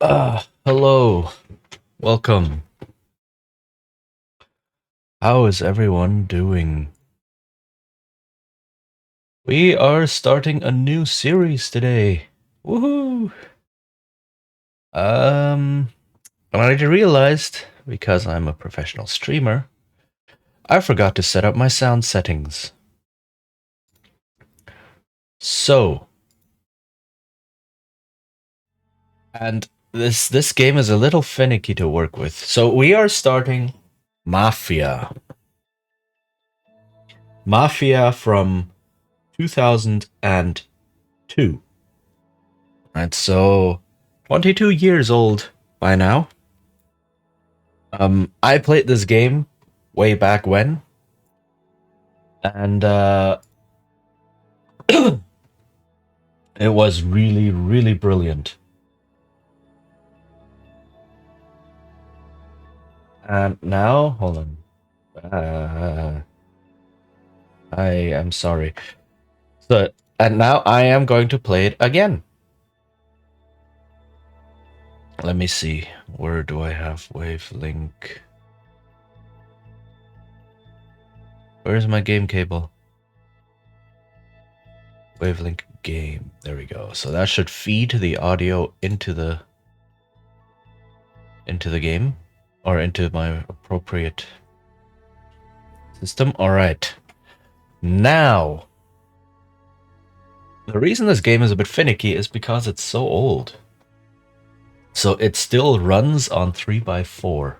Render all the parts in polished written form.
Hello. Welcome. How is everyone doing? We are starting a new series today. Woohoo! Um, and I realized, because I'm a professional streamer, I forgot to set up my sound settings. So, and this game is a little finicky to work with. So we are starting Mafia. Mafia from 2002. Right, so 22 years old by now. I played this game way back when, and it was really, really brilliant. And now, hold on. I am sorry. So, and now I am going to play it again. Let me see. Where do I have Wavelink? Where's my game cable? Wavelink game. There we go. So that should feed the audio into the game or into my appropriate system. All right. Now, the reason this game is a bit finicky is because it's so old. So it still runs on 3x4.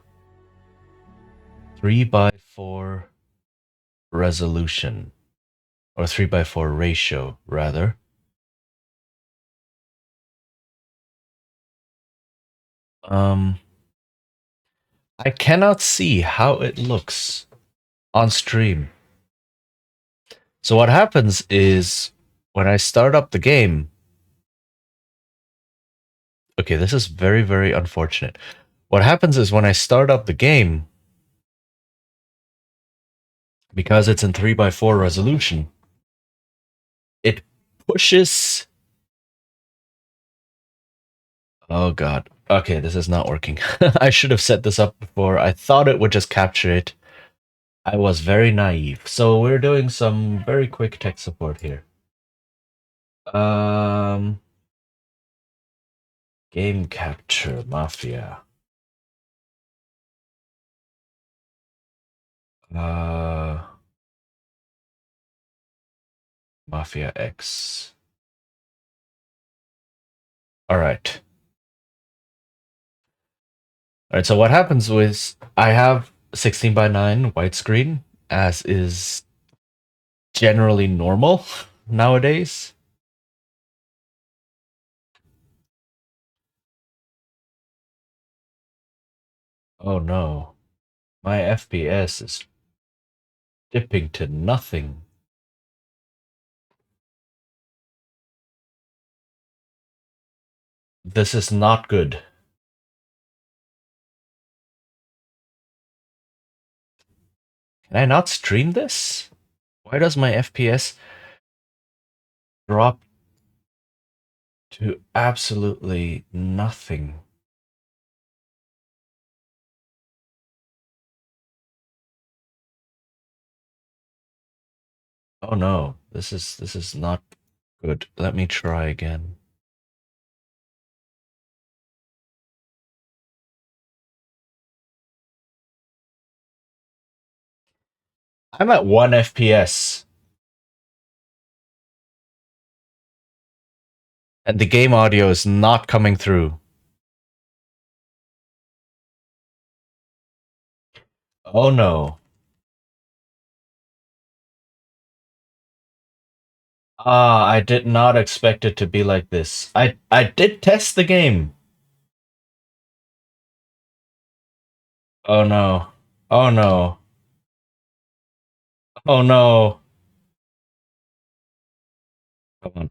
3x4 resolution. Or 3x4 ratio, rather. I cannot see how it looks on stream. So what happens is when I start up the game. Okay, this is very, very unfortunate. What happens is when I start up the game, because it's in 3x4 resolution, it pushes. Oh god. Okay, this is not working. I should have set this up before. I thought it would just capture it. I was very naive. So we're doing some very quick tech support here. Game capture Mafia. Mafia X. All right. All right, so what happens was I have 16:9 widescreen, as is generally normal nowadays. Oh no. My FPS is dipping to nothing. This is not good. Can I not stream this? Why does my FPS drop to absolutely nothing? Oh no, this is not good. Let me try again. I'm at 1 FPS. And the game audio is not coming through. Oh no. Ah, I did not expect it to be like this. I did test the game. Oh no. Oh no. Oh no. Come on.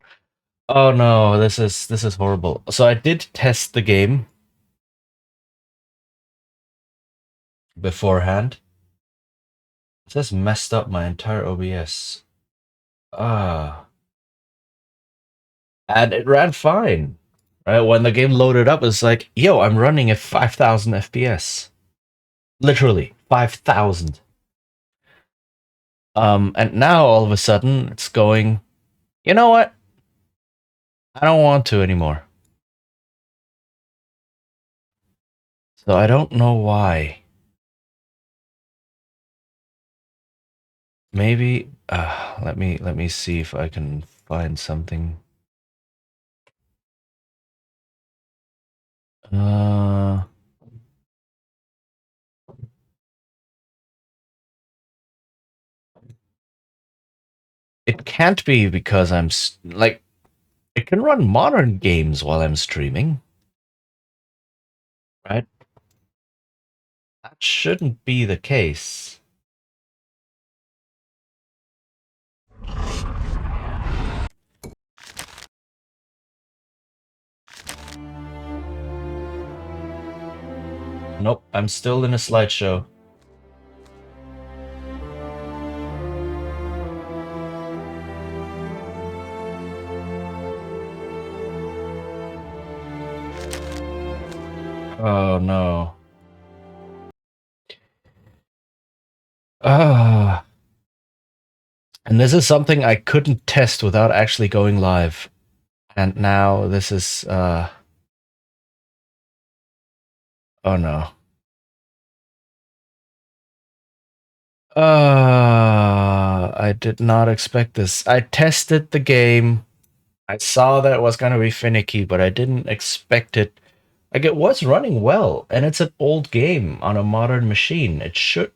Oh no, this is horrible. So I did test the game beforehand. It says messed up my entire OBS. Ah. And it ran fine. Right? When the game loaded up, it's like, yo, I'm running at 5,000 FPS. Literally, 5,000. And now all of a sudden, it's going, you know what? I don't want to anymore. So I don't know why. Maybe let me see if I can find something. Uh it can't be because like it can run modern games while I'm streaming, right? That shouldn't be the case. Nope, I'm still in a slideshow. Oh no. Ah. And this is something I couldn't test without actually going live. And now this is oh no. I did not expect this. I tested the game. I saw that it was gonna be finicky, but I didn't expect it. Like it was running well, and it's an old game on a modern machine. It should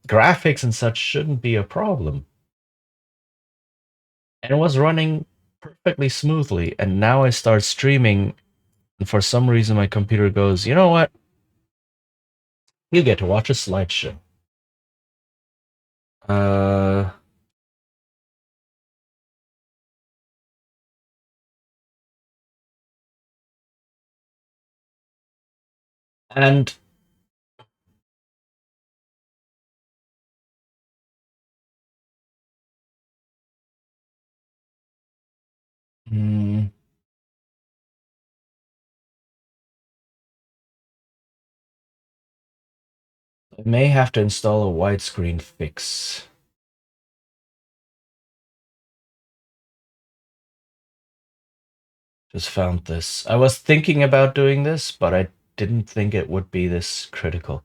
graphics and such shouldn't be a problem. And it was running perfectly smoothly. And now I start streaming, and for some reason my computer goes, you know what? You get to watch a slideshow. Uh, and mm, I may have to install a widescreen fix. Just found this. I was thinking about doing this, but I didn't think it would be this critical.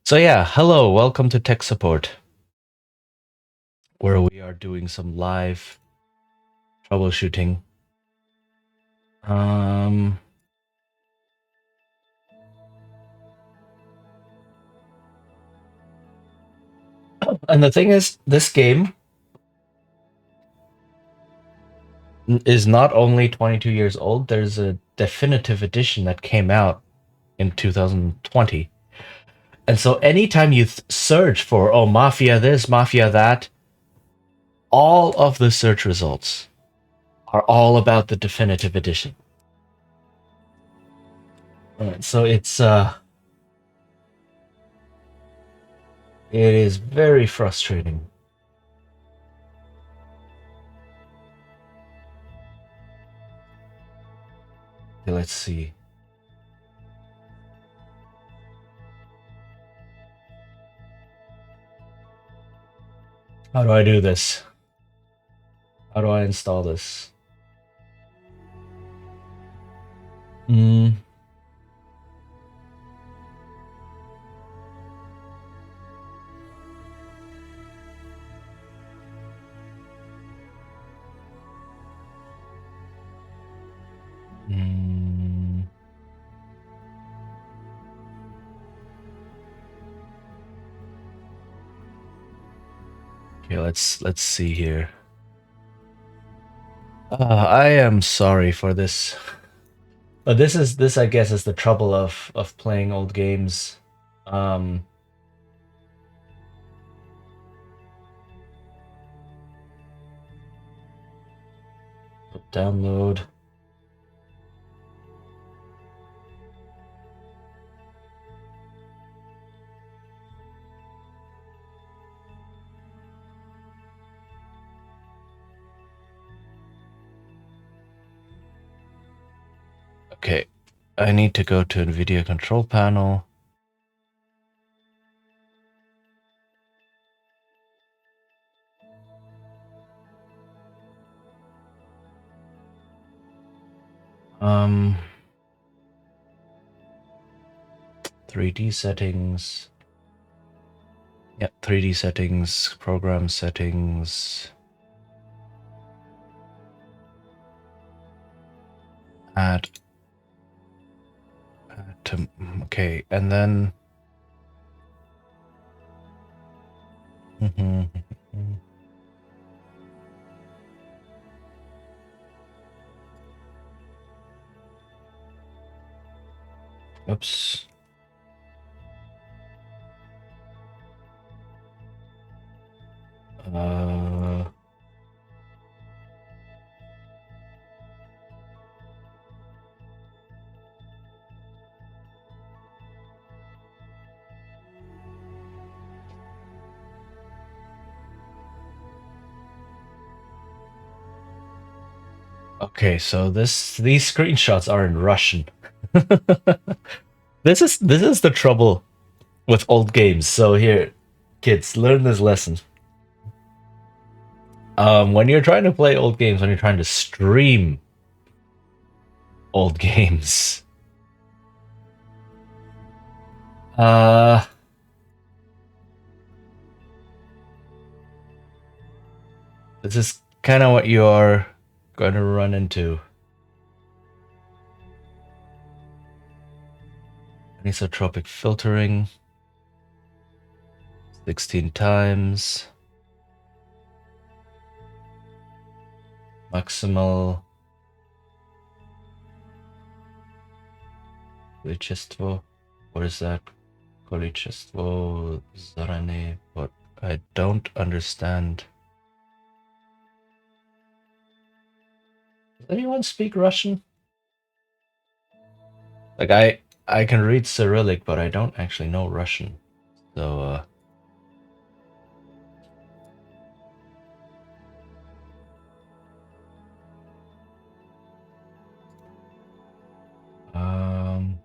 So yeah, hello, welcome to Tech Support, where we are doing some live troubleshooting. Um, and the thing is, this game is not only 22 years old, there's a definitive edition that came out in 2020. And so anytime you search for, oh, Mafia this, Mafia that, all of the search results are all about the definitive edition. So it is very frustrating. Okay, let's see. How do I do this? How do I install this? Mm. Mm. Okay, let's see here. I am sorry for this. But this I guess is the trouble of playing old games. Um Download. Okay, I need to go to NVIDIA control panel. Um, 3D settings. Yeah, 3D settings, program settings. Add to, okay, and then oops. Uh, okay, so these screenshots are in Russian. This is the trouble with old games. So here, kids, learn this lesson. When you're trying to play old games, when you're trying to stream old games, uh, this is kind of what you're going to run into. Anisotropic filtering, 16 times. Maximal Kolичество. What is that? Kolичество zarane. But I don't understand. Does anyone speak Russian? Like I can read Cyrillic, but I don't actually know Russian. So um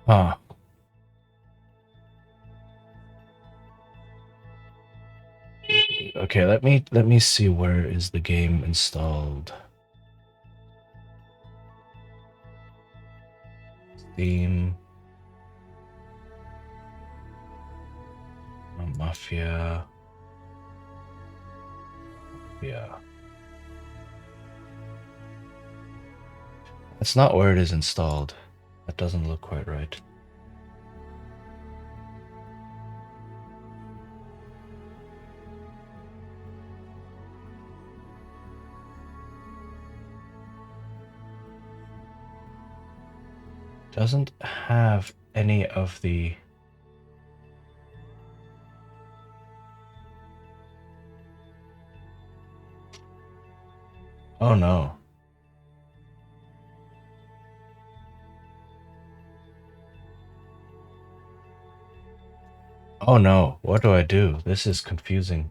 huh. Okay, let me see where is the game installed. Steam. Mafia. Yeah. That's not where it is installed. That doesn't look quite right. Doesn't have any of the... Oh no. Oh no, what do I do? This is confusing.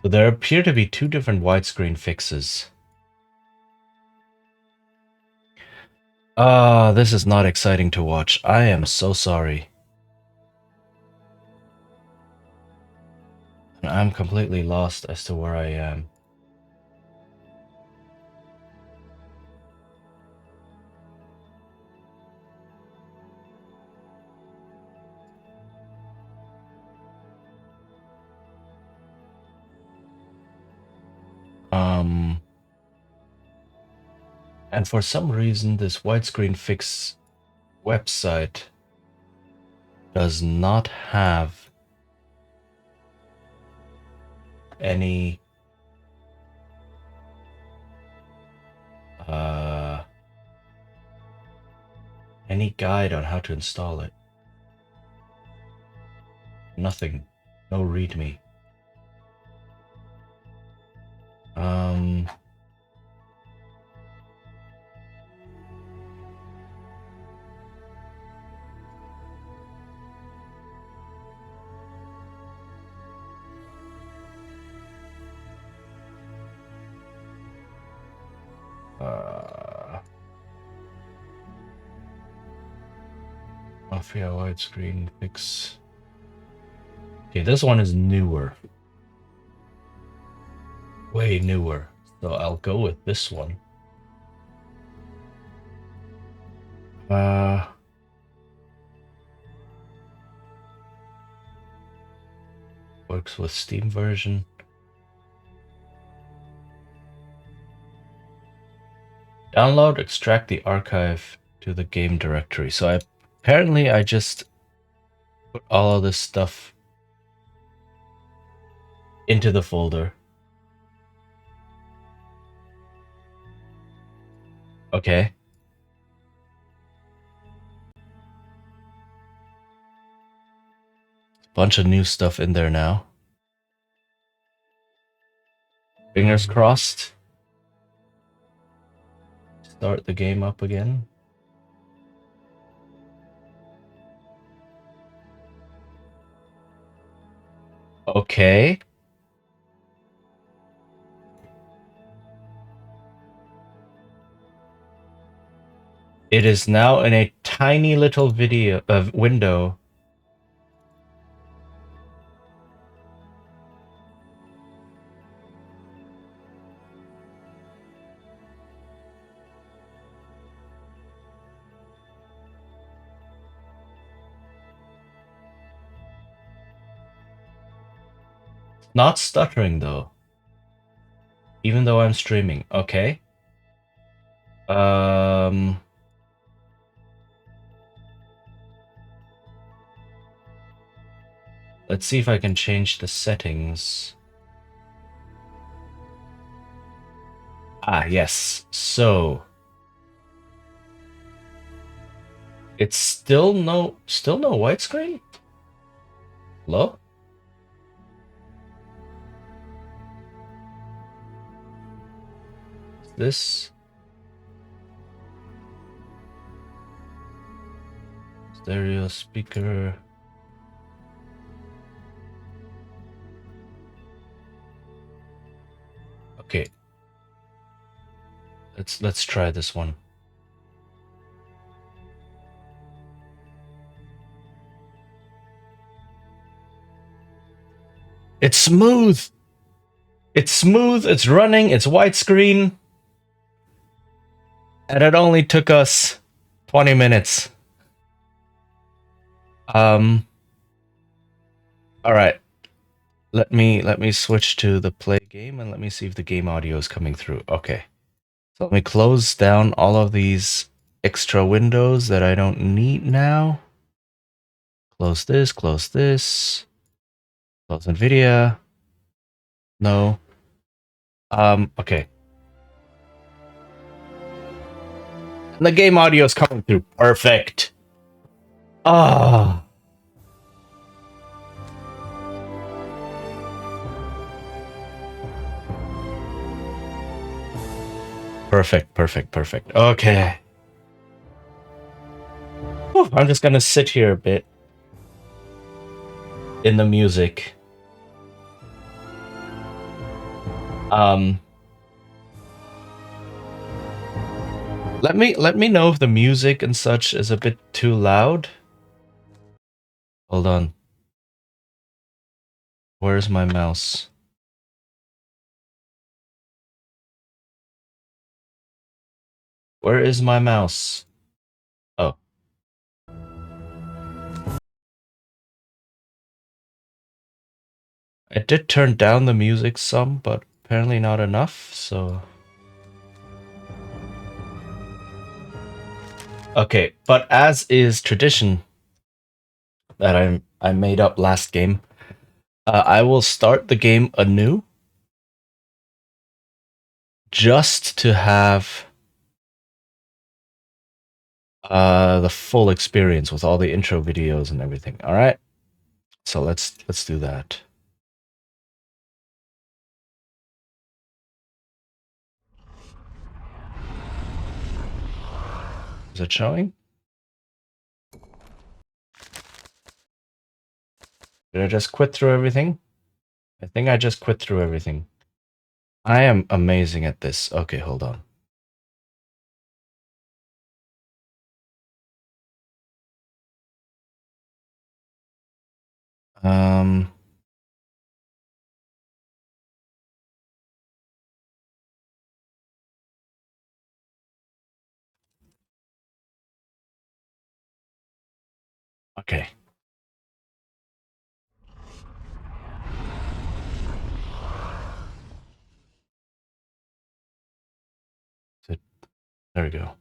So there appear to be two different widescreen fixes. This is not exciting to watch. I am so sorry. And I'm completely lost as to where I am. And for some reason, this widescreen fix website does not have any Any guide on how to install it? Nothing. No readme. Um. Mafia widescreen fix. Okay, this one is newer. Way newer. So I'll go with this one. Works with Steam version. Download, extract the archive to the game directory. So apparently I just put all of this stuff into the folder. Okay. Bunch of new stuff in there now. Fingers crossed. Start the game up again. Okay. It is now in a tiny little video window. Not stuttering though. Even though I'm streaming. Okay. Let's see if I can change the settings. Ah, yes. So it's still no widescreen? Hello? Is this stereo speaker? Okay. Let's try this one. It's smooth. It's smooth, it's running, it's widescreen. And it only took us 20 minutes. All right. Let me switch to the play game and let me see if the game audio is coming through. Okay. So let me close down all of these extra windows that I don't need now. Close this, close this. Close NVIDIA. No. Okay. And the game audio is coming through. Perfect. Ah. Perfect, perfect, perfect. Okay. Whew, I'm just gonna sit here a bit in the music. Let me know if the music and such is a bit too loud. Hold on. Where's my mouse? Where is my mouse? Oh. I did turn down the music some, but apparently not enough, so... Okay, but as is tradition that I made up last game, I will start the game anew just to have The full experience with all the intro videos and everything. All right. So let's do that. Is it showing? Did I just quit through everything? I think I just quit through everything. I am amazing at this. Okay, hold on. Um, okay. So, there we go.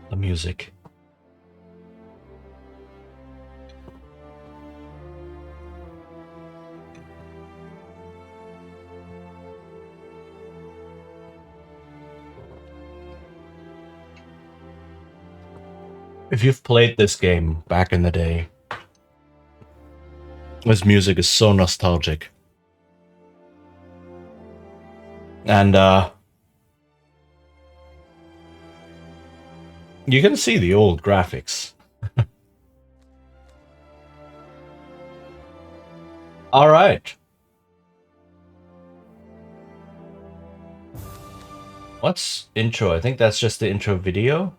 The music. If you've played this game back in the day, this music is so nostalgic. And you can see the old graphics. All right. What's intro? I think that's just the intro video.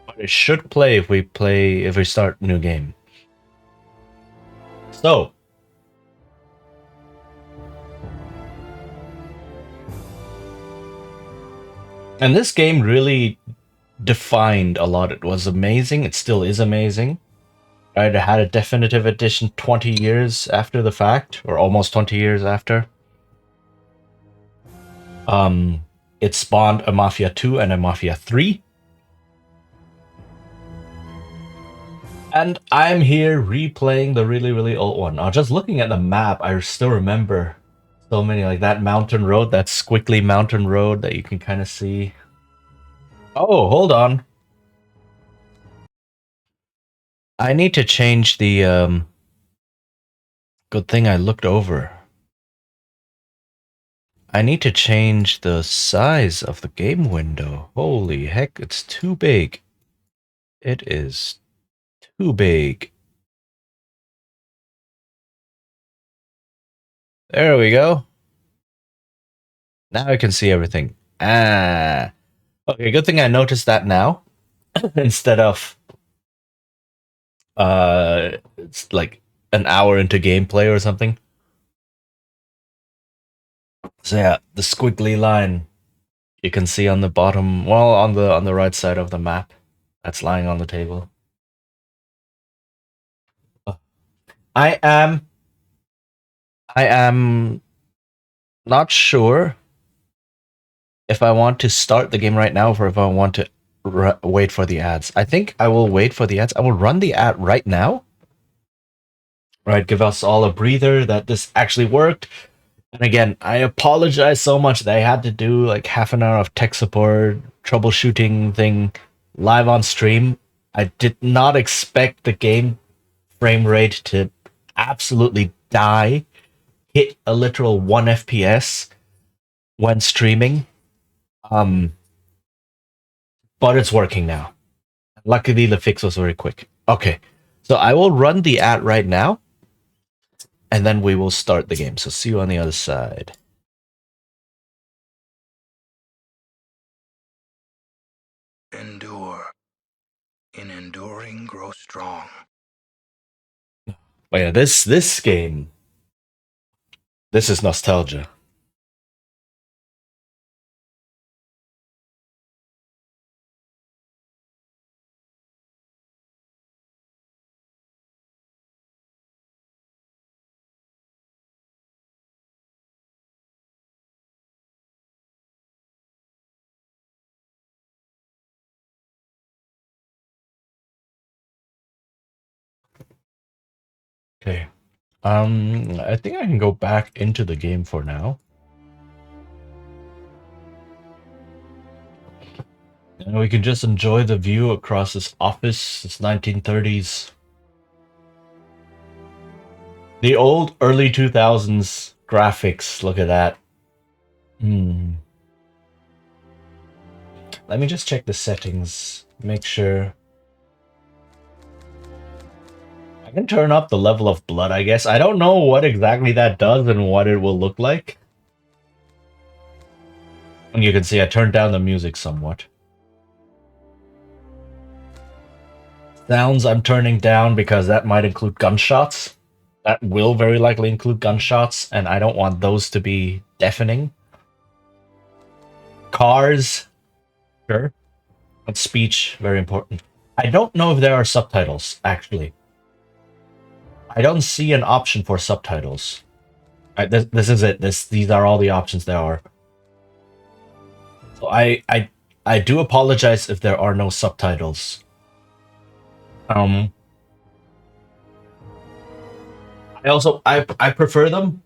But it should play if we start new game. So, and this game really defined a lot. It was amazing. It still is amazing. Right? It had a definitive edition 20 years after the fact, or almost 20 years after. It spawned a Mafia 2 and a Mafia 3. And I'm here replaying the really, really old one. Now, just looking at the map, I still remember so many, like that mountain road, that squiggly mountain road that you can kind of see. Oh, hold on. I need to change the, good thing I looked over. I need to change the size of the game window. Holy heck, it's too big. It is too big. There we go. Now I can see everything. Ah. Okay, good thing I noticed that now instead of it's like an hour into gameplay or something. So yeah, the squiggly line you can see on the bottom, well, on the right side of the map that's lying on the table. I am I am not sure if I want to start the game right now or if I want to wait for the ads. I think I will wait for the ads. I will run the ad right now. Right, give us all a breather that this actually worked. And again, I apologize so much that I had to do like half an hour of tech support troubleshooting thing live on stream. I did not expect the game frame rate to absolutely die, hit a literal 1 FPS when streaming. Um, but it's working now. Luckily, the fix was very quick. Okay, so I will run the ad right now, and then we will start the game. So see you on the other side. Endure. In enduring, grow strong. But yeah, this game, this is nostalgia. Okay. I think I can go back into the game for now. And we can just enjoy the view across this office, this 1930s. The old early 2000s graphics, look at that. Hmm. Let me just check the settings, make sure. I can turn up the level of blood, I guess. I don't know what exactly that does and what it will look like. And you can see I turned down the music somewhat. Sounds I'm turning down because that might include gunshots. That will very likely include gunshots, and I don't want those to be deafening. Cars, sure. But speech, very important. I don't know if there are subtitles, actually. I don't see an option for subtitles. This is it. These are all the options there are. So I do apologize if there are no subtitles. I prefer them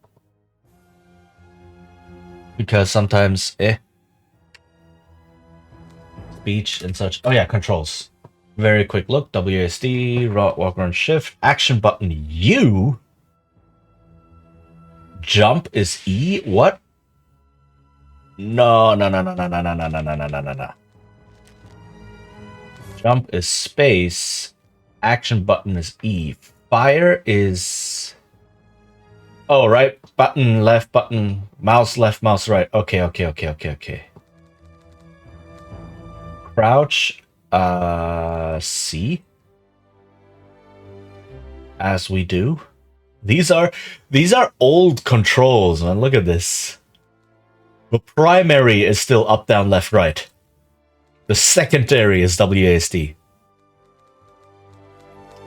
because sometimes speech and such. Oh yeah, controls. Very quick look. WASD, walk around shift, action button U. Jump is E. What? No. Jump is space. Action button is E. Fire is. Oh, right button, left button, mouse left, mouse right. Okay. Crouch, C. As we do. These are old controls, man. Look at this. The primary is still up, down, left, right. The secondary is WASD.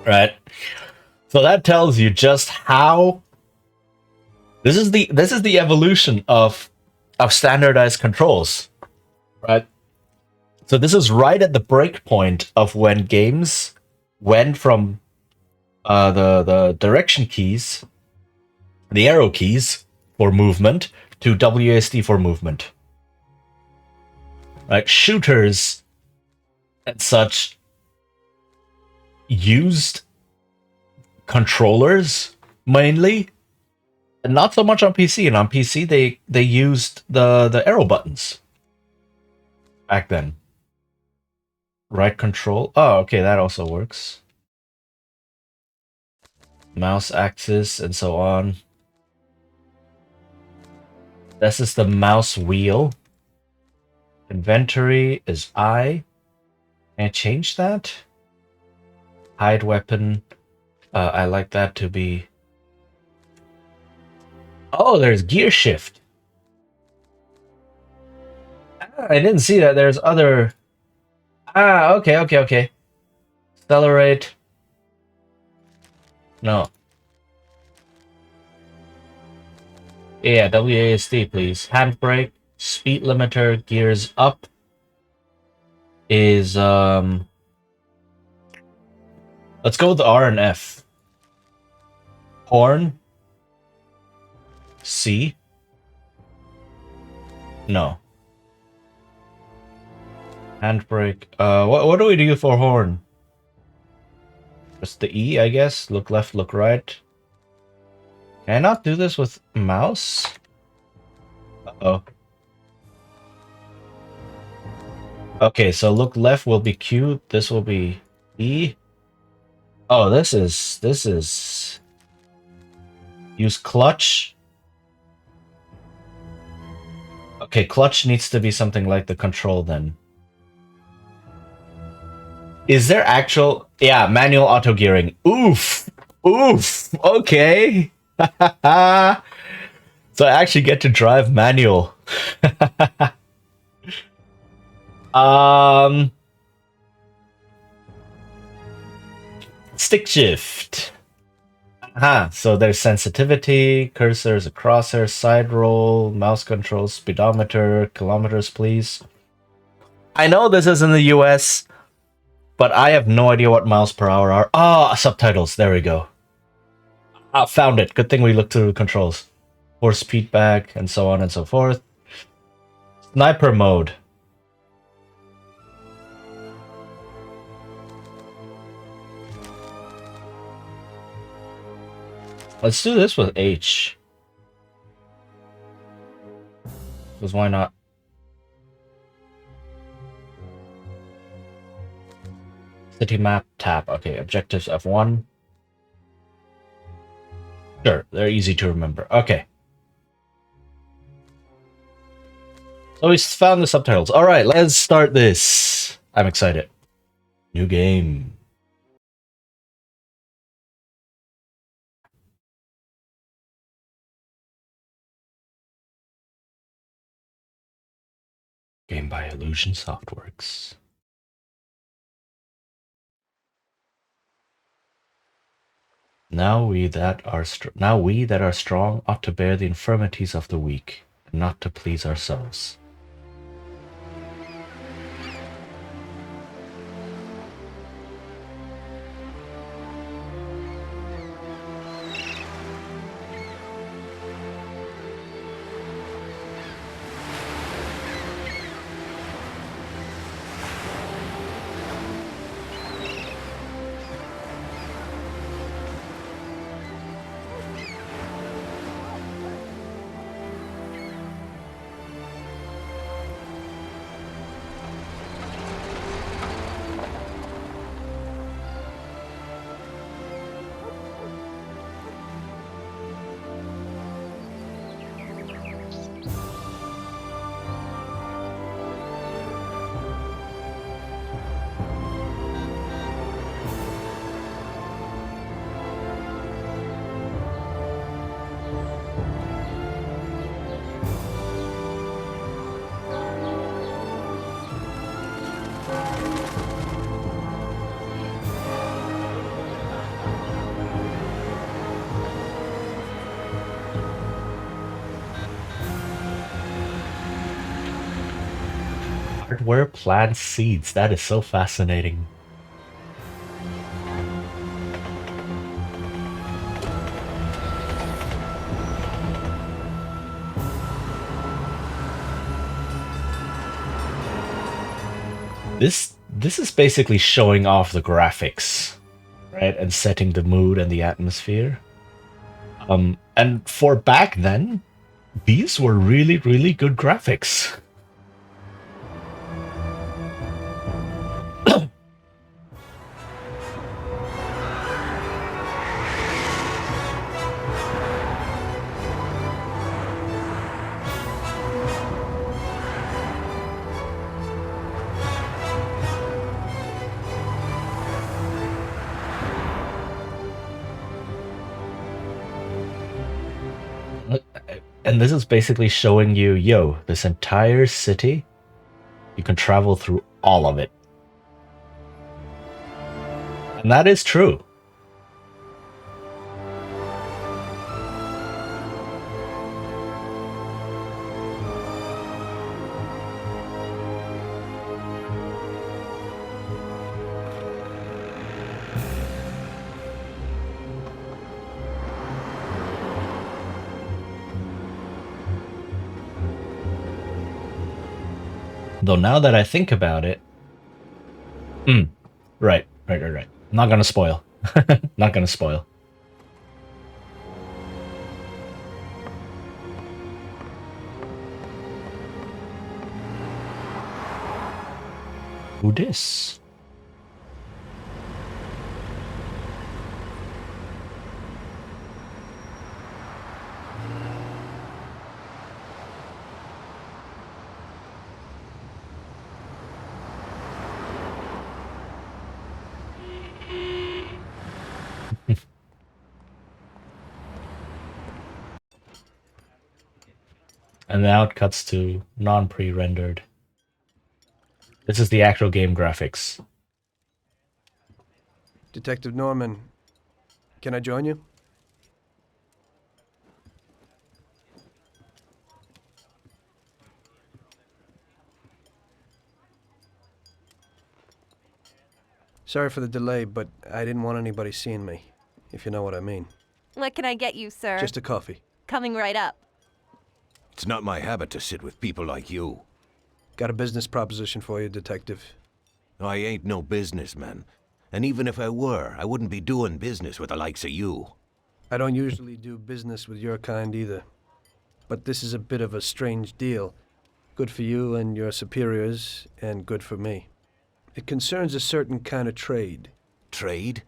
Right? So that tells you just how this is the evolution of standardized controls. Right? So this is right at the break point of when games went from the direction keys, the arrow keys for movement, to WASD for movement. Right? Shooters and such used controllers mainly, and not so much on PC. And on PC, they used the arrow buttons back then. Right control. Oh, okay, that also works. Mouse axis and so on. This is the mouse wheel. Inventory is I. Can I change that? Hide weapon. I like that to be. Oh, there's gear shift. I didn't see that. There's other. Okay. Accelerate. No. Yeah, WASD, please. Handbrake, speed limiter, gears up is let's go with R and F. Horn. C. No. Handbrake. What do we do for horn? Just the E, I guess. Look left, look right. Can I not do this with mouse? Uh-oh. Okay, so look left will be Q. This will be E. Oh, this is use clutch. Okay, clutch needs to be something like the control then. Is there actual... Yeah, manual auto gearing. Oof! Oof. Okay. So I actually get to drive manual. um, Stick shift. So there's sensitivity, cursors, a crosshair, side roll, mouse control, speedometer, kilometers, please. I know this is in the US, but I have no idea what miles per hour are. Ah, subtitles. There we go. Found it. Good thing we looked through the controls. Force feedback, and so on and so forth. Sniper mode. Let's do this with H. Because why not? City map, tab. Okay, objectives F1. Sure, they're easy to remember. Okay. So we found the subtitles. Alright, let's start this. I'm excited. New game. Game by Illusion Softworks. Now we that are strong ought to bear the infirmities of the weak, and not to please ourselves. Hardware plant seeds. That is so fascinating. This is basically showing off the graphics, right? And setting the mood and the atmosphere. And for back then, these were really, really good graphics. And this is basically showing you, yo, this entire city, you can travel through all of it. And that is true. Though now that I think about it, right. I'm not gonna spoil. Not gonna spoil. Who dis? And now it cuts to non-pre-rendered. This is the actual game graphics. Detective Norman, can I join you? Sorry for the delay, but I didn't want anybody seeing me, if you know what I mean. What can I get you, sir? Just a coffee. Coming right up. It's not my habit to sit with people like you. Got a business proposition for you, Detective. I ain't no businessman. And even if I were, I wouldn't be doing business with the likes of you. I don't usually do business with your kind either. But this is a bit of a strange deal. Good for you and your superiors, and good for me. It concerns a certain kind of trade. Trade?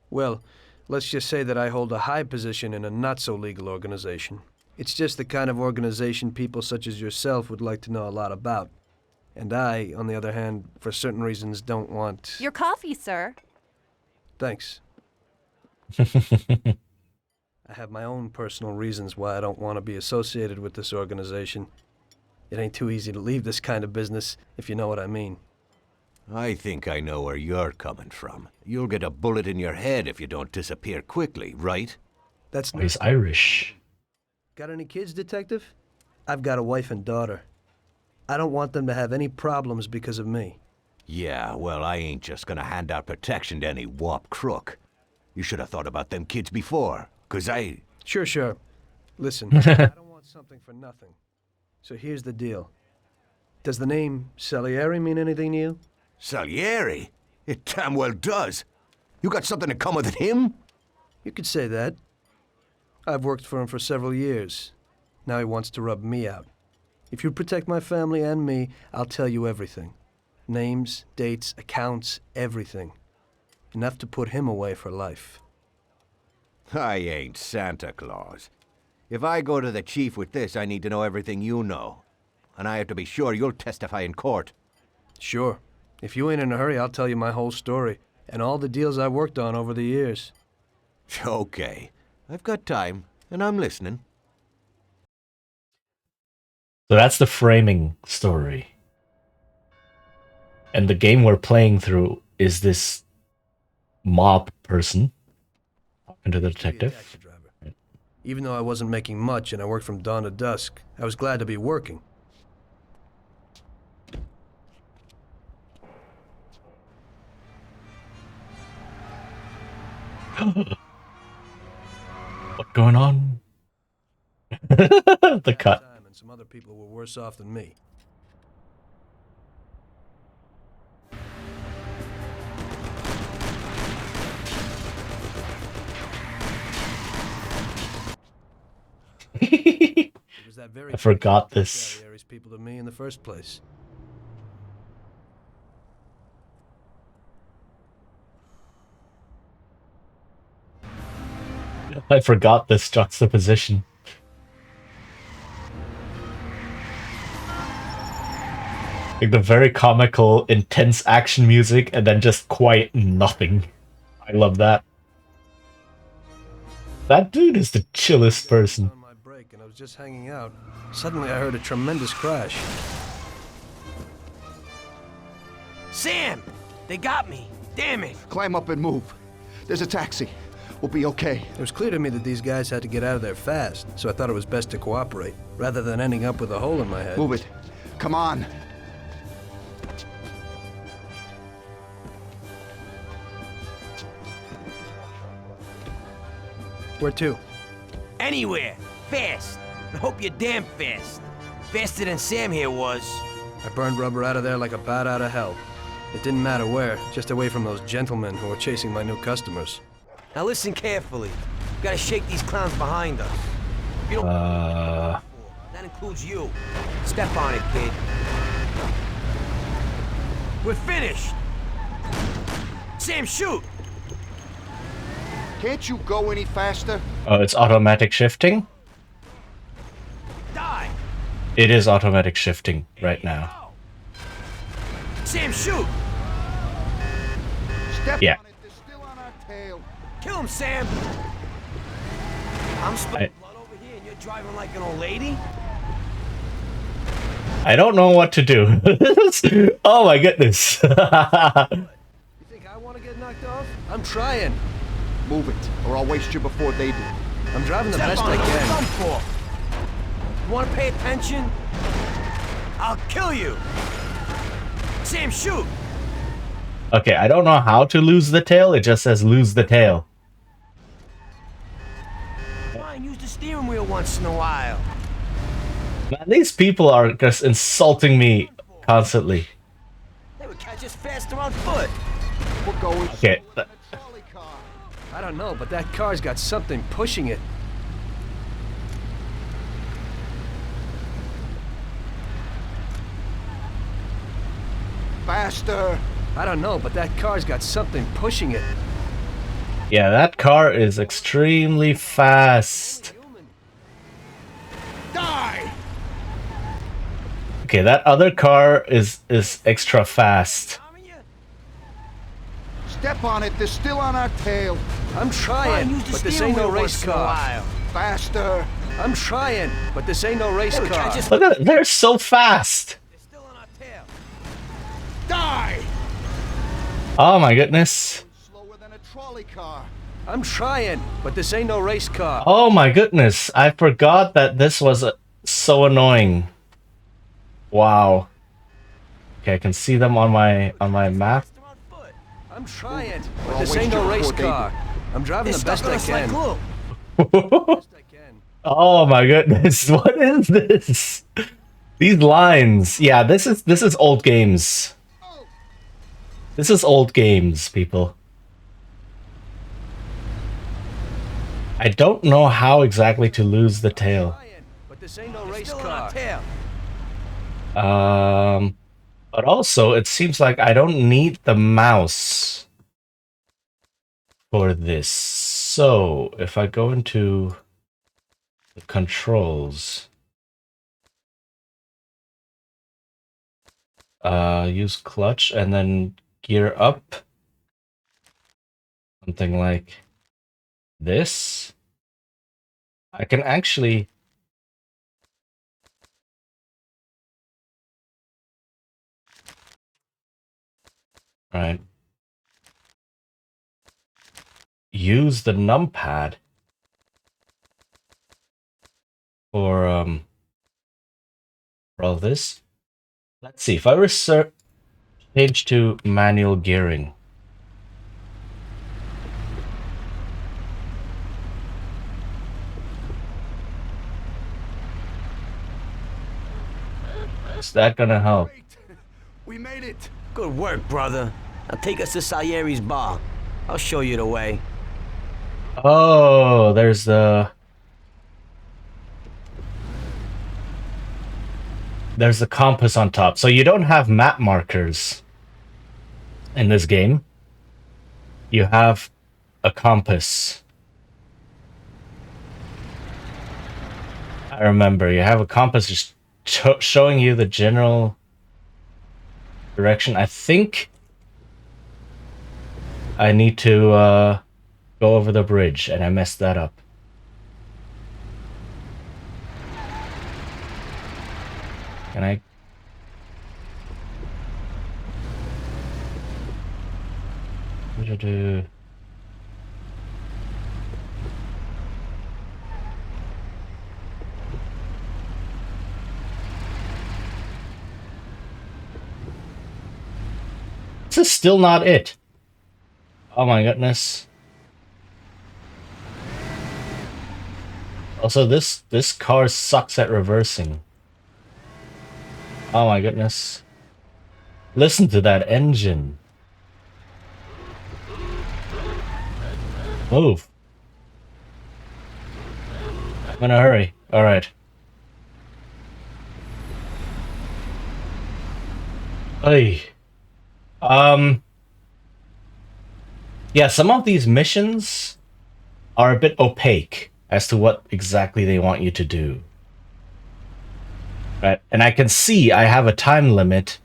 Well, let's just say that I hold a high position in a not-so-legal organization. It's just the kind of organization people such as yourself would like to know a lot about. And I, on the other hand, for certain reasons, don't want... Your coffee, sir. Thanks. I have my own personal reasons why I don't want to be associated with this organization. It ain't too easy to leave this kind of business, if you know what I mean. I think I know where you're coming from. You'll get a bullet in your head if you don't disappear quickly, right? That's He's Irish. Got any kids, Detective? I've got a wife and daughter. I don't want them to have any problems because of me. Yeah, well, I ain't just gonna hand out protection to any wop crook. You should have thought about them kids before, 'cause I... Sure. Listen, I don't want something for nothing. So here's the deal. Does the name Salieri mean anything to you? Salieri? It damn well does. You got something in common with him? You could say that. I've worked for him for several years. Now he wants to rub me out. If you protect my family and me, I'll tell you everything. Names, dates, accounts, everything. Enough to put him away for life. I ain't Santa Claus. If I go to the chief with this, I need to know everything you know. And I have to be sure you'll testify in court. Sure. If you ain't in a hurry, I'll tell you my whole story and all the deals I've worked on over the years. Okay. I've got time, and I'm listening. So that's the framing story. And the game we're playing through is this mob person talking to the detective. Taxi driver. Even though I wasn't making much and I worked from dawn to dusk, I was glad to be working. What's going on? The cut. And some other people were worse off than me. It was that very I forgot thing that this. Salieri's people to me in the first place. I forgot this juxtaposition. Like the very comical, intense action music, and then just quiet nothing. I love that. That dude is the chillest person. On my break, and I was just hanging out. Suddenly, I heard a tremendous crash. Sam! They got me! Damn it! Climb up and move. There's a taxi. We'll be okay. It was clear to me that these guys had to get out of there fast, so I thought it was best to cooperate, rather than ending up with a hole in my head. Move it. Come on. Where to? Anywhere! Fast! I hope you're damn fast. Faster than Sam here was. I burned rubber out of there like a bat out of hell. It didn't matter where, just away from those gentlemen who were chasing my new customers. Now listen carefully. We gotta shake these clowns behind us. You don't that includes you. Step on it, kid. We're finished! Sam, shoot! Can't you go any faster? Oh, it's automatic shifting? Die! It is automatic shifting right now. Sam, shoot! Step Yeah. on it. They're still on our tail. Kill him, Sam! I'm spilling I- blood over here and you're driving like an old lady? I don't know what to do. Oh my goodness. You think I want to get knocked off? I'm trying. Move it, or I'll waste you before they do. I'm driving the Step best on I it, can. what for? You wanna pay attention? I'll kill you! Sam, shoot! Okay, I don't know how to lose the tail. It just says lose the tail. Try and use the steering wheel once in a while. Man, these people are just insulting me constantly. They would catch us faster on foot. We're going Okay. slower than a trolley car. I don't know, but that car's got something pushing it. Faster. I don't know, but that car's got something pushing it. Yeah, that car is extremely fast. Die! Okay, that other car is extra fast. Arming you? Step on it, they're still on our tail. I'm Try trying, and use the but this steering ain't no wheel race once in a car. while. Faster. I'm trying, but this ain't no race They would car. catch us. Look at it, they're so fast. They're still on our tail. Die! Oh my goodness. Slower than a trolley car. I'm trying, but this ain't no race car. Oh my goodness. I forgot that this was so annoying. Wow. Okay, I can see them on my map. Faster on foot. I'm trying, but I'll this waste ain't you no race before they car. I'm driving They're the best stuck on I us like can. glue. Best I can. Oh my goodness. What is this? These lines. Yeah, this is old games. This is old games, people. I don't know how exactly to lose the tail. Trying, but this ain't no They're race still on our car. tail. But also it seems like I don't need the mouse for this. So if I go into the controls, use clutch and then gear up, something like this, I can actually use the numpad for all this. Let's see if I change to manual gearing. Is that gonna help? Great. We made it. Good work, brother. Now take us to Salieri's bar. I'll show you the way. Oh, there's the compass on top. So you don't have map markers in this game. You have a compass. I remember you have a compass just showing you the general direction. I think I need to go over the bridge, and I messed that up. Can I? What do I do? This is still not it. Oh my goodness. Also, this car sucks at reversing. Oh my goodness. Listen to that engine. Move. I'm in a hurry. Alright. Hey. Yeah, some of these missions are a bit opaque as to what exactly they want you to do. Right? And I can see I have a time limit,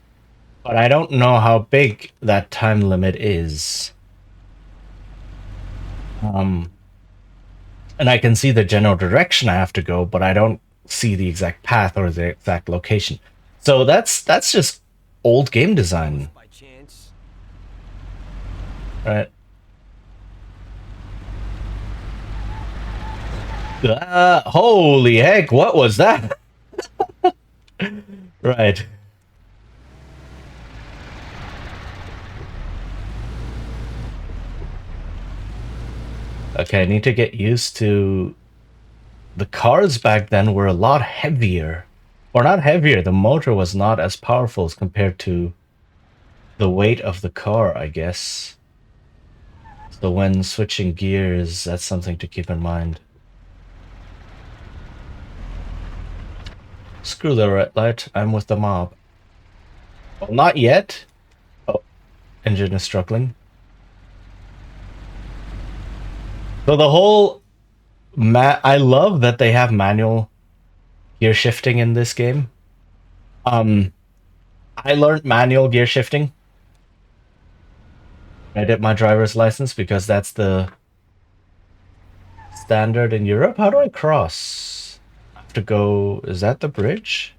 but I don't know how big that time limit is. And I can see the general direction I have to go, but I don't see the exact path or the exact location. So that's just old game design, By chance. right? Holy heck, what was that? Right. Okay, I need to get used to... The cars back then were a lot heavier. Or not heavier, the motor was not as powerful as compared to the weight of the car, I guess. So when switching gears, that's something to keep in mind. Screw the red light, I'm with the mob. Well, not yet. Oh, engine is struggling. So the whole... I love that they have manual gear shifting in this game. I learned manual gear shifting. I did my driver's license because that's the standard in Europe. How do I cross? I have to go... Is that the bridge?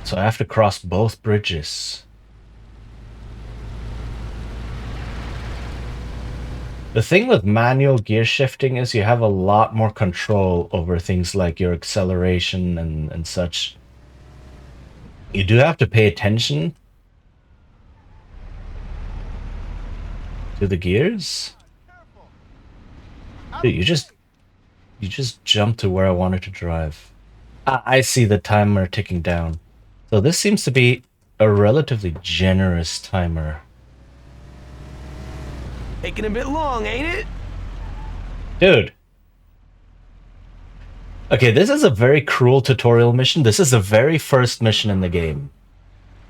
So I have to cross both bridges. The thing with manual gear shifting is you have a lot more control over things like your acceleration and such. You do have to pay attention to the gears. Dude, you just jumped to where I wanted to drive. I see the timer ticking down. So this seems to be a relatively generous timer. Taking a bit long, ain't it? Dude. Okay, this is a very cruel tutorial mission. This is the very first mission in the game.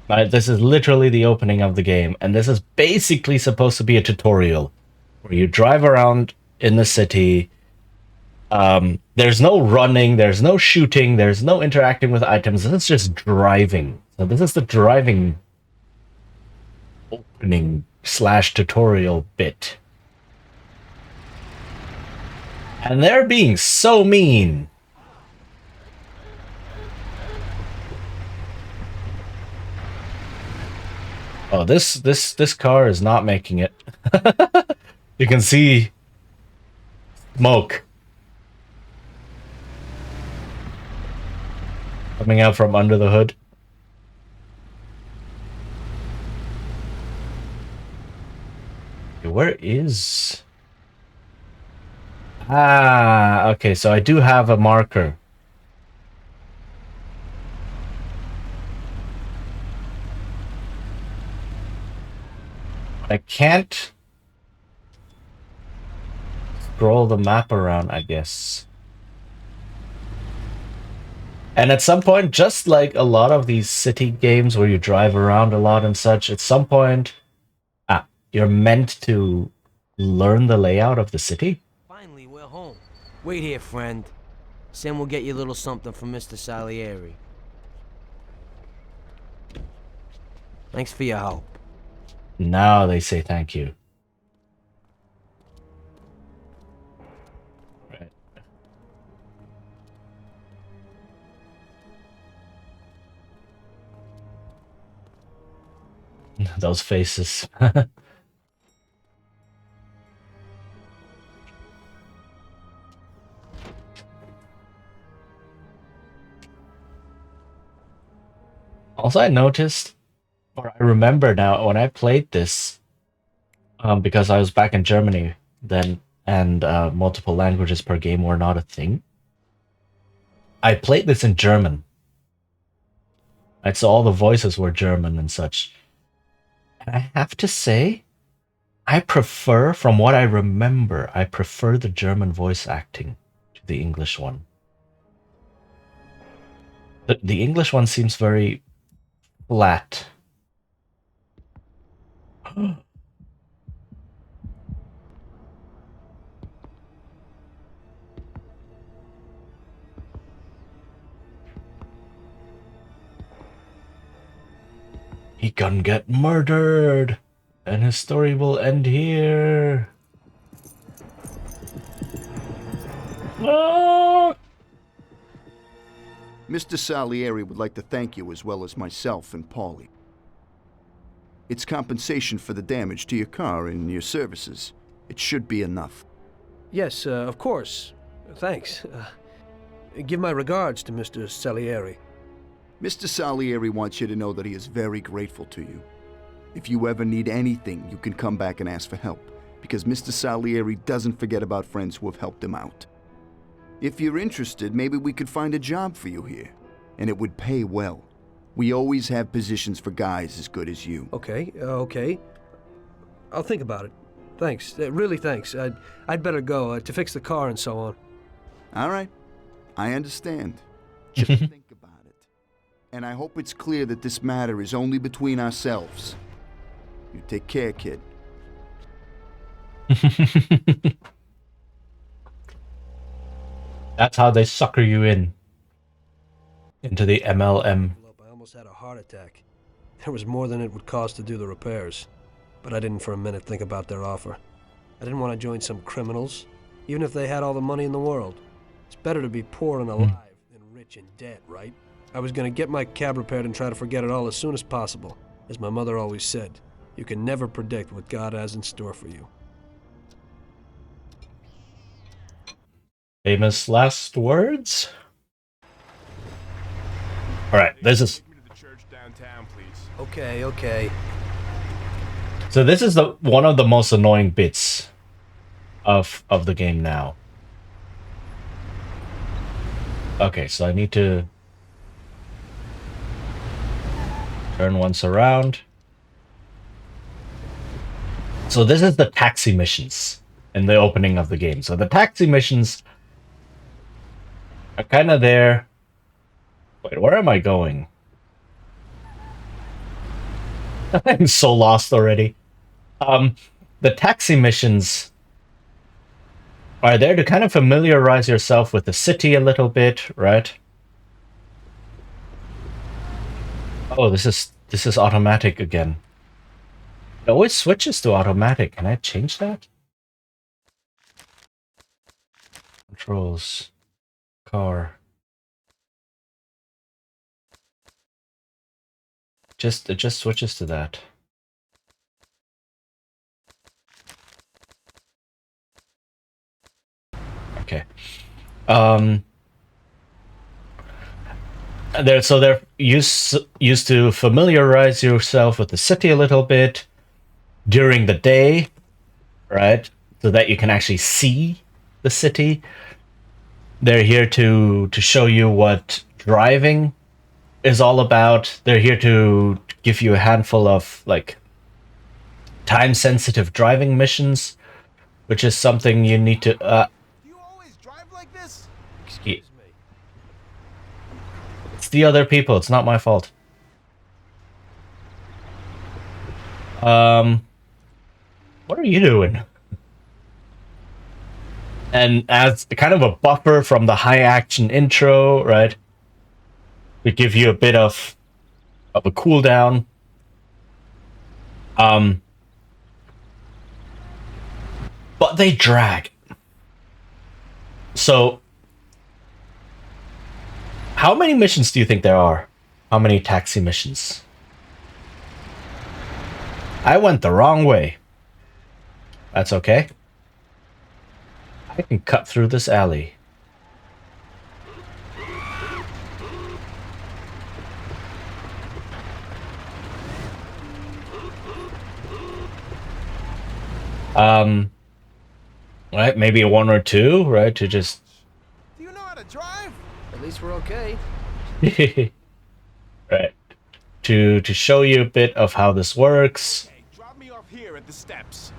Right, this is literally the opening of the game, and this is basically supposed to be a tutorial where you drive around in the city. There's no running, there's no shooting, there's no interacting with items. This is just driving. So this is the driving opening / tutorial bit. And they're being so mean. Oh, this car is not making it. You can see smoke coming out from under the hood. Where is... Ah, okay, so I do have a marker. I can't scroll the map around, I guess. And at some point, just like a lot of these city games where you drive around a lot and such, at some point, you're meant to learn the layout of the city. Finally, we're home. Wait here, friend. Sam will get you a little something from Mr. Salieri. Thanks for your help. Now they say thank you. Right. Those faces. Also, I noticed, or I remember now, when I played this, because I was back in Germany then, and multiple languages per game were not a thing. I played this in German. Right, so all the voices were German and such. And I have to say, I prefer, from what I remember, I prefer the German voice acting to the English one. The English one seems very flat. He can get murdered, and his story will end here. No! Mr. Salieri would like to thank you as well as myself and Paulie. It's compensation for the damage to your car and your services. It should be enough. Yes, of course. Thanks. Give my regards to Mr. Salieri. Mr. Salieri wants you to know that he is very grateful to you. If you ever need anything, you can come back and ask for help, because Mr. Salieri doesn't forget about friends who have helped him out. If you're interested, maybe we could find a job for you here, and it would pay well. We always have positions for guys as good as you. Okay, okay. I'll think about it. Thanks. Really thanks. I'd better go to fix the car and so on. All right. I understand. Just think about it. And I hope it's clear that this matter is only between ourselves. You take care, kid. That's how they sucker you in. Into the MLM. I almost had a heart attack. There was more than it would cost to do the repairs. But I didn't for a minute think about their offer. I didn't want to join some criminals, even if they had all the money in the world. It's better to be poor and alive than rich and dead, right? I was going to get my cab repaired and try to forget it all as soon as possible. As my mother always said, you can never predict what God has in store for you. Famous last words? Alright, this is... Okay, okay. So this is the one of the most annoying bits of the game now. Okay, so I need to turn once around. So this is the taxi missions in the opening of the game. So the taxi missions are kind of there. Wait, where am I going? I'm so lost already. The taxi missions are there to kind of familiarize yourself with the city a little bit, right? Oh, this is automatic again. It always switches to automatic. Can I change that? Controls. Car. It just switches to that. Okay. They're used to familiarize yourself with the city a little bit during the day, right? So that you can actually see the city. They're here to show you what driving is all about. They're here to give you a handful of like time-sensitive driving missions, which is something you need to. Do you always drive like this? Excuse me. It's the other people. It's not my fault. What are you doing? And as kind of a buffer from the high-action intro, right? We give you a bit of a cooldown. But they drag. So, how many missions do you think there are? How many taxi missions? I went the wrong way. That's okay. I can cut through this alley. Right, maybe one or two, right, to just... Do you know how to drive? At least we're okay. right, to show you a bit of how this works. Hey, drop me off here at the steps.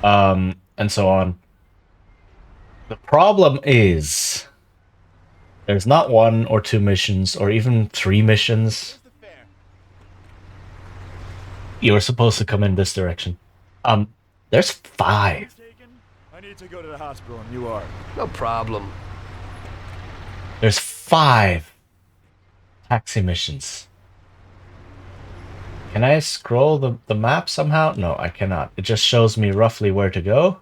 And so on. The problem is, there's not one or two missions, or even 3 missions. Where's the fare? You were supposed to come in this direction. There's 5. I need to go to the hospital and you are. No problem. There's 5 taxi missions. Can I scroll the map somehow? No, I cannot. It just shows me roughly where to go.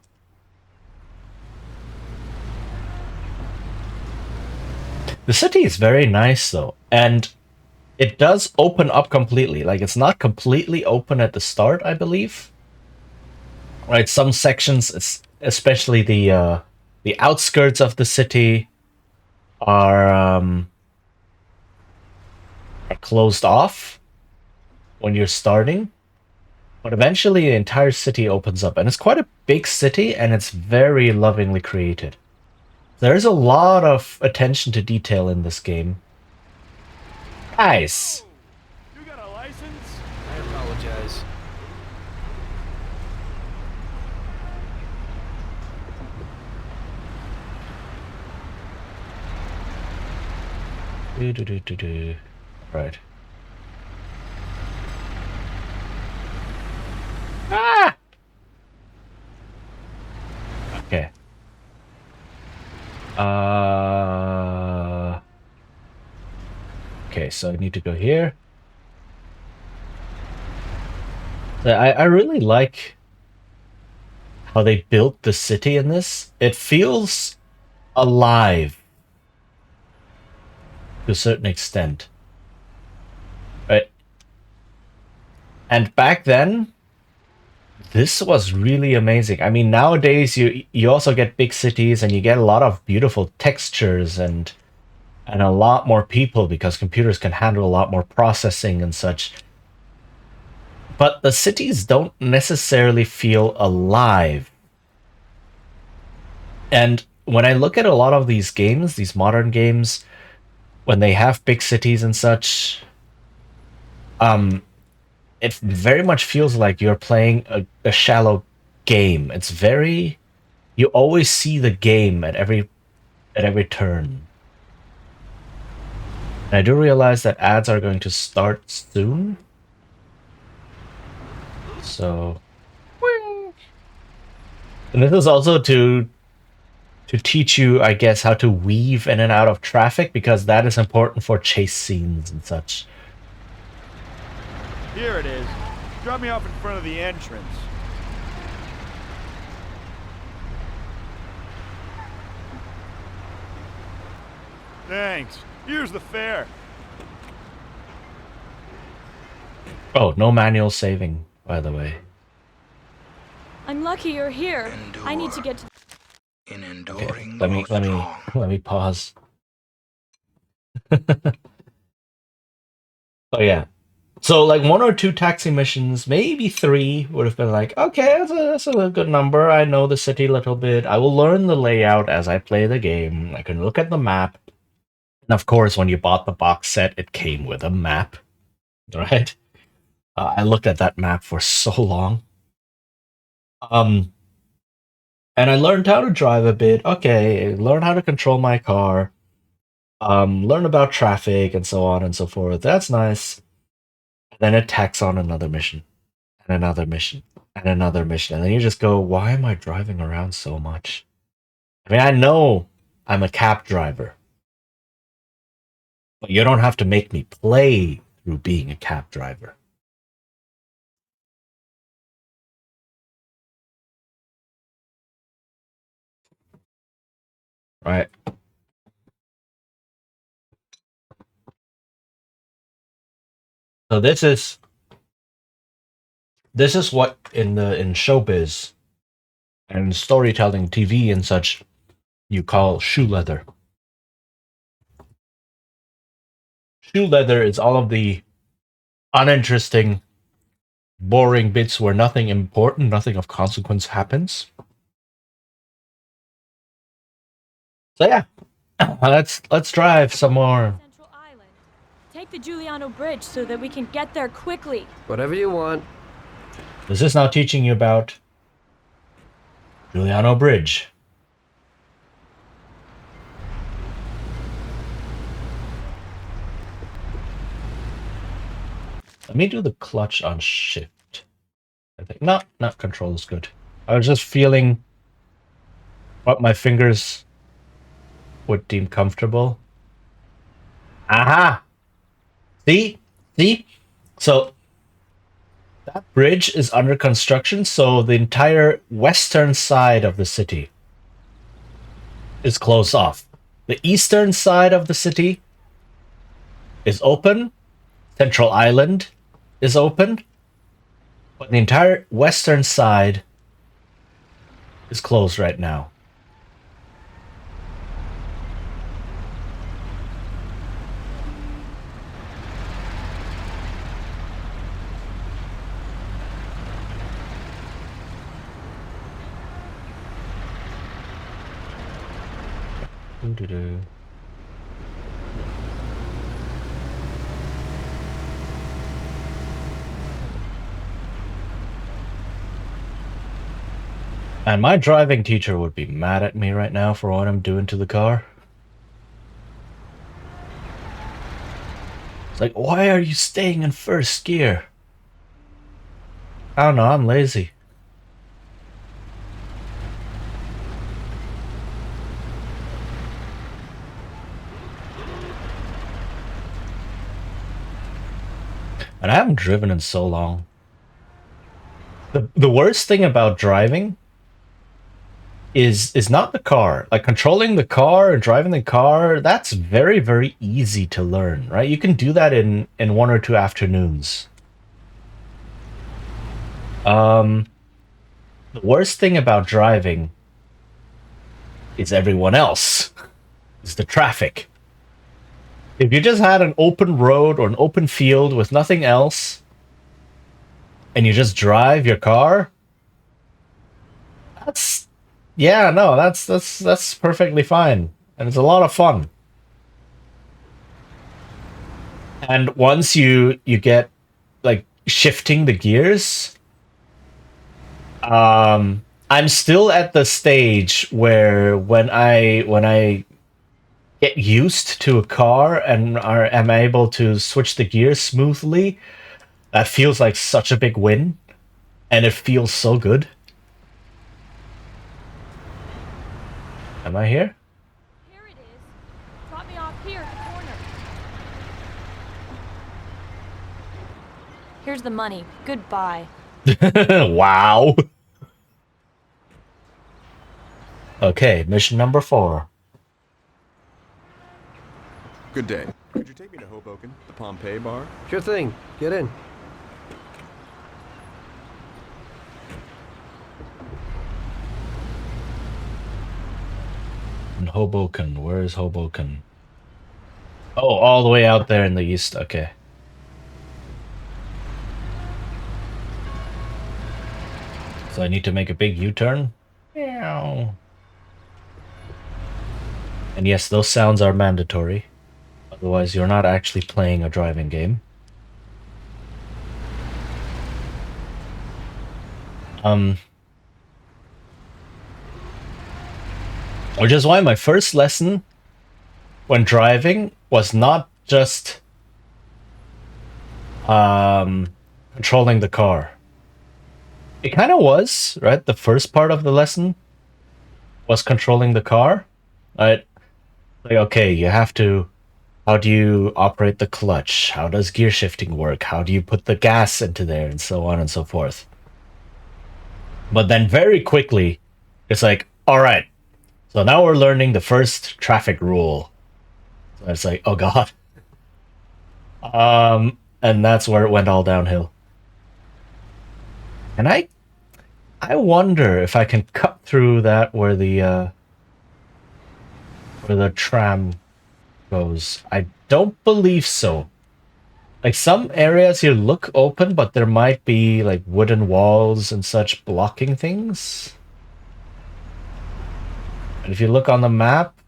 The city is very nice though, and it does open up completely. Like, it's not completely open at the start, I believe. Right, some sections, especially the outskirts of the city, are closed off when you're starting. But eventually the entire city opens up, and it's quite a big city, and it's very lovingly created. There's a lot of attention to detail in this game. Guys! You got a license? I apologize. Do. Right. Ah! Okay. Okay, so I need to go here. I really like how they built the city in this. It feels alive to a certain extent. Right? And back then, this was really amazing. I mean, nowadays you also get big cities and you get a lot of beautiful textures and a lot more people because computers can handle a lot more processing and such. But the cities don't necessarily feel alive. And when I look at a lot of these games, these modern games, when they have big cities and such, it very much feels like you're playing a shallow game. It's very... You always see the game at every turn. And I do realize that ads are going to start soon. So... And this is also to teach you, I guess, how to weave in and out of traffic, because that is important for chase scenes and such. Here it is. Drop me off in front of the entrance. Thanks. Here's the fare. Oh, no manual saving, by the way. I'm lucky you're here. I need to get to... In Okay, enduring let me pause. Oh yeah. So like 1 or 2 taxi missions, maybe 3 would have been like, okay, that's a good number. I know the city a little bit. I will learn the layout as I play the game. I can look at the map. And of course, when you bought the box set, it came with a map, right? I looked at that map for so long. And I learned how to drive a bit. Okay, learn how to control my car. Learn about traffic and so on and so forth. That's nice. And then it tacks on another mission, and another mission, and another mission. And then you just go, why am I driving around so much? I mean, I know I'm a cab driver, but you don't have to make me play through being a cab driver. Right? So this is what in showbiz and storytelling, TV and such, you call shoe leather. Shoe leather is all of the uninteresting, boring bits where nothing important, nothing of consequence happens. So yeah, let's drive some more. Central Island. Take the Giuliano Bridge so that we can get there quickly. Whatever you want. This is now teaching you about Giuliano Bridge. Let me do the clutch on shift. I think not control is good. I was just feeling what my fingers would deem comfortable. Aha! See? See? So that bridge is under construction, so the entire western side of the city is closed off. The eastern side of the city is open. Central Island is open. But the entire western side is closed right now. Doo-doo-doo. And my driving teacher would be mad at me right now for what I'm doing to the car. It's like, why are you staying in first gear? I don't know, I'm lazy. And I haven't driven in so long. The worst thing about driving is not the car. Like controlling the car and driving the car, that's very, very easy to learn, right? You can do that in 1 or 2 afternoons. The worst thing about driving is everyone else. Is the traffic. If you just had an open road or an open field with nothing else, and you just drive your car, that's perfectly fine, and it's a lot of fun. And once you get like shifting the gears, I'm still at the stage where when I get used to a car and am able to switch the gears smoothly, that feels like such a big win, and it feels so good. Am I here? Here it is. Drop me off here at the corner. Here's the money. Goodbye. Wow. Okay, mission number 4. Good day. Could you take me to Hoboken, the Pompeii bar? Sure thing. Get in. In Hoboken, where is Hoboken? Oh, all the way out there in the east. Okay. So I need to make a big U-turn? Meow. And yes, those sounds are mandatory. Otherwise, you're not actually playing a driving game. Which is why my first lesson when driving was not just controlling the car. It kind of was, right? The first part of the lesson was controlling the car, right? Like, okay, you have to, how do you operate the clutch? How does gear shifting work? How do you put the gas into there? And so on and so forth. But then very quickly, it's like, all right, so now we're learning the first traffic rule. So it's like, oh god. And that's where it went all downhill. And I wonder if I can cut through that where the tram goes. I don't believe so. Like some areas here look open, but there might be like wooden walls and such blocking things. And if you look on the map,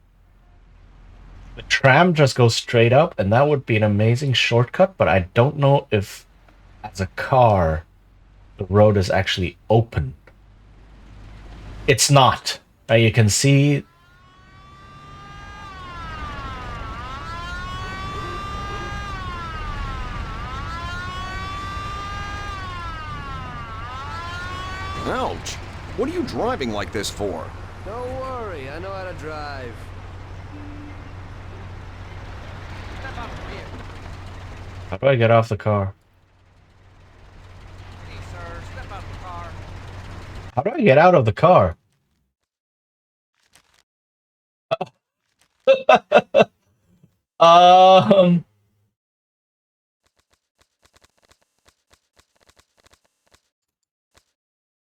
the tram just goes straight up, and that would be an amazing shortcut, but I don't know if as a car the road is actually open. It's not. Right? You can see Ouch! What are you driving like this for? Don't worry, I know how to drive. How do I get off the car? Hey, sir, step out the car. How do I get out of the car? um.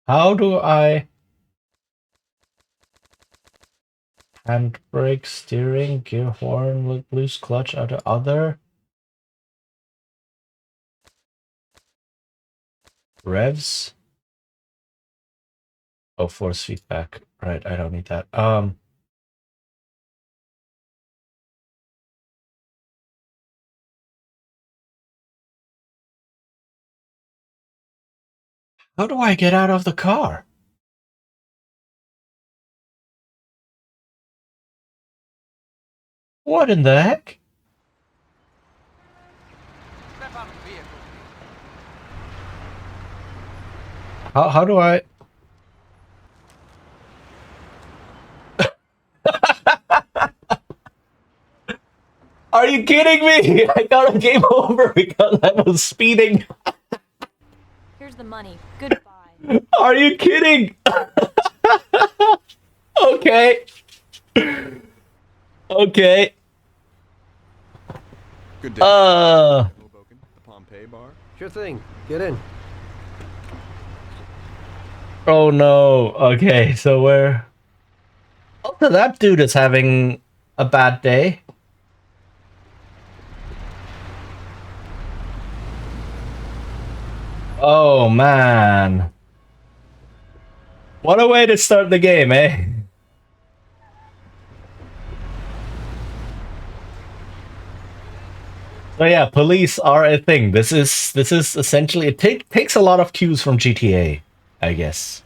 How do I handbrake, steering, gear horn, loose clutch, other revs? Oh, force feedback. Right, I don't need that. How do I get out of the car? What in the heck? Step out of the vehicle. How do I? Are you kidding me? I got a game over because I was speeding. Here's the money. Goodbye. Are you kidding? Okay. Okay. Good day. Hoboken, the Pompeii bar. Sure thing. Get in. Oh no. Okay, so we're... Also, that dude is having a bad day. Oh man. What a way to start the game, eh? So yeah, police are a thing. This is essentially it takes a lot of cues from GTA, I guess.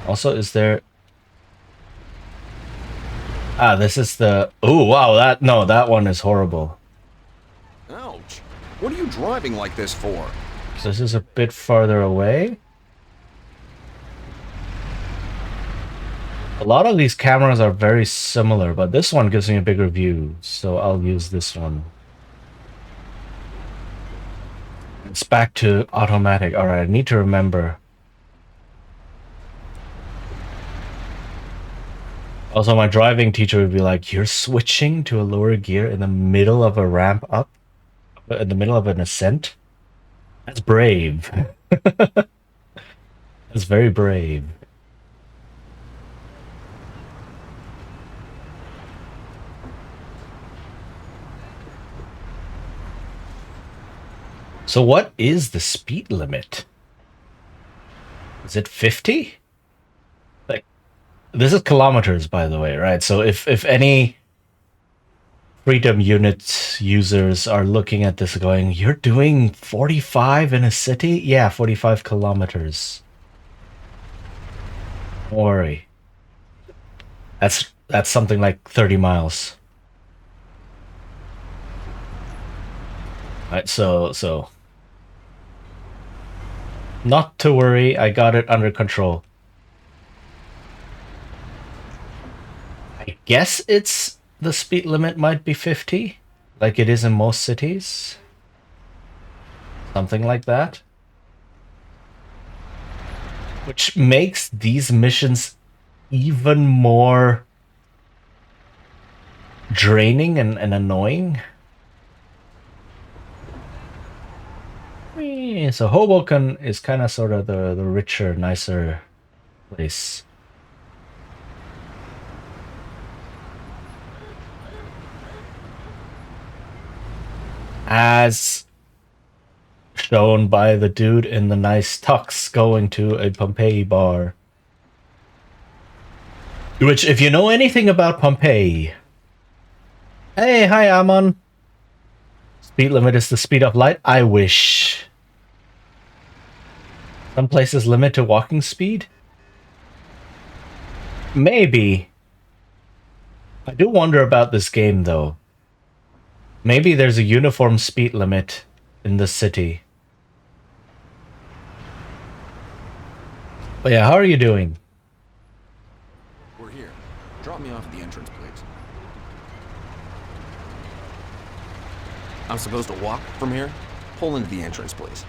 Also, is there... Ah, this is the... Oh, wow, that one is horrible. Ouch. What are you driving like this for? So this is a bit farther away. A lot of these cameras are very similar, but this one gives me a bigger view, so I'll use this one. It's back to automatic. Alright, I need to remember. Also, my driving teacher would be like, you're switching to a lower gear in the middle of a ramp up? In the middle of an ascent? That's brave. That's very brave. So what is the speed limit? Is it 50? Like, this is kilometers, by the way, right? So if any Freedom Unit users are looking at this going, you're doing 45 in a city? Yeah, 45 kilometers. Don't worry. That's something like 30 miles. Right, so not to worry, I got it under control. I guess the speed limit might be 50, like it is in most cities. Something like that. Which makes these missions even more draining and annoying. So Hoboken is kind of sort of the richer, nicer place. As shown by the dude in the nice tux going to a Pompeii bar. Which, if you know anything about Pompeii... Hey, hi, Amon. Speed limit is the speed of light? I wish. Some places limit to walking speed? Maybe. I do wonder about this game, though. Maybe there's a uniform speed limit in the city. But yeah, how are you doing? We're here. Drop me off at the entrance, please. I'm supposed to walk from here? Pull into the entrance, please.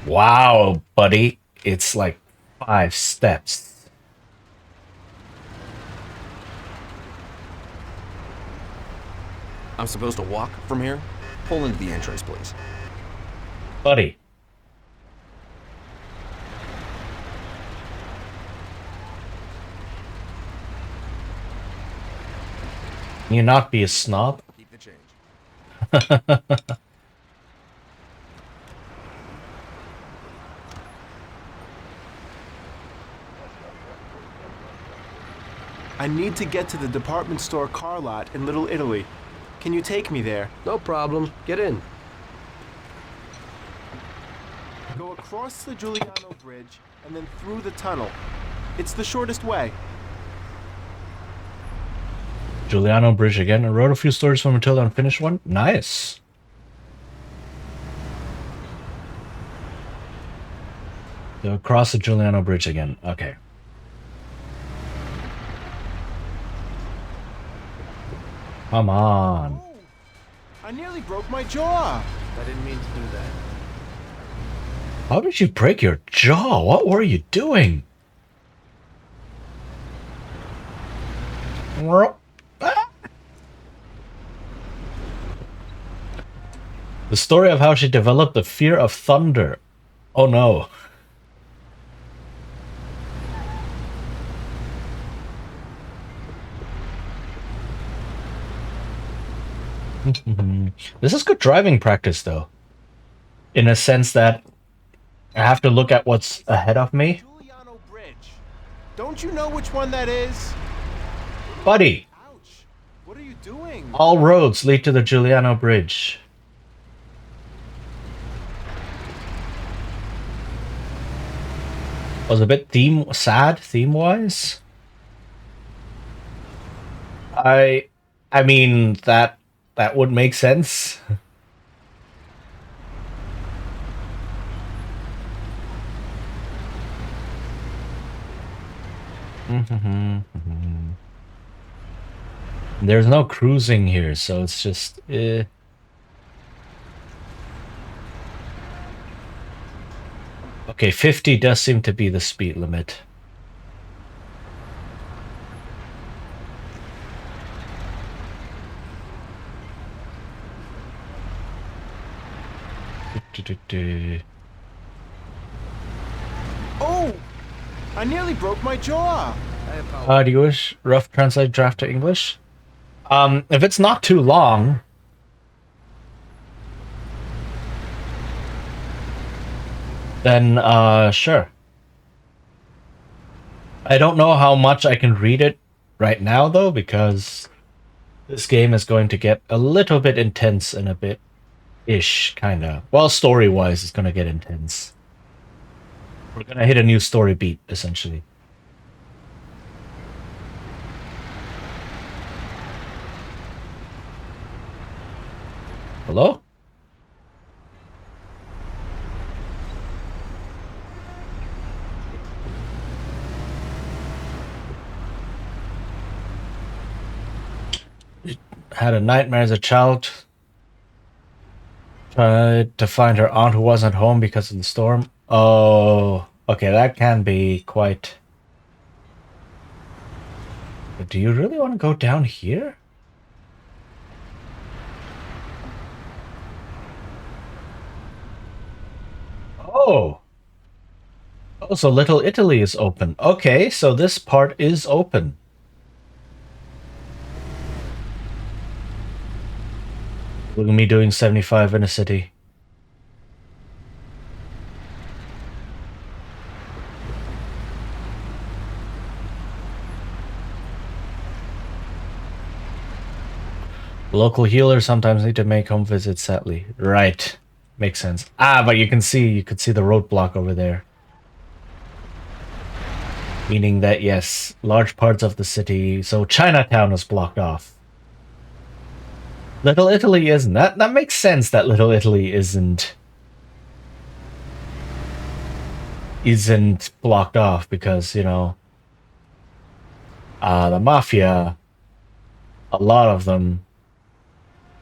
Wow, buddy. It's like 5 steps. I'm supposed to walk from here? Pull into the entrance, please. Buddy. Can you not be a snob? Keep the change. I need to get to the department store car lot in Little Italy. Can you take me there? No problem. Get in. Go across the Giuliano Bridge and then through the tunnel. It's the shortest way. Giuliano Bridge again. I wrote a few stories for Matilda and finished one. Nice. So across the Giuliano Bridge again. Okay. Come on. Oh, I nearly broke my jaw. I didn't mean to do that. How did you break your jaw? What were you doing? The story of how she developed the fear of thunder. Oh no. This is good driving practice, though. In a sense that I have to look at what's ahead of me. Giuliano Bridge. Don't you know which one that is? Buddy, Ouch. What are you doing? all roads lead to the Giuliano Bridge. Was a bit sad theme-wise. I mean that would make sense. There's no cruising here, so it's just Okay, 50 does seem to be the speed limit. Oh! I nearly broke my jaw. I apologize. Do you wish rough translate draft to English? If it's not too long. Then, sure. I don't know how much I can read it right now, though, because this game is going to get a little bit intense in a bit-ish, kinda. Well, story-wise, it's gonna get intense. We're gonna hit a new story beat, essentially. Hello? Had a nightmare as a child. Tried to find her aunt who wasn't home because of the storm. Oh, okay, that can be quite... But do you really want to go down here? Oh! Oh, so Little Italy is open. Okay, so this part is open. Look at me doing 75 in a city. Local healers sometimes need to make home visits, sadly. Right. Makes sense. Ah, but you could see the roadblock over there. Meaning that, yes, large parts of the city, so Chinatown is blocked off. Little Italy isn't. That makes sense that Little Italy isn't blocked off because, you know, the Mafia, a lot of them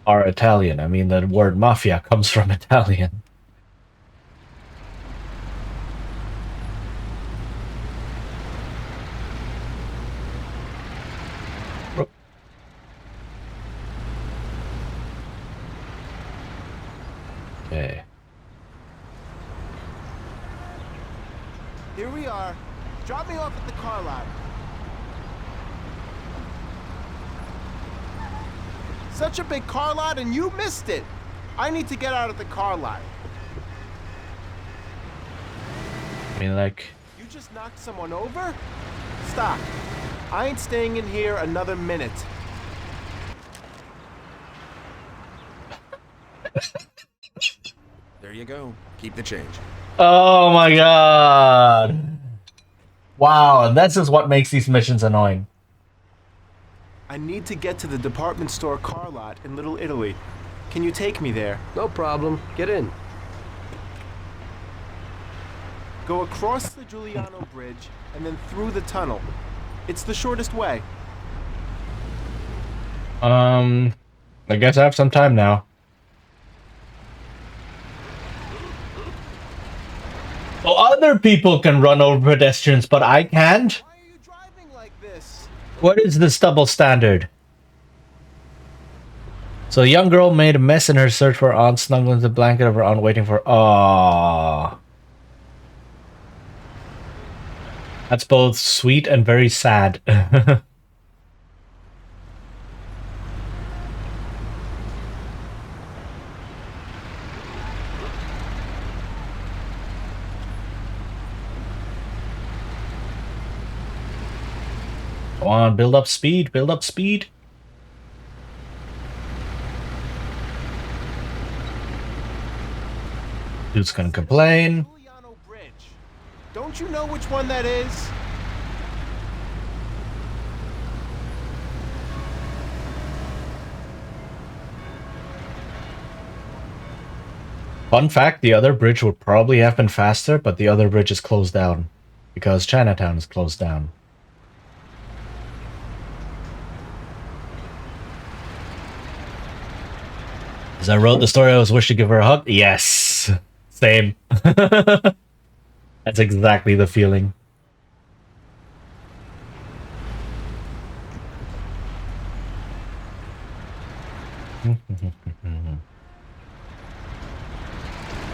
are Italian. I mean, the word mafia comes from Italian. Okay. Here we are. Drop me off at the car lot. Such a big car lot and you missed it. I need to get out of the car lot. I mean, like... You just knocked someone over? Stop. I ain't staying in here another minute. There you go. Keep the change. Oh my god! Wow, this is what makes these missions annoying. I need to get to the department store car lot in Little Italy. Can you take me there? No problem. Get in. Go across the Giuliano Bridge and then through the tunnel. It's the shortest way. I guess I have some time now. Oh, other people can run over pedestrians, but I can't? Why are you driving like this? What is this double standard? So a young girl made a mess in her search for her aunt, snuggling the blanket of her aunt, waiting for... Aww. That's both sweet and very sad. Come on, build up speed, build up speed. Dude's gonna complain. Giuliano Bridge. Don't you know which one that is? Fun fact, the other bridge would probably have been faster, but the other bridge is closed down. Because Chinatown is closed down. As I wrote the story, I was wishing to give her a hug. Yes! Same. That's exactly the feeling.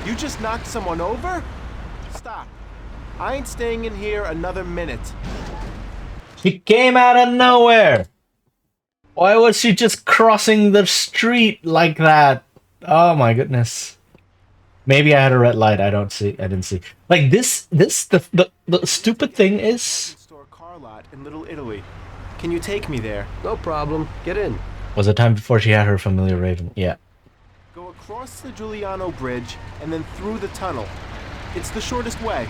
You just knocked someone over? Stop. I ain't staying in here another minute. She came out of nowhere! Why was she just crossing the street like that? Oh my goodness. Maybe I had a red light, I didn't see. Like the stupid thing is... Store car lot in Little Italy. Can you take me there? No problem. Get in. Was the time before she had her familiar raven? Yeah. Go across the Giuliano Bridge and then through the tunnel. It's the shortest way.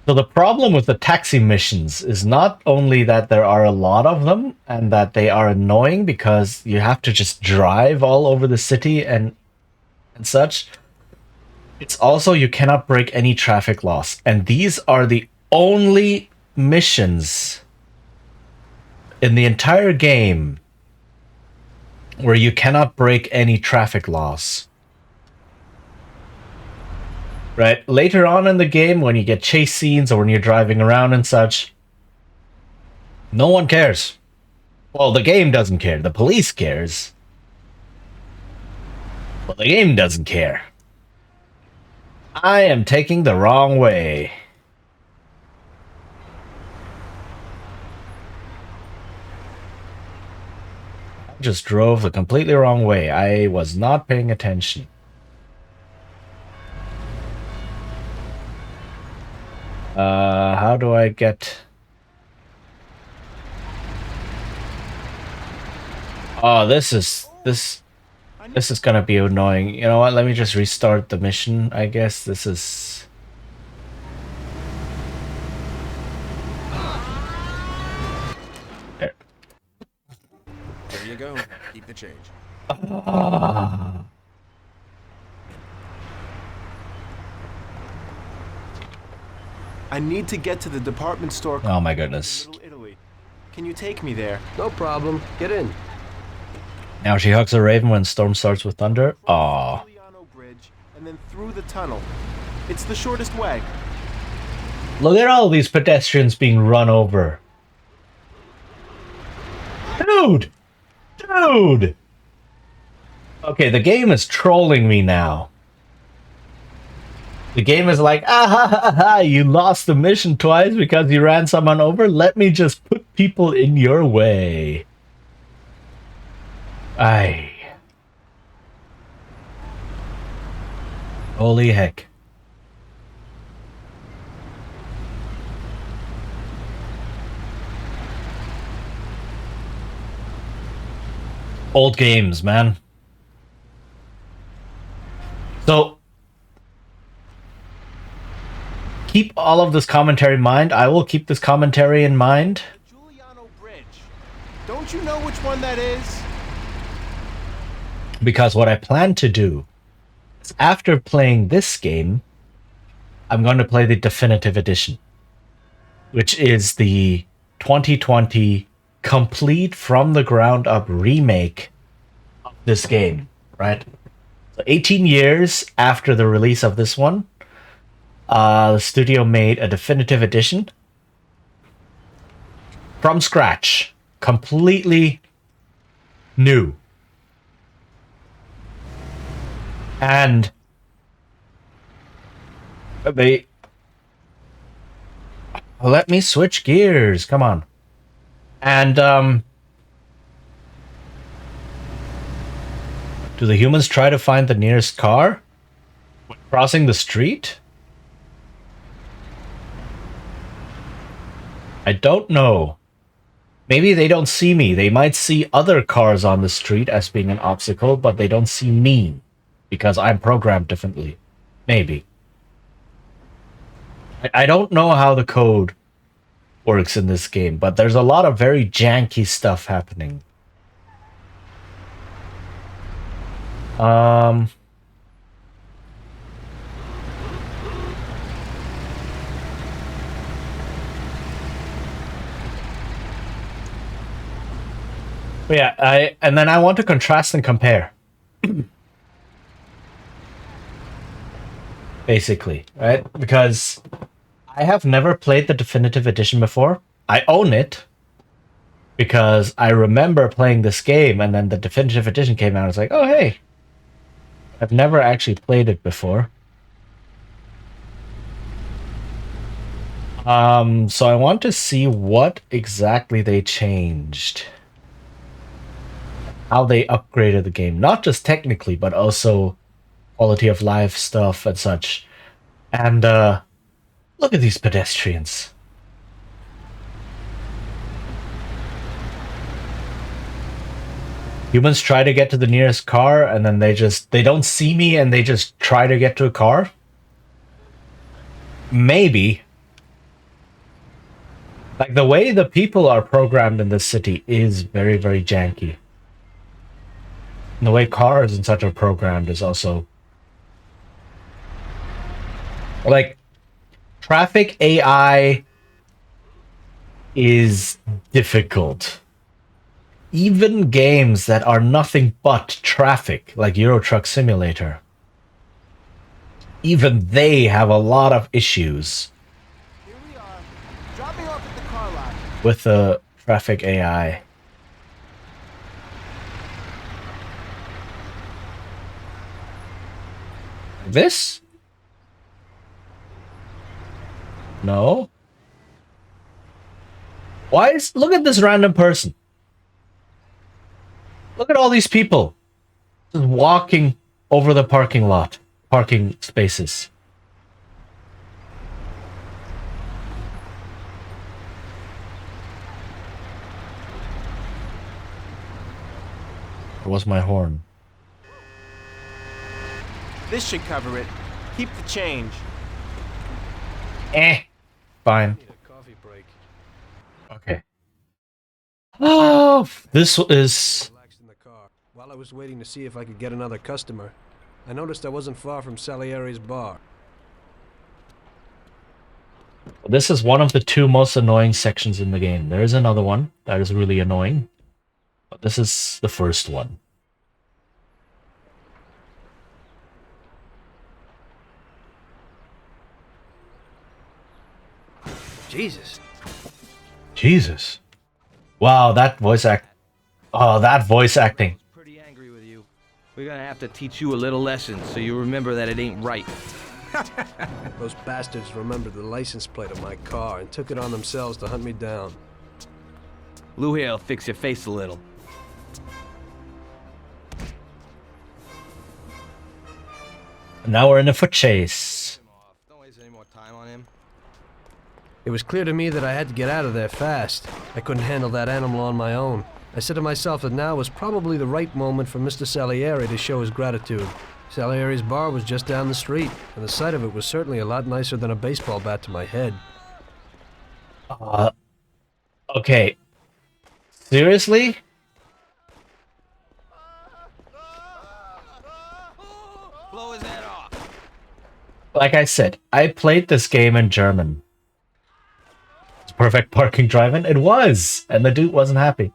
So the problem with the taxi missions is not only that there are a lot of them and that they are annoying because you have to just drive all over the city and such. It's also you cannot break any traffic laws. And these are the only missions in the entire game where you cannot break any traffic laws. Right, later on in the game, when you get chase scenes or when you're driving around and such, no one cares. Well, the game doesn't care. The police cares. But the game doesn't care. I am taking the wrong way. I just drove the completely wrong way. I was not paying attention. How do I get... Oh, this is gonna be annoying. You know what? Let me just restart the mission, I guess. This is... There. There you go. Keep the change. I need to get to the department store. Oh my goodness. In Little Italy. Can you take me there? No problem. Get in. Now she hugs a raven when storm starts with thunder. Aww. Giuliano Bridge and then through the tunnel. It's the shortest way. Look at all these pedestrians being run over. Dude! Dude! Okay, the game is trolling me now. The game is like, ah ha ha ha, you lost the mission twice because you ran someone over? Let me just put people in your way. Aye. Holy heck. Old games, man. So, keep all of this commentary in mind. I will keep this commentary in mind. Giuliano Bridge. Don't you know which one that is? Because what I plan to do is after playing this game, I'm going to play the definitive edition, which is the 2020 complete from the ground up remake of this game, right? So 18 years after the release of this one, the studio made a definitive edition from scratch, completely new. And they let me switch gears. Come on. And do the humans try to find the nearest car when crossing the street? I don't know. Maybe they don't see me. They might see other cars on the street as being an obstacle, but they don't see me because I'm programmed differently. Maybe. I don't know how the code works in this game, but there's a lot of very janky stuff happening. But yeah, and then I want to contrast and compare. Basically, right? Because I have never played the definitive edition before. I own it because I remember playing this game and then the definitive edition came out. I was like, oh, hey. I've never actually played it before. So I want to see what exactly they changed. How they upgraded the game. Not just technically, but also quality of life stuff and such. And look at these pedestrians. Humans try to get to the nearest car and then they don't see me and they just try to get to a car? Maybe. Like the way the people are programmed in this city is very, very janky. And the way cars and such are programmed is also like traffic AI is difficult. Even games that are nothing but traffic, like Euro Truck Simulator, even they have a lot of issues Here we are, dropping off at the car lot. with the traffic AI. This? No. Why is... Look at this random person. Look at all these people just walking over the parking lot, parking spaces. Where was my horn? This should cover it. Keep the change. Fine. Need a coffee break. Okay. Oh, this is... Relaxed in the car. While I was waiting to see if I could get another customer, I noticed I wasn't far from Salieri's bar. This is one of the two most annoying sections in the game. There is another one that is really annoying, but this is the first one. Jesus. Jesus. Wow, that voice act. Oh, that voice acting. Pretty angry with you. We're gonna have to teach you a little lesson so you remember that it ain't right. Those bastards remembered the license plate of my car and took it on themselves to hunt me down. Lou here'll fix your face a little. Now we're in a foot chase. Don't waste any more time on him. It was clear to me that I had to get out of there fast. I couldn't handle that animal on my own. I said to myself that now was probably the right moment for Mr. Salieri to show his gratitude. Salieri's bar was just down the street, and the sight of it was certainly a lot nicer than a baseball bat to my head. Okay. Seriously? Blow his head off. Like I said, I played this game in German. It's perfect parking driving. It was! And the dude wasn't happy.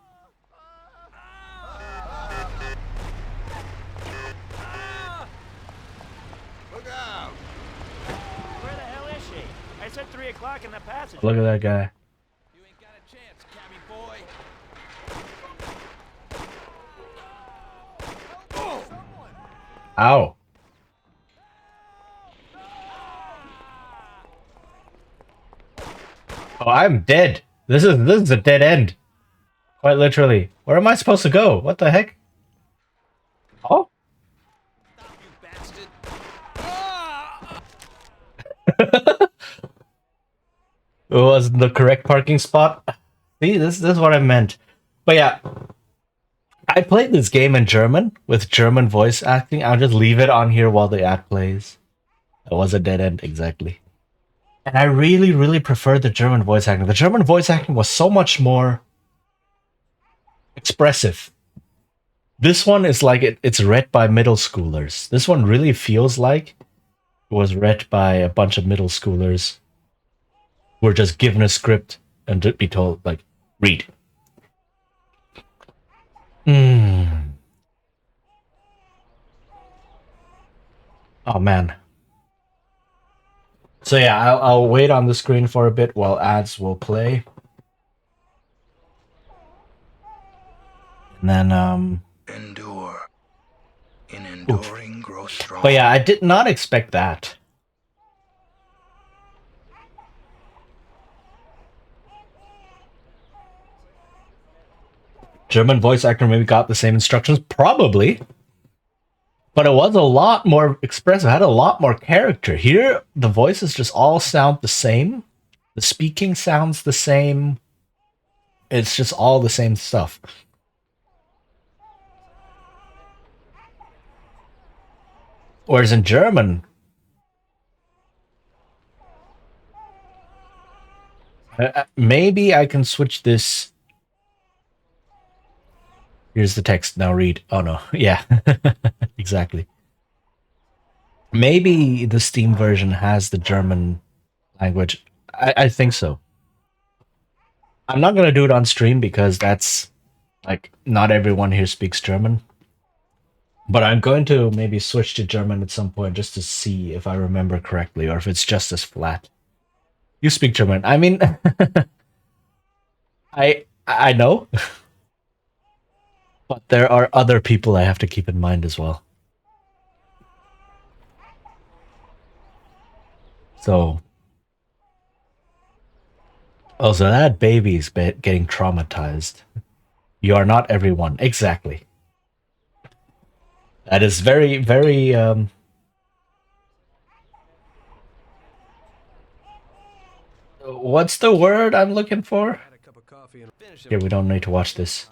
Look out! Where the hell is she? I said 3 o'clock in the passage. Look at that guy. You ain't got a chance, cabby boy. Ow. Oh, I'm dead. This is a dead end. Quite literally. Where am I supposed to go? What the heck? Oh? Stop, you bastard. It wasn't the correct parking spot. See, this is what I meant. But yeah, I played this game in German with German voice acting. I'll just leave it on here while the ad plays. It was a dead end, exactly. And I really, really preferred the German voice acting. The German voice acting was so much more expressive. This one is like it's read by middle schoolers. This one really feels like it was read by a bunch of middle schoolers who were just given a script and to be told, like, read. Oh, man. So yeah, I'll wait on the screen for a bit while ads will play. And then, Endure. In enduring, grow strong. But yeah, I did not expect that. German voice actor maybe got the same instructions? Probably. But it was a lot more expressive. It had a lot more character. Here, the voices just all sound the same. The speaking sounds the same. It's just all the same stuff. Whereas in German, maybe I can switch this. Here's the text. Now read. Oh no. Yeah. Exactly. Maybe the Steam version has the German language. I think so. I'm not going to do it on stream because that's like not everyone here speaks German. But I'm going to maybe switch to German at some point just to see if I remember correctly or if it's just as flat. You speak German. I mean, I know. But there are other people I have to keep in mind as well. So. Oh, so that baby's getting traumatized. You are not everyone. Exactly. That is very, very, what's the word I'm looking for? Here, we don't need to watch this.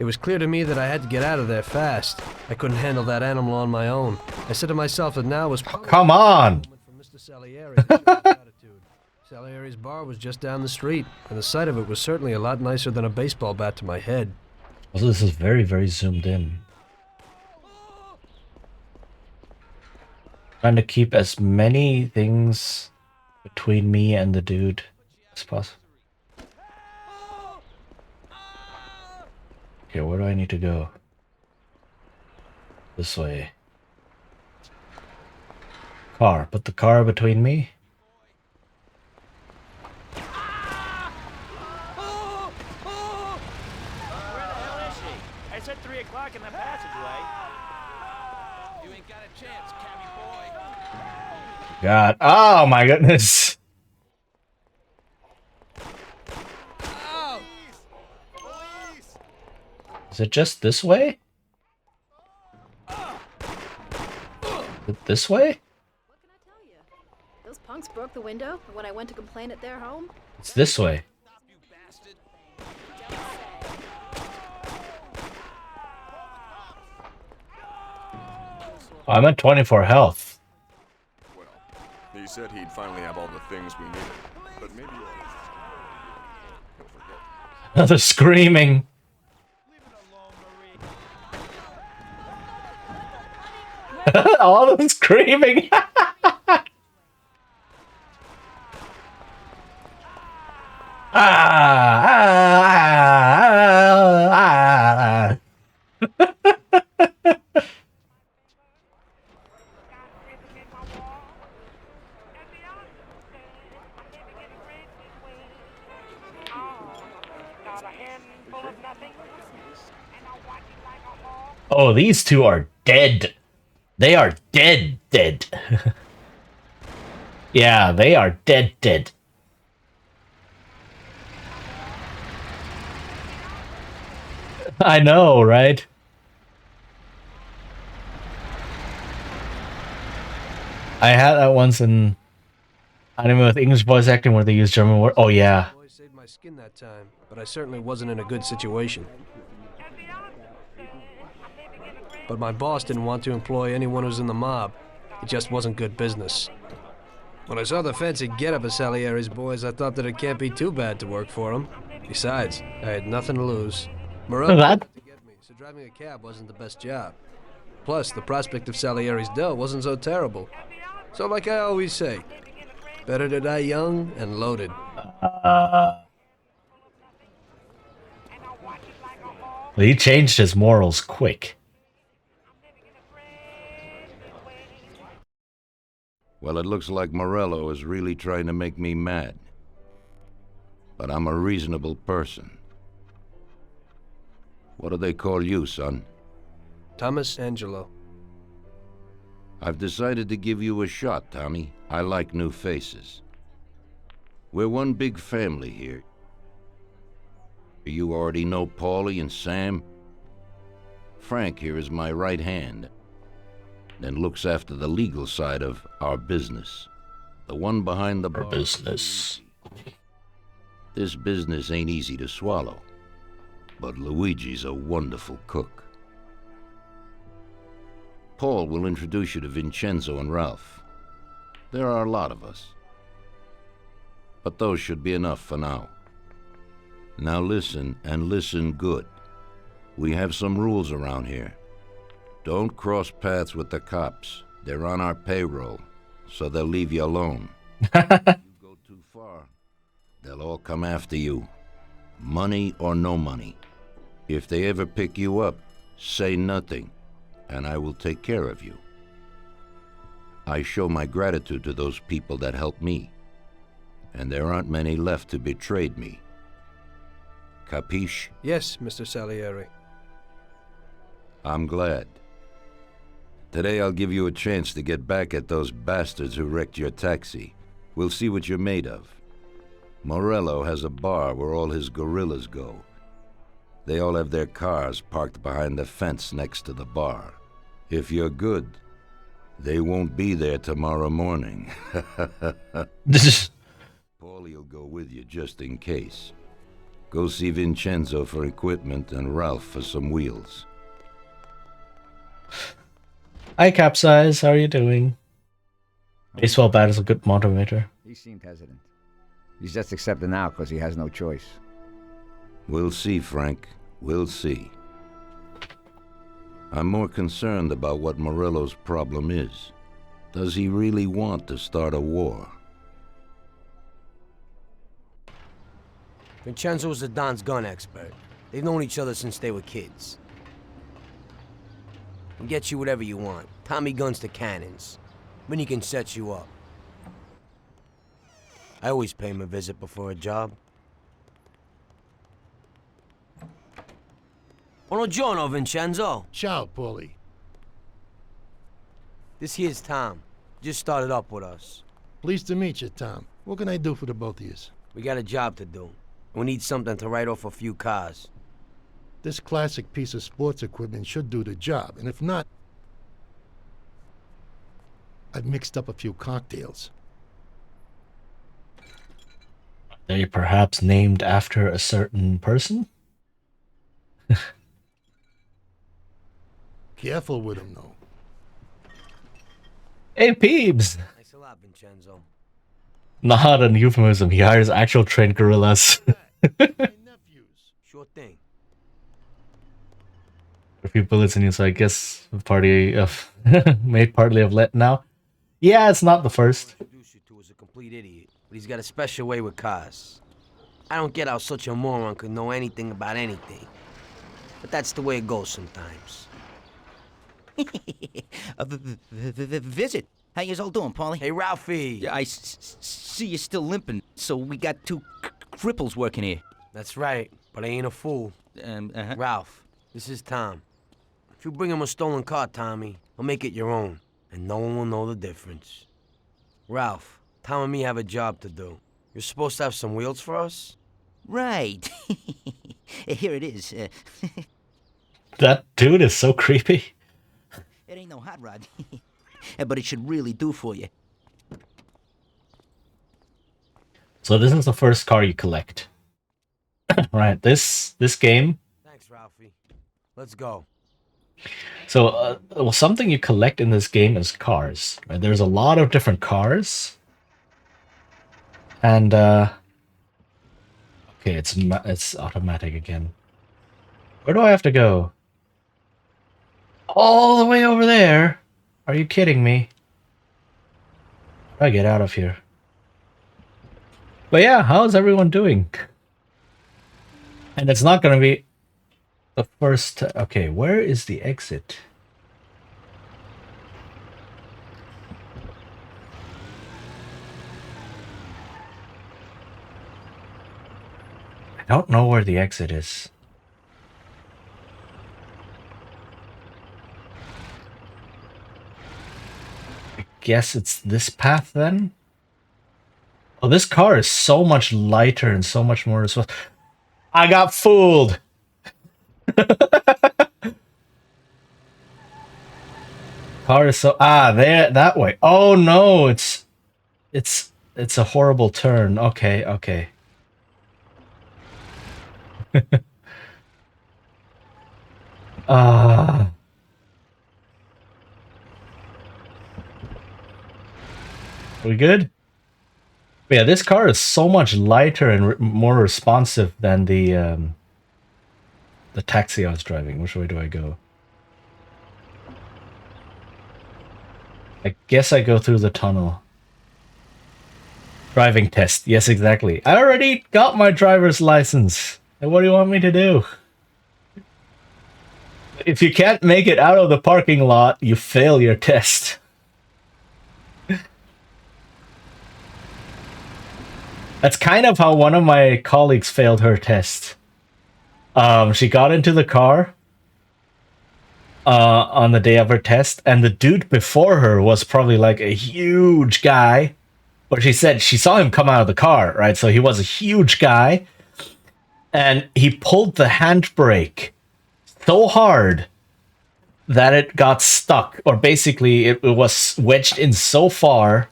It was clear to me that I had to get out of there fast. I couldn't handle that animal on my own. I said to myself that now was probably Come on! for Mr. Salieri to show his gratitude. Salieri's bar was just down the street, and the sight of it was certainly a lot nicer than a baseball bat to my head. Also, this is very, very zoomed in. Trying to keep as many things between me and the dude as possible. Okay, where do I need to go? This way. Car. Put the car between me. Where the hell is she? I said 3 o'clock in the passageway. You ain't got a chance, cabby boy. God. Oh my goodness. Oh! Is it just this way? Is it this way? What can I tell you? Those punks broke the window when I went to complain at their home. It's this way. You bastard. Oh, I'm at 24 health. Well, he said he'd finally have all the things we needed, but maybe he'll forget. The screaming. All of them screaming. Oh, these two are dead. They are dead, dead. Yeah, they are dead, dead. I know, right? I had that once in anime with English voice acting where they use German word. Oh yeah. Boy saved my skin that time, but I certainly wasn't in a good situation. But my boss didn't want to employ anyone who's in the mob. It just wasn't good business. When I saw the fancy getup of Salieri's boys, I thought that it can't be too bad to work for him. Besides, I had nothing to lose. Morello That- wanted to get me, so driving a cab wasn't the best job. Plus, the prospect of Salieri's dough wasn't so terrible. So like I always say, better to die young and loaded. He changed his morals quick. Well, it looks like Morello is really trying to make me mad. But I'm a reasonable person. What do they call you, son? Thomas Angelo. I've decided to give you a shot, Tommy. I like new faces. We're one big family here. You already know Paulie and Sam. Frank here is my right hand, and looks after the legal side of our business. The one behind the bar. Business. This business ain't easy to swallow, but Luigi's a wonderful cook. Paul will introduce you to Vincenzo and Ralph. There are a lot of us, but those should be enough for now. Now listen, and listen good. We have some rules around here. Don't cross paths with the cops. They're on our payroll, so they'll leave you alone. If you go too far, they'll all come after you. Money or no money. If they ever pick you up, say nothing, and I will take care of you. I show my gratitude to those people that helped me, and there aren't many left who betrayed me. Capiche? Yes, Mr. Salieri. I'm glad. Today I'll give you a chance to get back at those bastards who wrecked your taxi. We'll see what you're made of. Morello has a bar where all his gorillas go. They all have their cars parked behind the fence next to the bar. If you're good, they won't be there tomorrow morning. Paulie'll go with you just in case. Go see Vincenzo for equipment and Ralph for some wheels. Hi, Capsize. How are you doing? Baseball bat is a good motivator. He seemed hesitant. He's just accepting now because he has no choice. We'll see, Frank. We'll see. I'm more concerned about what Morello's problem is. Does he really want to start a war? Vincenzo's the Don's gun expert. They've known each other since they were kids. Can get you whatever you want. Tommy guns to cannons. Vinny can set you up. I always pay him a visit before a job. Buongiorno, Vincenzo. Ciao, Paulie. This here's Tom. Just started up with us. Pleased to meet you, Tom. What can I do for the both of you? We got a job to do. We need something to write off a few cars. This classic piece of sports equipment should do the job, and if not, I've mixed up a few cocktails. Are they perhaps named after a certain person? Careful with them, though. Hey, Peebs! Thanks a lot, Vincenzo. Not an euphemism. He hires actual trained gorillas. Sure thing. A few bullets in you, so I guess party of made partly of lead now. Yeah, it's not the first. Introduce you to is a complete idiot, but he's got a special way with cars. I don't get how such a moron could know anything about anything. But that's the way it goes sometimes. Visit. How you all doing, Paulie? Hey, Ralphie. Yeah, I see you're still limping, so we got two cripples working here. That's right, but I ain't a fool. Ralph, this is Tom. If you bring him a stolen car, Tommy, I'll make it your own, and no one will know the difference. Ralph, Tom and me have a job to do. You're supposed to have some wheels for us? Right. Here it is. That dude is so creepy. It ain't no hot rod, but it should really do for you. So this is the first car you collect. Right, this game. Thanks, Ralphie. Let's go. So, well, something you collect in this game is cars. Right? There's a lot of different cars. And, okay, it's automatic again. Where do I have to go? All the way over there? Are you kidding me? How do I get out of here? But yeah, how's everyone doing? And it's not gonna be the first... Okay, where is the exit? I don't know where the exit is. I guess it's this path then? Oh, this car is so much lighter and so much more responsive. I got fooled! Car is so... Ah, there, that way. Oh no, it's a horrible turn. Okay, okay. Ah. We good? But yeah, this car is so much lighter and more responsive than the taxi I was driving. Which way do I go? I guess I go through the tunnel. Driving test. Yes, exactly. I already got my driver's license. And what do you want me to do? If you can't make it out of the parking lot, you fail your test. That's kind of how one of my colleagues failed her test. She got into the car on the day of her test, and the dude before her was probably like a huge guy. But she said she saw him come out of the car, right? So he was a huge guy, and he pulled the handbrake so hard that it got stuck, or basically it was wedged in so far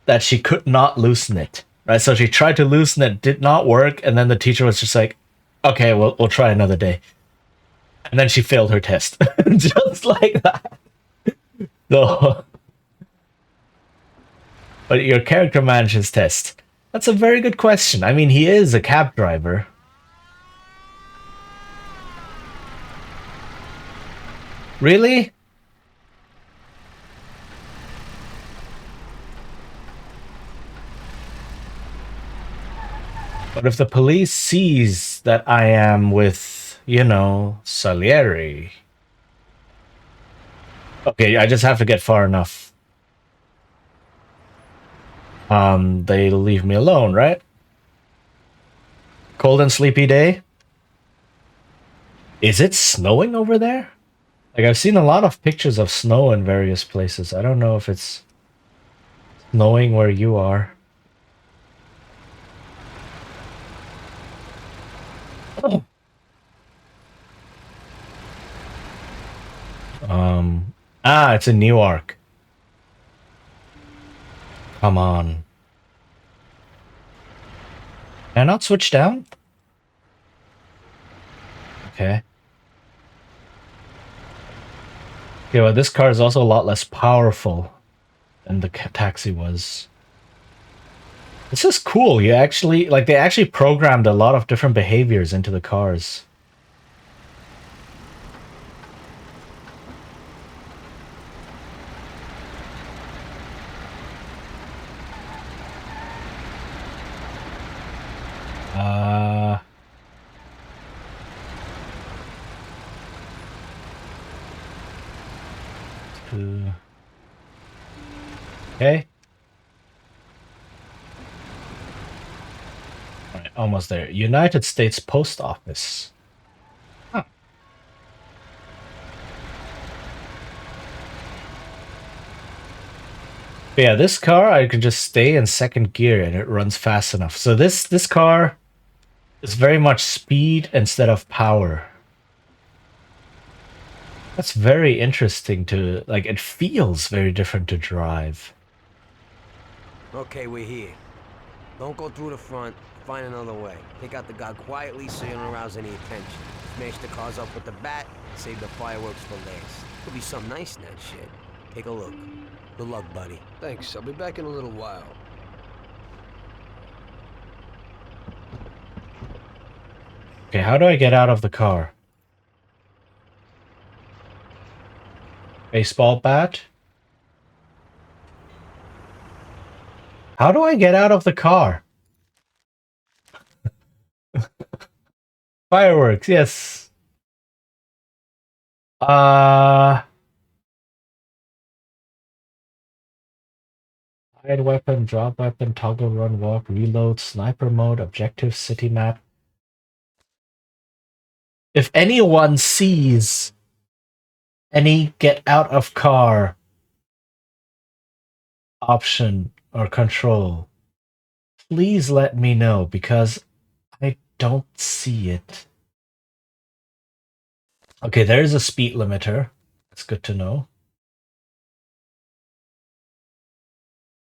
that she could not loosen it. Right, so she tried to loosen it, did not work, and then the teacher was just like, okay, we'll try another day. And then she failed her test. Just like that. So, but your character manages test. That's a very good question. I mean, he is a cab driver. Really? But if the police sees that I am with, you know, Salieri... Okay, I just have to get far enough. They leave me alone, right? Cold and sleepy day? Is it snowing over there? Like, I've seen a lot of pictures of snow in various places. I don't know if it's snowing where you are. Oh. It's in Newark. Come on. Can I not switch down? Okay. Yeah, but this car is also a lot less powerful than the taxi was. This is cool. You actually, like, they actually programmed a lot of different behaviors into the cars. Okay. Alright, almost there. United States Post Office. Huh. But yeah, this car, I can just stay in second gear and it runs fast enough. So this car is very much speed instead of power. That's very interesting to, like, it feels very different to drive. Okay, we're here. Don't go through the front. Find another way. Take out the guard quietly so you don't arouse any attention. Smash the cars up with the bat. Save the fireworks for last. Could be something nice in that shit. Take a look. Good luck, buddy. Thanks. I'll be back in a little while. Okay, how do I get out of the car? Baseball bat? How do I get out of the car? Fireworks, yes. Hide weapon, drop weapon, toggle run, walk, reload, sniper mode, objective, city map. If anyone sees any get out of car option or control, please let me know because I don't see it. Okay, there's a speed limiter. That's good to know.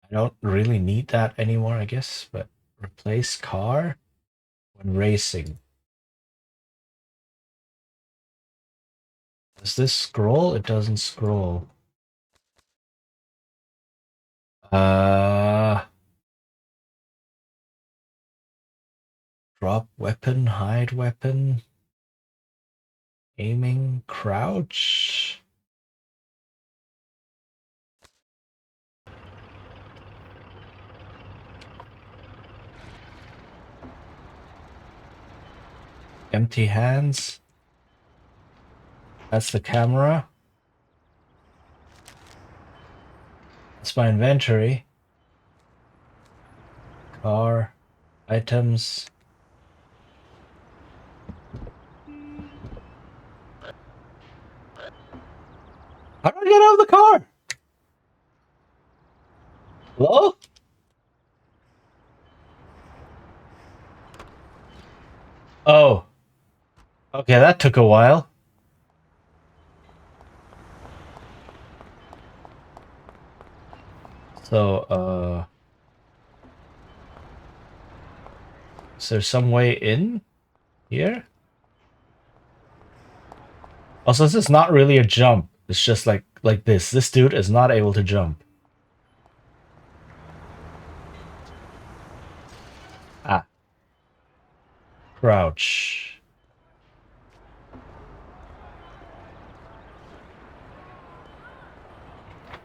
I don't really need that anymore, I guess, but replace car when racing. Does this scroll? It doesn't scroll. Drop weapon, hide weapon, aiming, crouch. Empty hands. That's the camera. That's my inventory. Car, items. How do I get out of the car? Hello? Oh. Okay, that took a while. So, is there some way in here? Also, this is not really a jump. It's just like this. This dude is not able to jump. Ah. Crouch.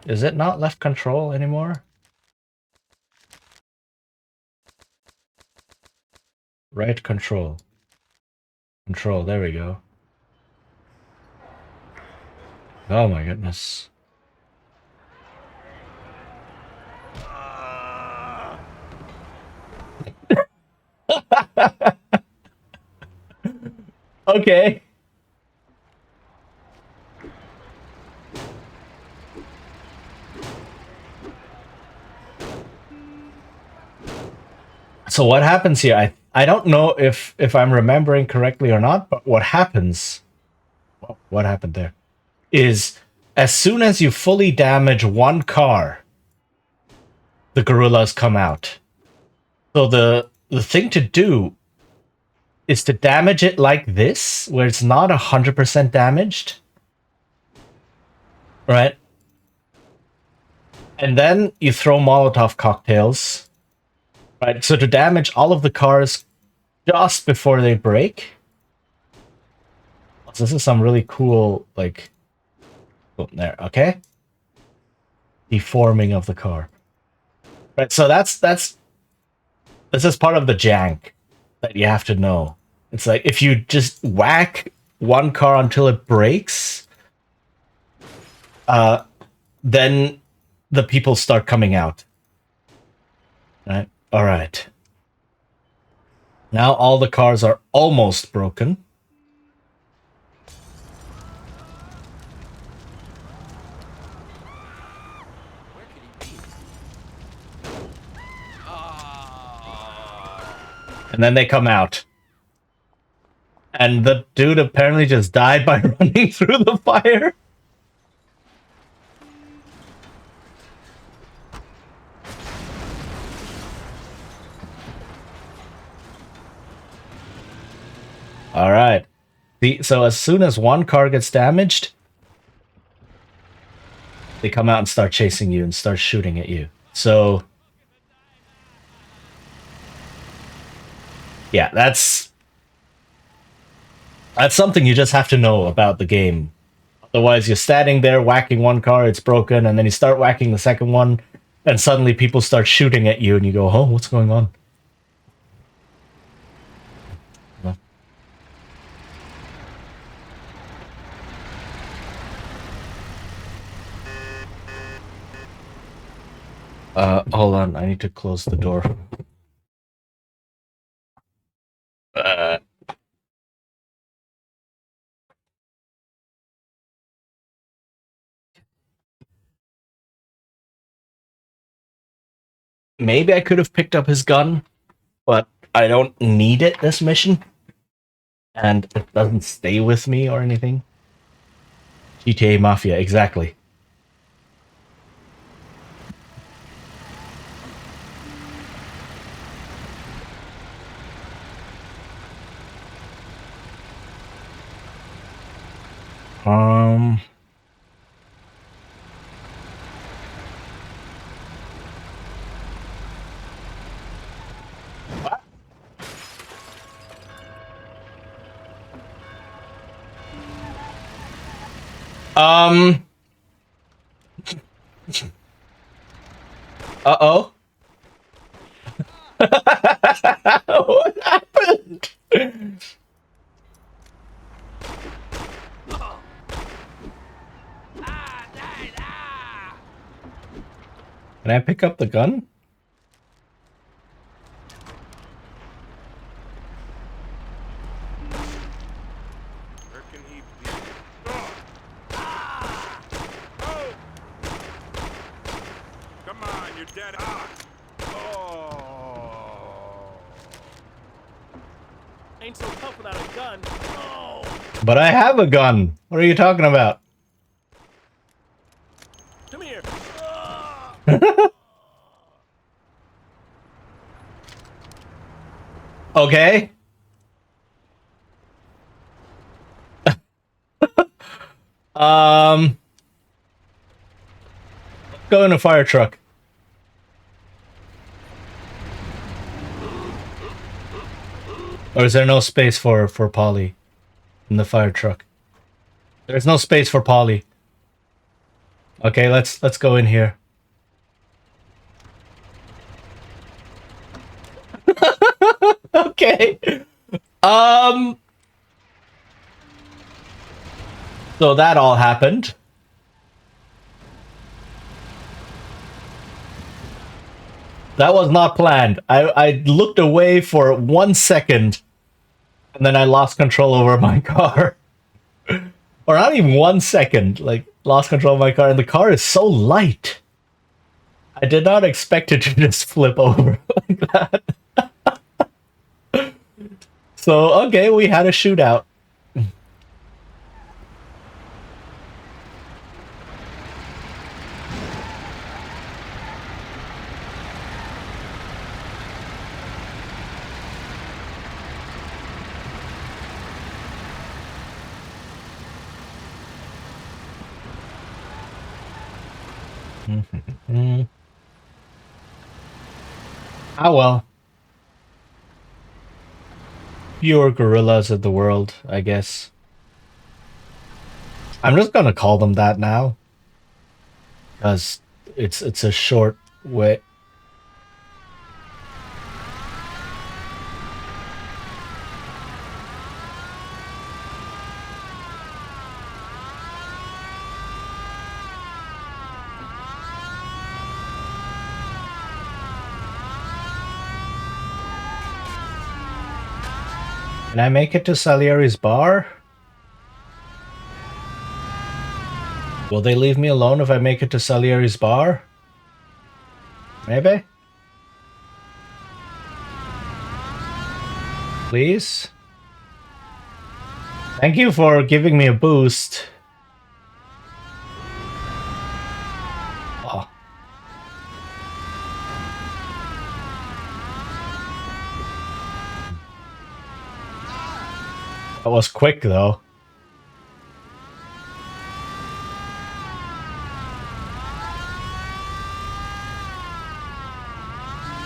Is it not left control anymore? Right control. Control, there we go. Oh my goodness. Okay. So what happens here? I don't know if I'm remembering correctly or not, but what happens? What happened there? Is as soon as you fully damage one car, the gorillas come out. So the thing to do is to damage it like this, where it's not 100% damaged, right? And then you throw Molotov cocktails, right? So to damage all of the cars just before they break. So this is some really cool, like, boom, there, okay? Deforming of the car. Right, so this is part of the jank that you have to know. It's like, if you just whack one car until it breaks, then the people start coming out. Right? Alright. Now all the cars are almost broken. And then they come out. And the dude apparently just died by running through the fire. Alright. So as soon as one car gets damaged, they come out and start chasing you and start shooting at you. So yeah, that's something you just have to know about the game. Otherwise, you're standing there whacking one car, it's broken, and then you start whacking the second one, and suddenly people start shooting at you, and you go, "Oh, what's going on?" Hold on, I need to close the door. Maybe I could have picked up his gun, but I don't need it this mission. And it doesn't stay with me or anything. GTA Mafia, exactly. Uh-oh. What happened? Can I pick up the gun? Where can he be? Oh! Come on, you're dead. Ain't so tough without a gun. Oh! But I have a gun. What are you talking about? Come here. Okay. Go in a fire truck. Or is there no space for Polly in the fire truck? There's no space for Polly. Okay, let's go in here. Okay. Okay. So that all happened. That was not planned. I looked away for 1 second, and then I lost control over my car. Or not even 1 second, like, lost control of my car, and the car is so light. I did not expect it to just flip over like that. So, okay, we had a shootout. Ah, well. Pure gorillas of the world, I guess. I'm just gonna call them that now. Because it's a short way. Can I make it to Salieri's bar? Will they leave me alone if I make it to Salieri's bar? Maybe? Please? Thank you for giving me a boost. Oh. That was quick, though.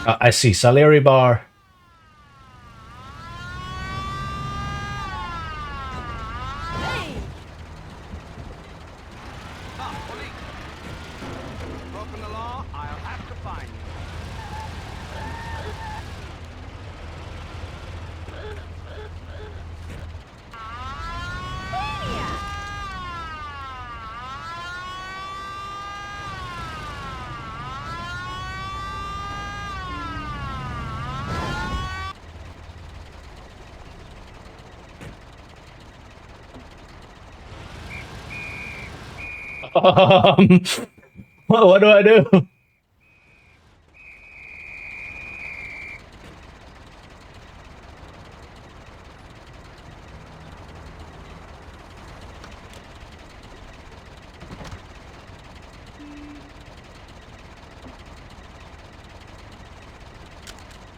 I see Salieri bar. What do I do?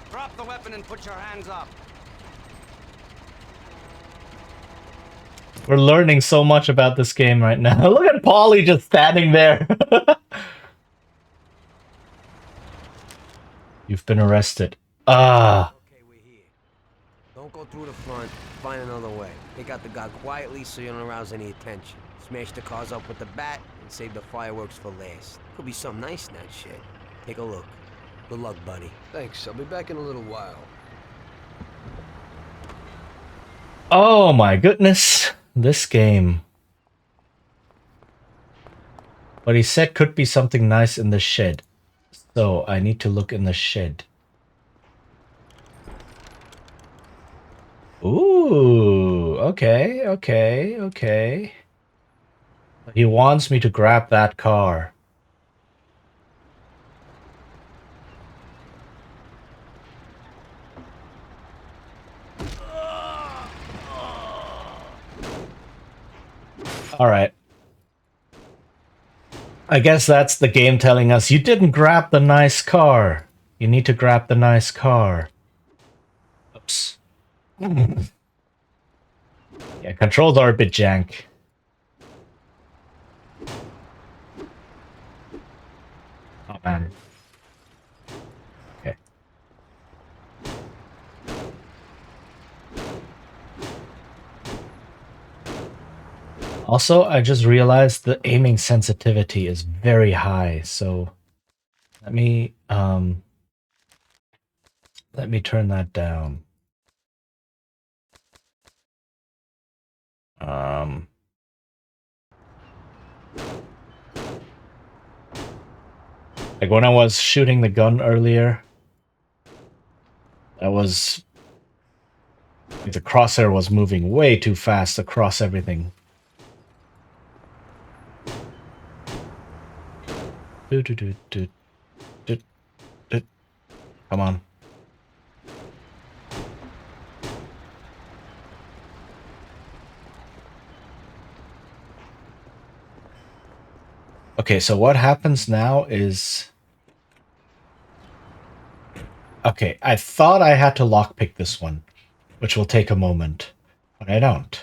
Drop the weapon and put your hands up. We're learning so much about this game right now. Look at Paulie just standing there. You've been arrested. Ah. Okay, we're here. Don't go through the front. Find another way. Take out the guy quietly so you don't arouse any attention. Smash the cars up with the bat and save the fireworks for last. Could be something nice in that shit. Take a look. Good luck, buddy. Thanks. I'll be back in a little while. Oh my goodness. This game. What he said could be something nice in the shed. So I need to look in the shed. Ooh, okay, okay, okay. He wants me to grab that car. Alright. I guess that's the game telling us you didn't grab the nice car. You need to grab the nice car. Oops. Yeah, controls are a bit jank. Oh man. Okay. Also, I just realized the aiming sensitivity is very high, so let me turn that down. Like when I was shooting the gun earlier, that was... the crosshair was moving way too fast across everything. Come on. Okay, so what happens now is... okay, I thought I had to lockpick this one, which will take a moment, but I don't.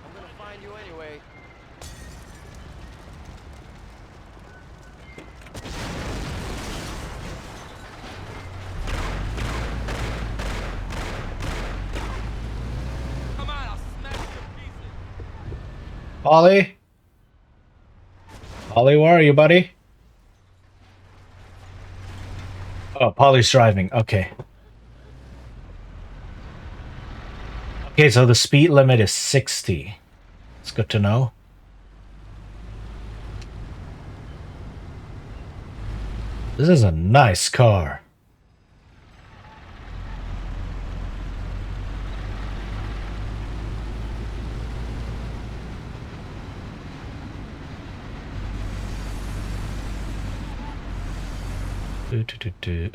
I'm gonna find you anyway. Come on, I'll smash you to pieces. Ollie? Ollie, where are you, buddy? Oh, Polly's driving. Okay. Okay, so the speed limit is 60. It's good to know. This is a nice car.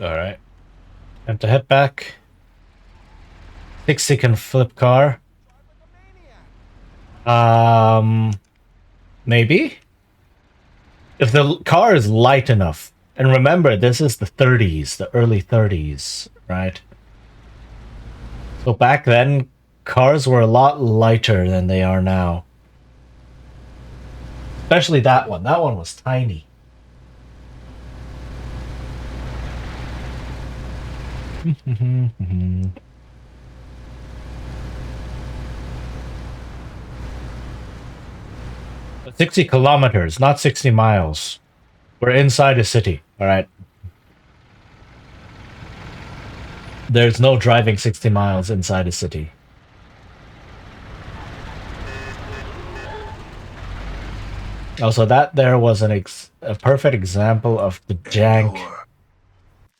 Alright. Time to head back. 60 can flip car. Maybe? If the car is light enough. And remember, this is the 30s, the early 30s, right? So back then, cars were a lot lighter than they are now. Especially that one. That one was tiny. But 60 kilometers, not 60 miles. We're inside a city, alright? There's no driving 60 miles inside a city. Also, that there was a perfect example of the jank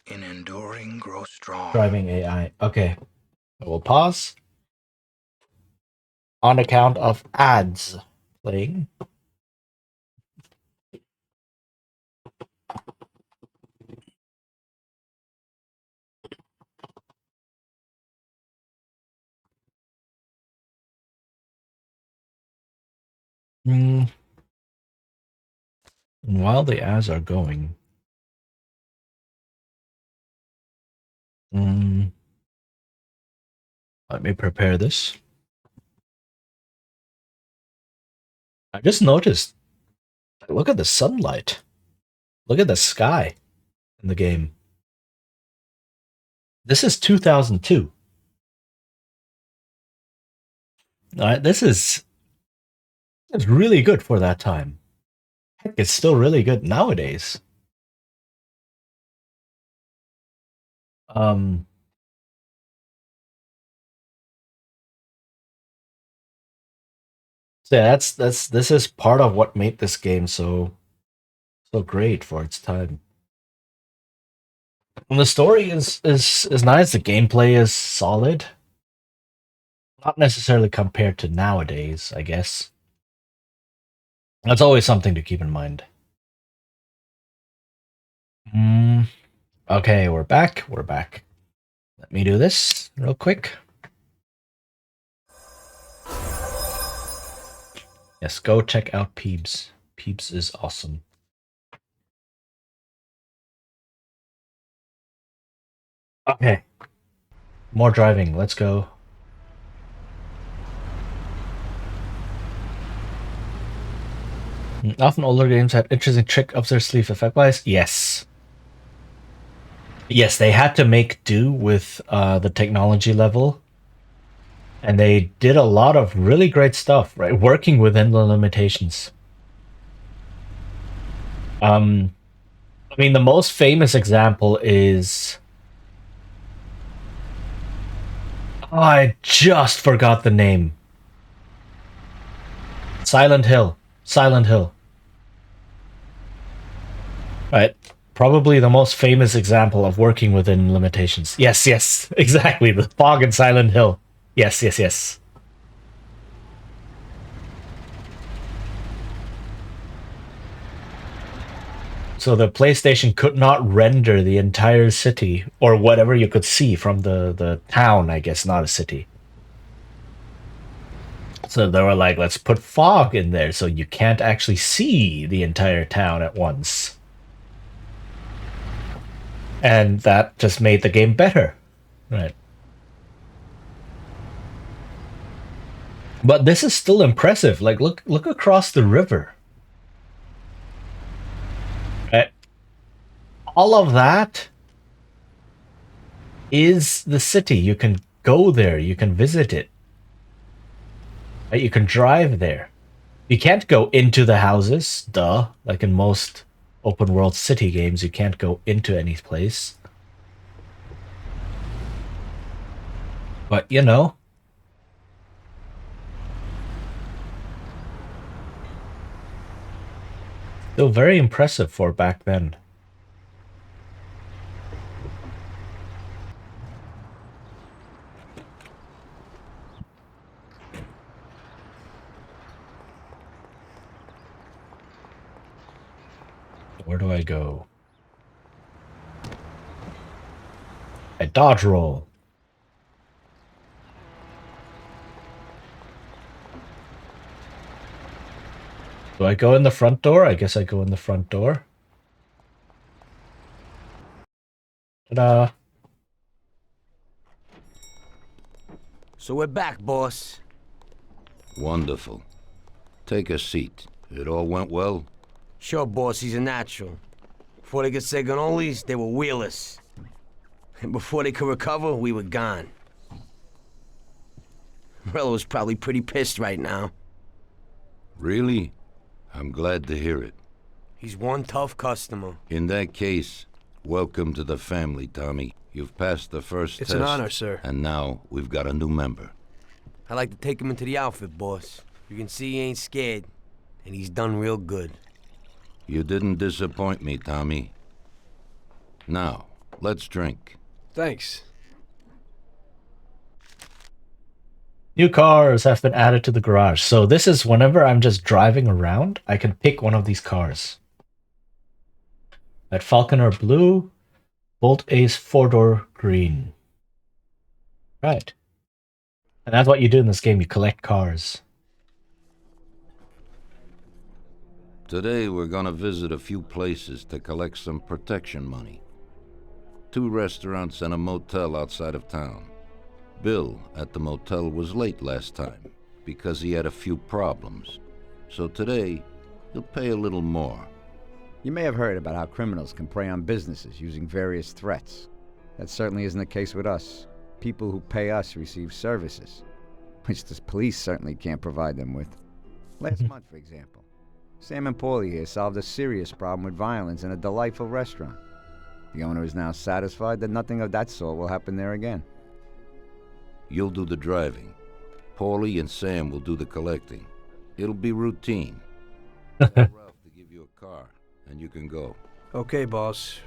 in enduring grow strong. Driving AI. Okay. We'll pause. On account of ads playing. And while the ads are going, let me prepare this. I just noticed, look at the sunlight. Look at the sky in the game. This is 2002. Alright, this is really good for that time. Heck, it's still really good nowadays. So yeah, this is part of what made this game so great for its time. And the story is nice, the gameplay is solid. Not necessarily compared to nowadays, I guess. That's always something to keep in mind. Okay, we're back. We're back. Let me do this real quick. Yes, go check out Peebs. Peebs is awesome. Okay. More driving. Let's go. Often older games had interesting trick up their sleeve effect-wise. Yes. Yes, they had to make do with the technology level. And they did a lot of really great stuff, right? Working within the limitations. I mean, the most famous example is... Oh, I just forgot the name. Silent Hill. Silent Hill. Right. Probably the most famous example of working within limitations. Yes, yes, exactly. The fog in Silent Hill. Yes, yes, yes. So the PlayStation could not render the entire city, or whatever you could see from the town, I guess, not a city. So they were like, let's put fog in there so you can't actually see the entire town at once. And that just made the game better. Right. But this is still impressive. Like, look across the river. Right. All of that is the city. You can go there. You can visit it. Right? You can drive there. You can't go into the houses, duh. Like in most open world city games, you can't go into any place. But, you know. Still very impressive for back then. Where do I go? I dodge roll. Do I go in the front door? I guess I go in the front door. Ta-da. So we're back, boss. Wonderful. Take a seat. It all went well? Sure, boss, he's a natural. Before they could say cannolis, they were wheelers. And before they could recover, we were gone. Morello's probably pretty pissed right now. Really? I'm glad to hear it. He's one tough customer. In that case, welcome to the family, Tommy. You've passed the first test. It's an honor, sir. And now we've got a new member. I like to take him into the outfit, boss. You can see he ain't scared. And he's done real good. You didn't disappoint me, Tommy. Now, let's drink. Thanks. New cars have been added to the garage. So this is whenever I'm just driving around, I can pick one of these cars. At Falconer Blue, Bolt Ace 4-door green. Right. And that's what you do in this game. You collect cars. Today we're gonna visit a few places to collect some protection money. 2 restaurants and a motel outside of town. Bill at the motel was late last time because he had a few problems. So today, he'll pay a little more. You may have heard about how criminals can prey on businesses using various threats. That certainly isn't the case with us. People who pay us receive services, which the police certainly can't provide them with. Last month, for example, Sam and Paulie here solved a serious problem with violence in a delightful restaurant. The owner is now satisfied that nothing of that sort will happen there again. You'll do the driving. Paulie and Sam will do the collecting. It'll be routine. Tell Ralph to give you a car, and you can go. Okay, boss.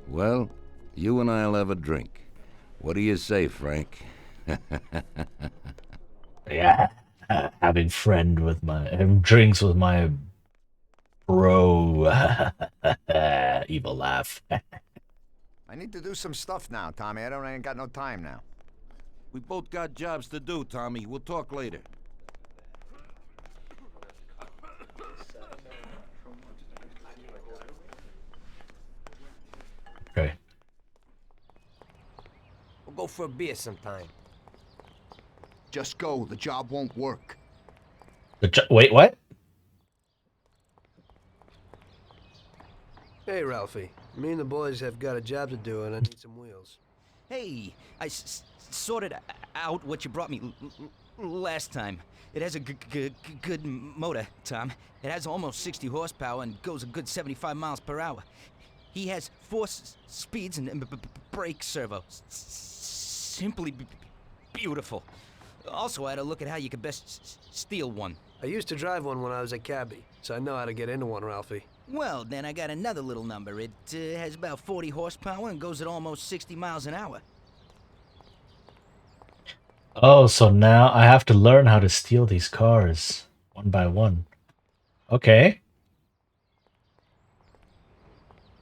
Well, you and I'll have a drink. What do you say, Frank? Yeah. Having drinks with my bro. Evil laugh. I need to do some stuff now, Tommy. I ain't got no time now. We both got jobs to do, Tommy. We'll talk later. Okay. We'll go for a beer sometime. Just go. The job won't work. Wait, what? Hey, Ralphie. Me and the boys have got a job to do, and I need some wheels. Hey, I sorted out what you brought me last time. It has a good motor, Tom. It has almost 60 horsepower and goes a good 75 miles per hour. He has 4 speeds and brake servo. Simply beautiful. Also, I had a look at how you could best steal one. I used to drive one when I was a cabbie, so I know how to get into one, Ralphie. Well, then I got another little number. It has about 40 horsepower and goes at almost 60 miles an hour. Oh, so now I have to learn how to steal these cars one by one. Okay.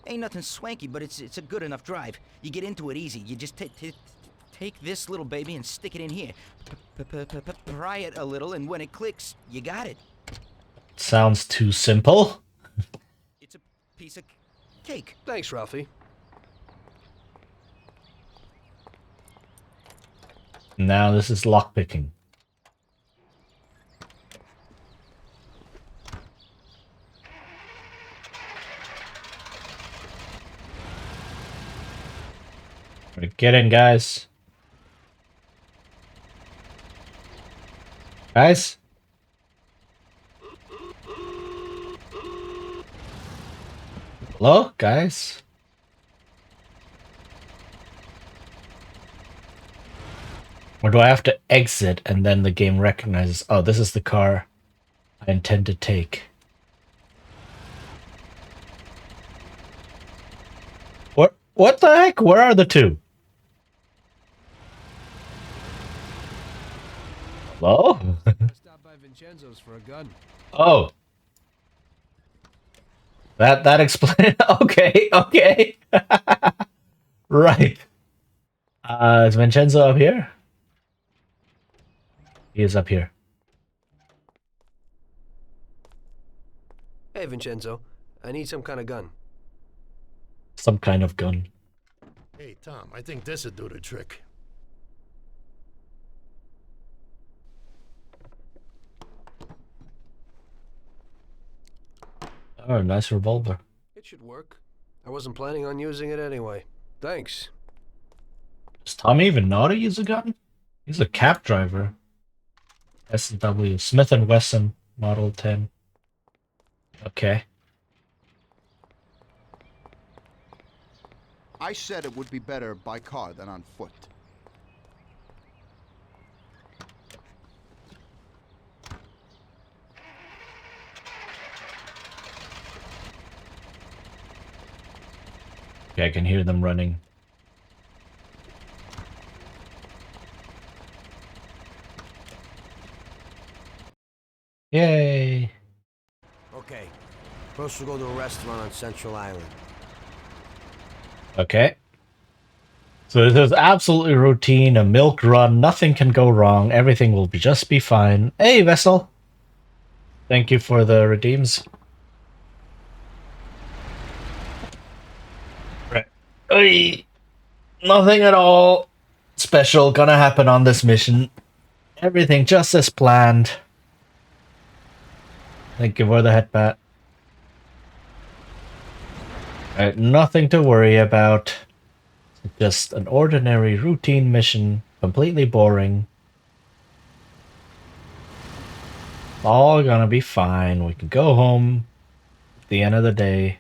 Ain't nothing swanky, but it's a good enough drive. You get into it easy. You just take this little baby and stick it in here. Pry it a little, and when it clicks, you got it. Sounds too simple. It's a piece of cake. Thanks, Ralphie. Now this is lockpicking. Get in, guys. Guys? Hello, guys? Or do I have to exit and then the game recognizes, oh, this is the car I intend to take? What the heck? Where are the two? Hello? Stop by Vincenzo's for a gun. Oh. That explains. Okay. Right. Is Vincenzo up here? He is up here. Hey, Vincenzo. I need some kind of gun. Some kind of gun. Hey, Tom, I think this would do the trick. Oh, nice revolver. It should work. I wasn't planning on using it anyway. Thanks. Does Tommy even know how to use a gun? He's a cab driver. S&W, Smith & Wesson, Model 10. Okay. I said it would be better by car than on foot. Okay, I can hear them running. Yay! Okay. First we'll go to a restaurant on Central Island. Okay. So this is absolutely routine, a milk run, nothing can go wrong, everything will just be fine. Hey, Vessel! Thank you for the redeems. Right. Oy. Nothing at all special gonna happen on this mission. Everything just as planned. Thank you for the headbat. Right, nothing to worry about. Just an ordinary routine mission, completely boring. All gonna be fine. We can go home at the end of the day,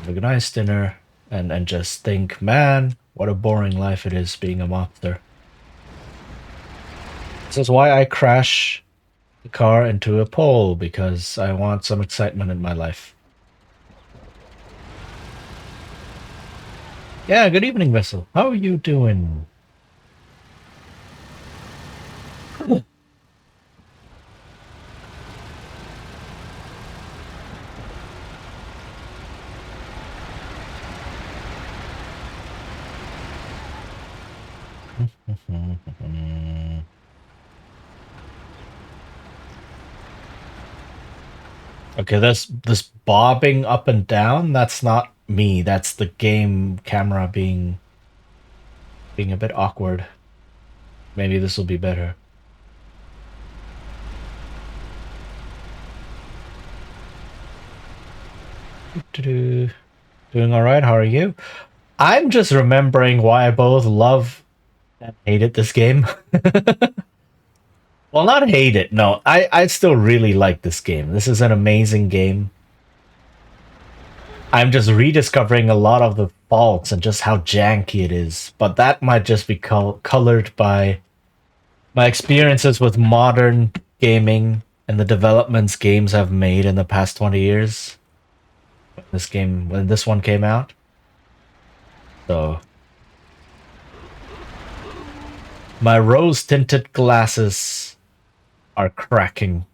have a nice dinner, and just think, man, what a boring life it is being a mobster. This is why I crash the car into a pole, because I want some excitement in my life. Yeah, good evening, Vessel. How are you doing? Okay, this bobbing up and down, that's not me. That's the game camera being a bit awkward. Maybe this will be better. Doing all right. How are you? I'm just remembering why I both love I hated this game. Well, not hate it. No, I still really like this game. This is an amazing game. I'm just rediscovering a lot of the faults and just how janky it is. But that might just be colored by my experiences with modern gaming and the developments games have made in the past 20 years. When this one came out. So my rose-tinted glasses are cracking.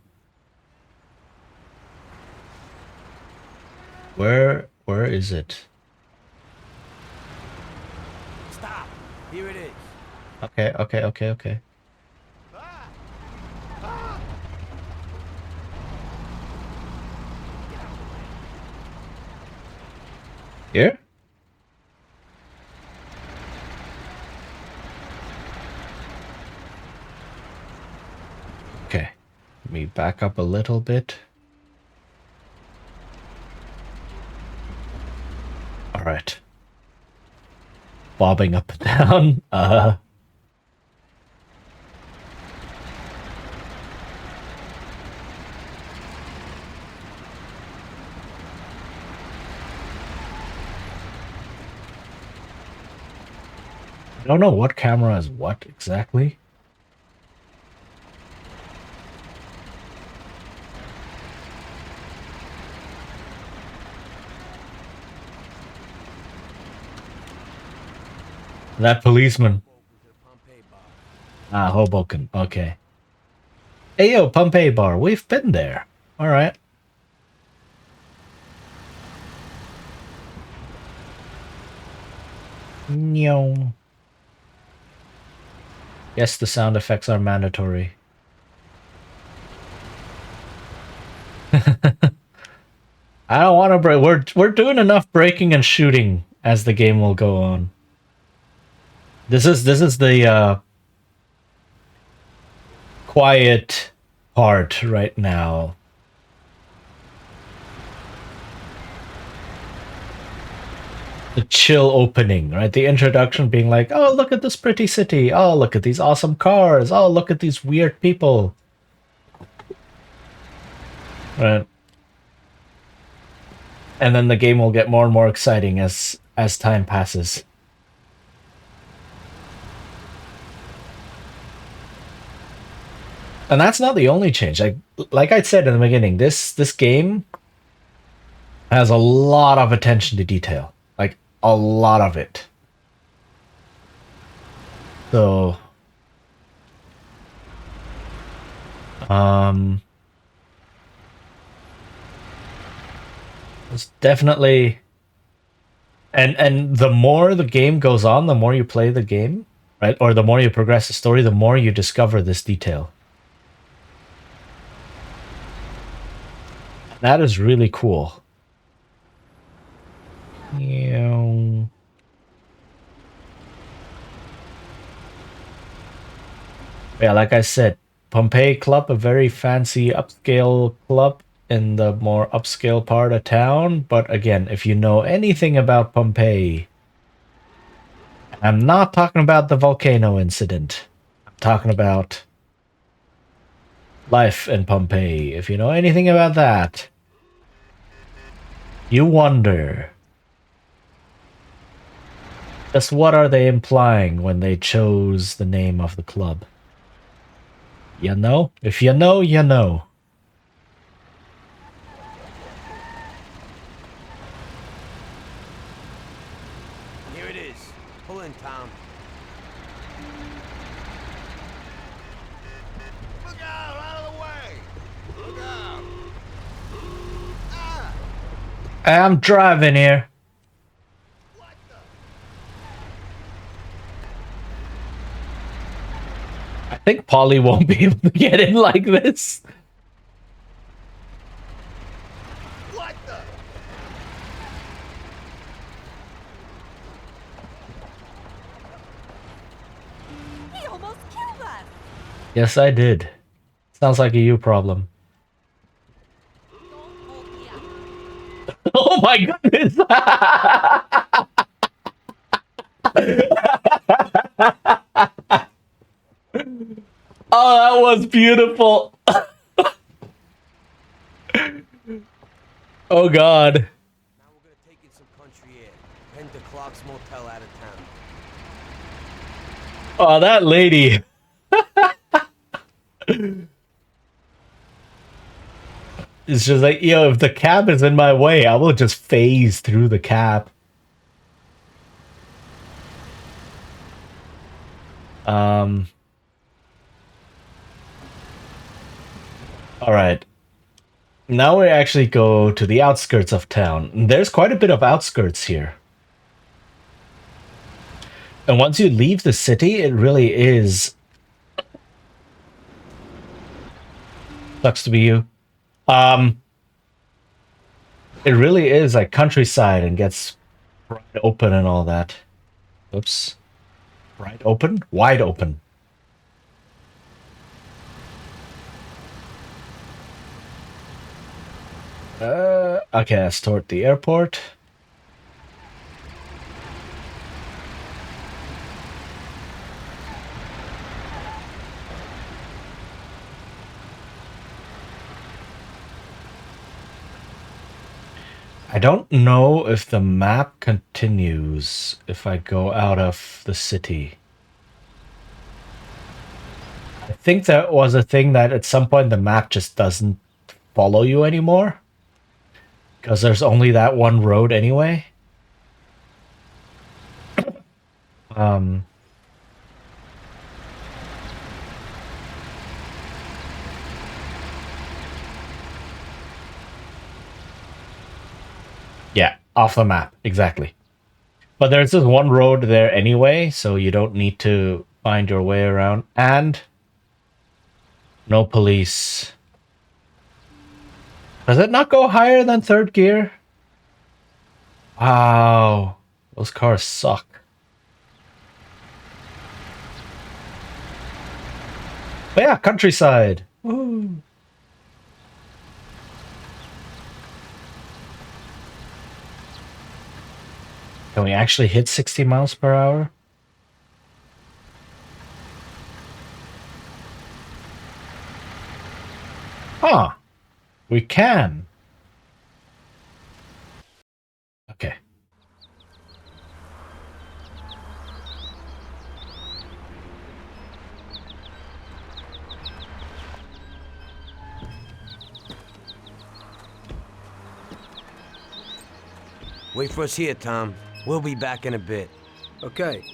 Where is it? Stop. Here it is. Okay. Here? Okay. Let me back up a little bit. Alright. Bobbing up and down. I don't know what camera is what exactly. That policeman. Ah, Hoboken. Okay. Hey, yo, Pompeii Bar. We've been there. All right. No. Yes, the sound effects are mandatory. I don't want to break. We're doing enough breaking and shooting as the game will go on. This is the quiet part right now. The chill opening, right? The introduction being like, oh, look at this pretty city. Oh, look at these awesome cars. Oh, look at these weird people. Right. And then the game will get more and more exciting as time passes. And that's not the only change. Like I said in the beginning, this game has a lot of attention to detail. Like, a lot of it. So... it's definitely... And the more the game goes on, the more you play the game, right? Or the more you progress the story, the more you discover this detail. That is really cool. Yeah, like I said, Pompeii Club, a very fancy upscale club in the more upscale part of town. But again, if you know anything about Pompeii, I'm not talking about the volcano incident. I'm talking about life in Pompeii. If you know anything about that, you wonder, just what are they implying when they chose the name of the club? You know? If you know, you know. Here it is. Pull in, Tom. Look out! Out of the way! Look out! I'm driving here. I think Polly won't be able to get in like this. What the? He almost killed us. Yes, I did. Sounds like a you problem. Oh my goodness! Oh, that was beautiful. Oh God. Now we're gonna take in some country air. Head to Clark's Motel out of town. Oh, that lady. It's just like, yo, if the cab is in my way, I will just phase through the cab. All right. Now we actually go to the outskirts of town. There's quite a bit of outskirts here. And once you leave the city, it really is... Sucks to be you. It really is like countryside and gets wide open and all that. Oops. Wide open? Wide open. Okay, that's toward the airport. I don't know if the map continues if I go out of the city. I think that was a thing that at some point the map just doesn't follow you anymore. Because there's only that one road anyway. Yeah, off the map, exactly. But there's just one road there anyway, so you don't need to find your way around. And no police. Does it not go higher than third gear? Wow, those cars suck. But yeah, countryside. Woo. Can we actually hit 60 miles per hour? Huh. We can. Okay. Wait for us here, Tom. We'll be back in a bit. Okay.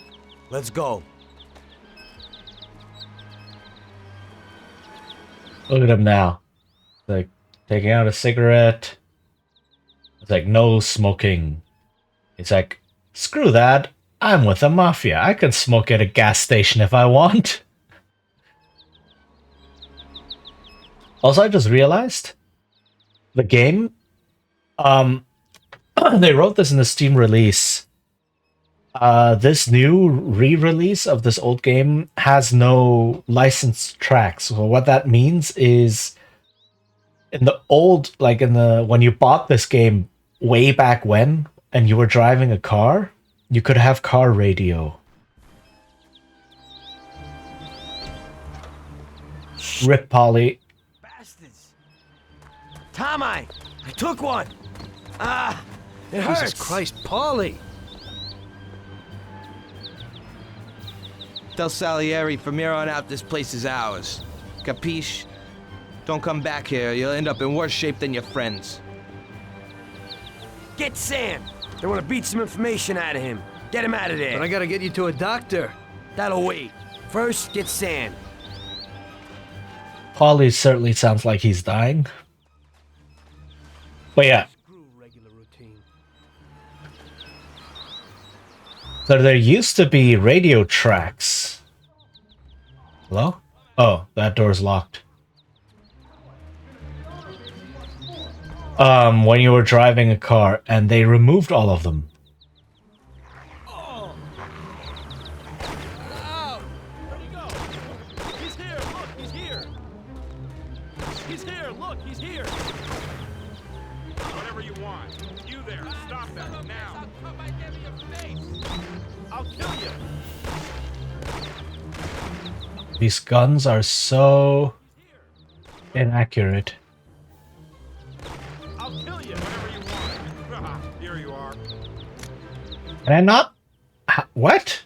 Let's go. Look at him now. Like, taking out a cigarette. It's like, no smoking. It's like, screw that. I'm with the Mafia. I can smoke at a gas station if I want. Also, I just realized the game, they wrote this in the Steam release. This new re-release of this old game has no licensed tracks. So what that means is in the old, like when you bought this game way back when and you were driving a car, you could have car radio. Rip Polly. Bastards. Tom, I took one. It hurts. Jesus Christ, Paulie. Tell Salieri from here on out this place is ours. Capiche? Don't come back here. You'll end up in worse shape than your friends. Get Sam. They want to beat some information out of him. Get him out of there. But I gotta get you to a doctor. That'll wait. First, get Sam. Polly certainly sounds like he's dying. But yeah. So there used to be radio tracks. Hello? Oh, that door's locked. When you were driving a car, and they removed all of them. He's here! Look, he's here! He's here! Look, he's here! Whatever you want. You there, stop that now! I'll kill you! These guns are so inaccurate. I'll kill you whenever you want. Here you are. Can I not? What?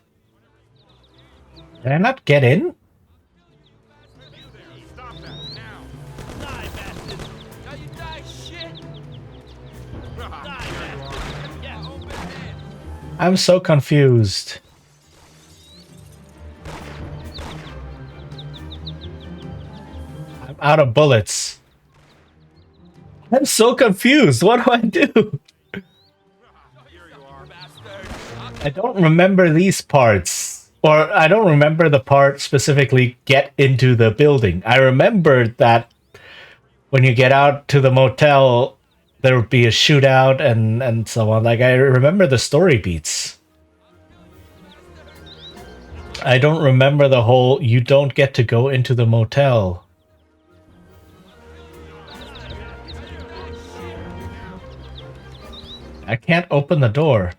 Can I not get in? Stop that now. Die, bastard. Now you die, shit. Die, bastard. Yeah, open hand. I'm so confused. I'm out of bullets. I'm so confused. What do I do? I don't remember these parts. Or I don't remember the part specifically get into the building. I remember that when you get out to the motel, there would be a shootout and so on. Like, I remember the story beats. I don't remember the whole, you don't get to go into the motel. I can't open the door.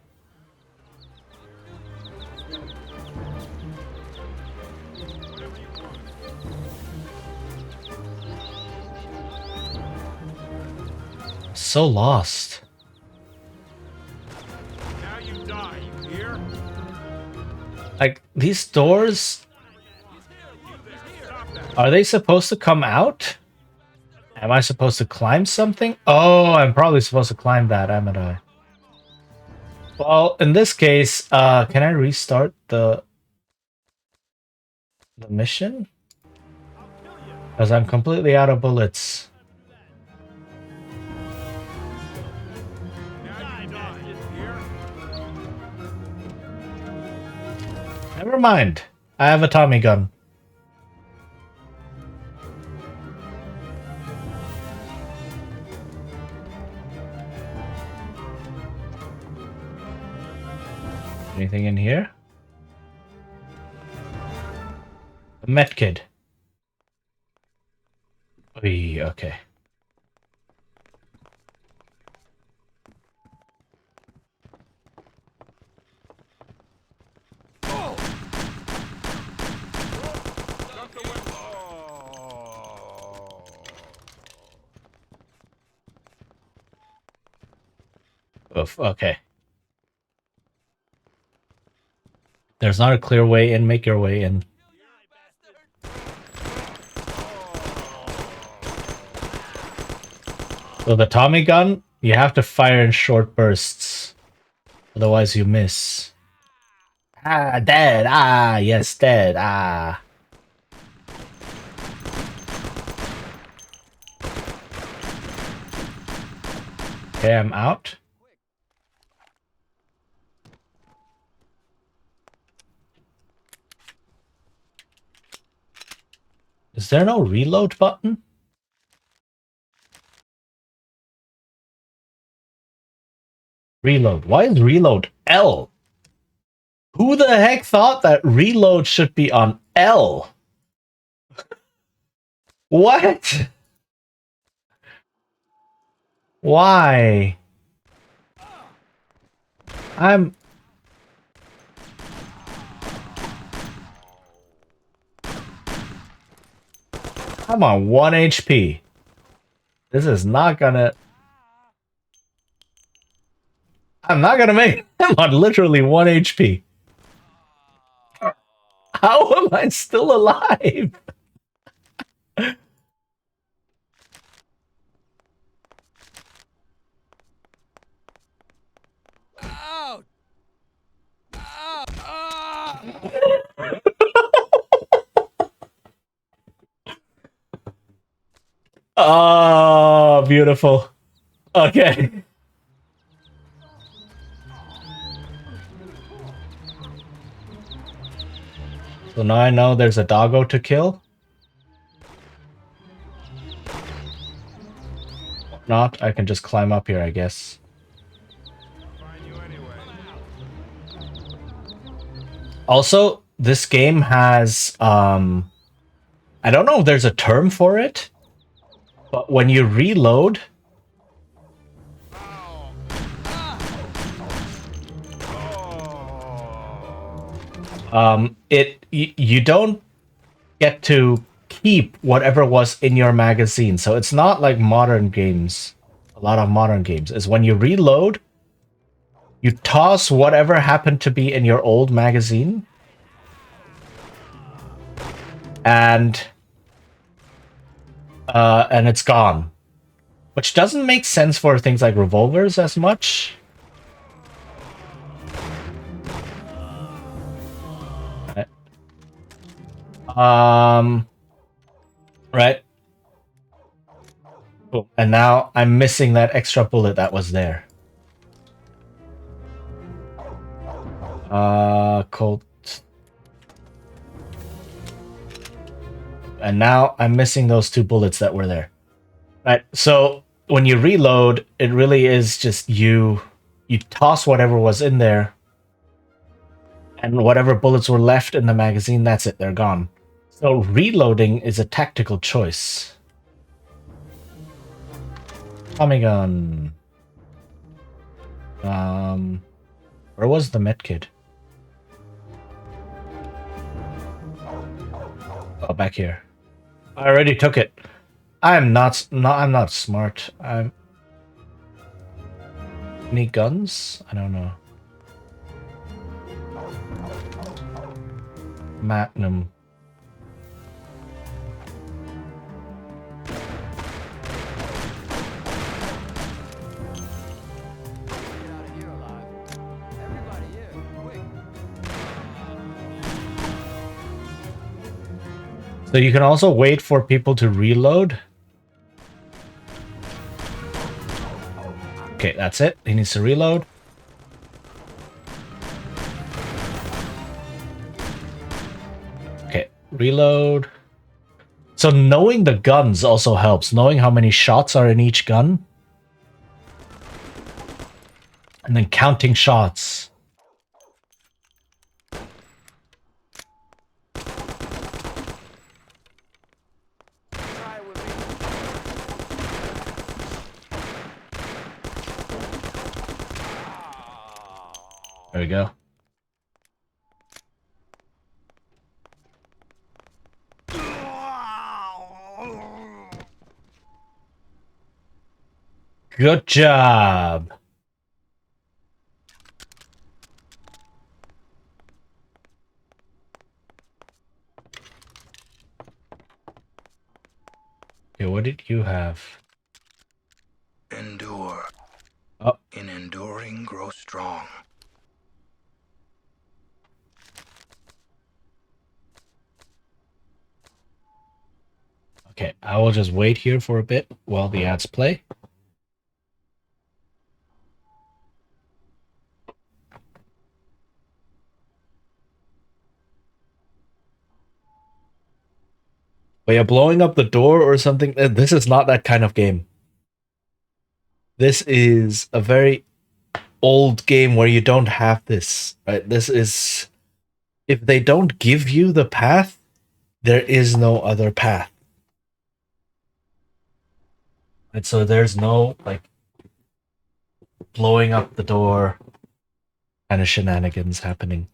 So lost. Now you die, you hear? Like, these doors... Are they supposed to come out? Am I supposed to climb something? Oh, I'm probably supposed to climb that, am I? Well, in this case, can I restart the mission? Because I'm completely out of bullets. Never mind. I have a Tommy gun. Anything in here? A medkit. Oy, okay. Oof, okay. There's not a clear way in, make your way in. So the Tommy gun, you have to fire in short bursts. Otherwise you miss. Ah, dead! Ah, yes, dead! Ah. Okay, I'm out. Is there no reload button? Reload. Why is reload L? Who the heck thought that reload should be on L? What? Why? I'm on 1 HP. This is not gonna... I'm not gonna make... I'm on literally 1 HP. How am I still alive? Oh, beautiful. Okay. So now I know there's a doggo to kill. If not, I can just climb up here, I guess. Also, this game has, I don't know if there's a term for it, but when you reload, you don't get to keep whatever was in your magazine. So it's not like modern games. A lot of modern games is when you reload, you toss whatever happened to be in your old magazine, and it's gone. Which doesn't make sense for things like revolvers as much. Right. Cool. And now I'm missing that extra bullet that was there. Colt. And now I'm missing those 2 bullets that were there. Right. So when you reload, it really is just you toss whatever was in there, and whatever bullets were left in the magazine, that's it, they're gone. So reloading is a tactical choice. Tommy gun. Where was the medkit? Oh, back here. I already took it. I'm not smart. Any guns? I don't know. Magnum. So you can also wait for people to reload. Okay, that's it. He needs to reload. Okay, reload. So knowing the guns also helps. Knowing how many shots are in each gun. And then counting shots. There we go. Good job. Okay, what did you have? Endure. Oh. In enduring, grow strong. Okay, I will just wait here for a bit while the ads play. But yeah, blowing up the door or something, this is not that kind of game. This is a very old game where you don't have this, right? This is... If they don't give you the path, there is no other path. And so there's no, like, blowing up the door kind of shenanigans happening.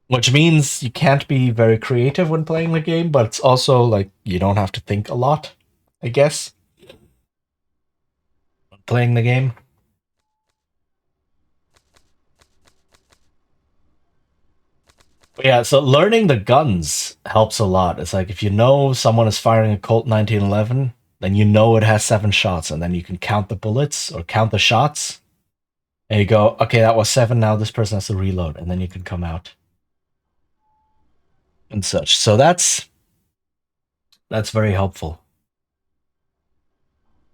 Which means you can't be very creative when playing the game, but it's also, like, you don't have to think a lot, I guess, when playing the game. But yeah, so learning the guns helps a lot. It's like if you know someone is firing a Colt 1911, then you know it has 7 shots, and then you can count the bullets or count the shots. And you go, okay, that was 7, now this person has to reload, and then you can come out. And such. So that's very helpful.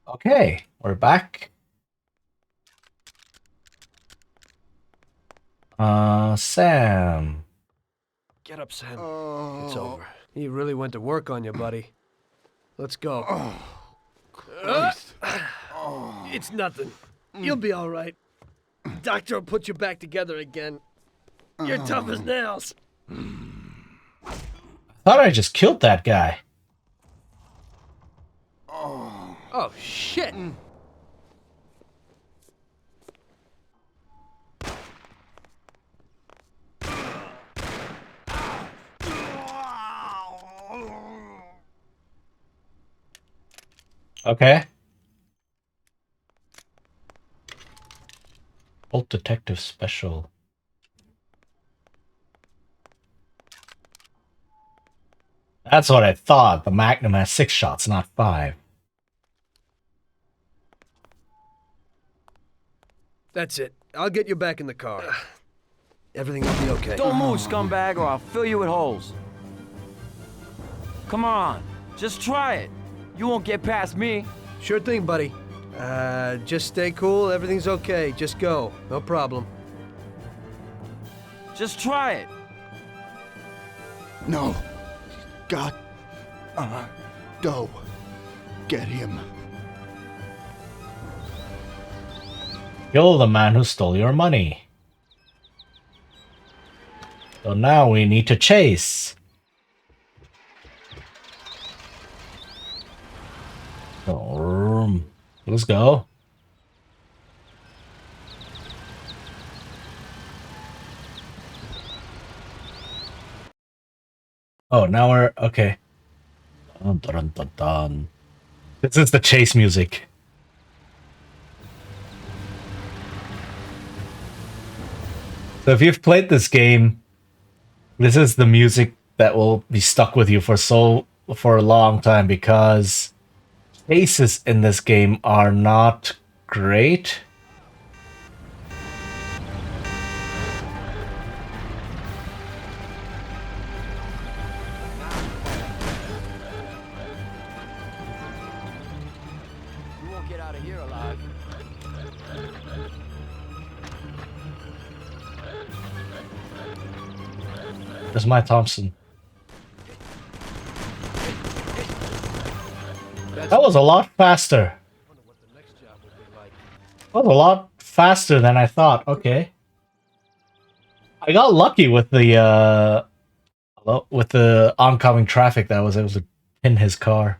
Okay, we're back. Sam. Get up, Sam. It's over. He really went to work on you, buddy. Let's go. Christ. It's nothing. You'll be all right. Doctor will put you back together again. You're tough as nails. Thought I just killed that guy. Oh, shit. Okay. Old Detective Special. That's what I thought. The Magnum has 6 shots, not 5. That's it. I'll get you back in the car. Everything will be okay. Don't move, scumbag, or I'll fill you with holes. Come on, just try it. You won't get past me. Sure thing, buddy. Just stay cool. Everything's okay. Just go. No problem. Just try it. No. God. Go. Get him. Kill the man who stole your money. So now we need to chase. Let's go. Oh, now we're okay. Dun, dun, dun, dun. This is the chase music. So if you've played this game, this is the music that will be stuck with you for a long time, because chases in this game are not great. You won't get out of here alive. There's my Thompson. That was a lot faster. That was a lot faster than I thought. Okay. I got lucky with the oncoming traffic that I was able to pin his car.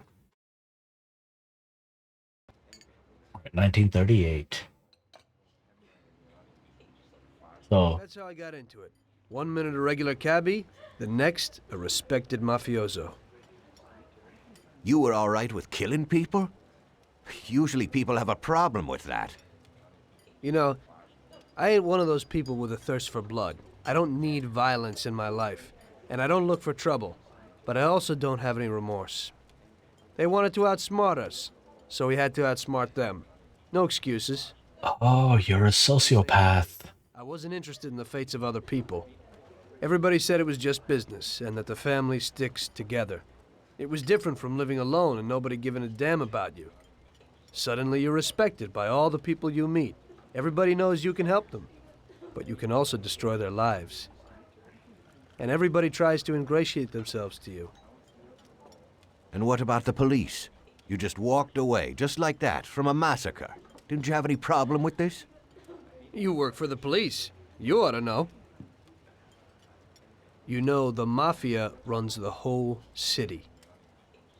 1938. So That's how I got into it. 1 minute a regular cabbie, the next a respected mafioso. You were all right with killing people? Usually people have a problem with that. You know, I ain't one of those people with a thirst for blood. I don't need violence in my life, and I don't look for trouble, but I also don't have any remorse. They wanted to outsmart us, so we had to outsmart them. No excuses. oh, you're a sociopath. I wasn't interested in the fates of other people. Everybody said it was just business, and that the family sticks together. It was different from living alone and nobody giving a damn about you. Suddenly you're respected by all the people you meet. Everybody knows you can help them, but you can also destroy their lives. And everybody tries to ingratiate themselves to you. And what about the police? You just walked away, just like that, from a massacre. Didn't you have any problem with this? You work for the police. You ought to know. You know the Mafia runs the whole city.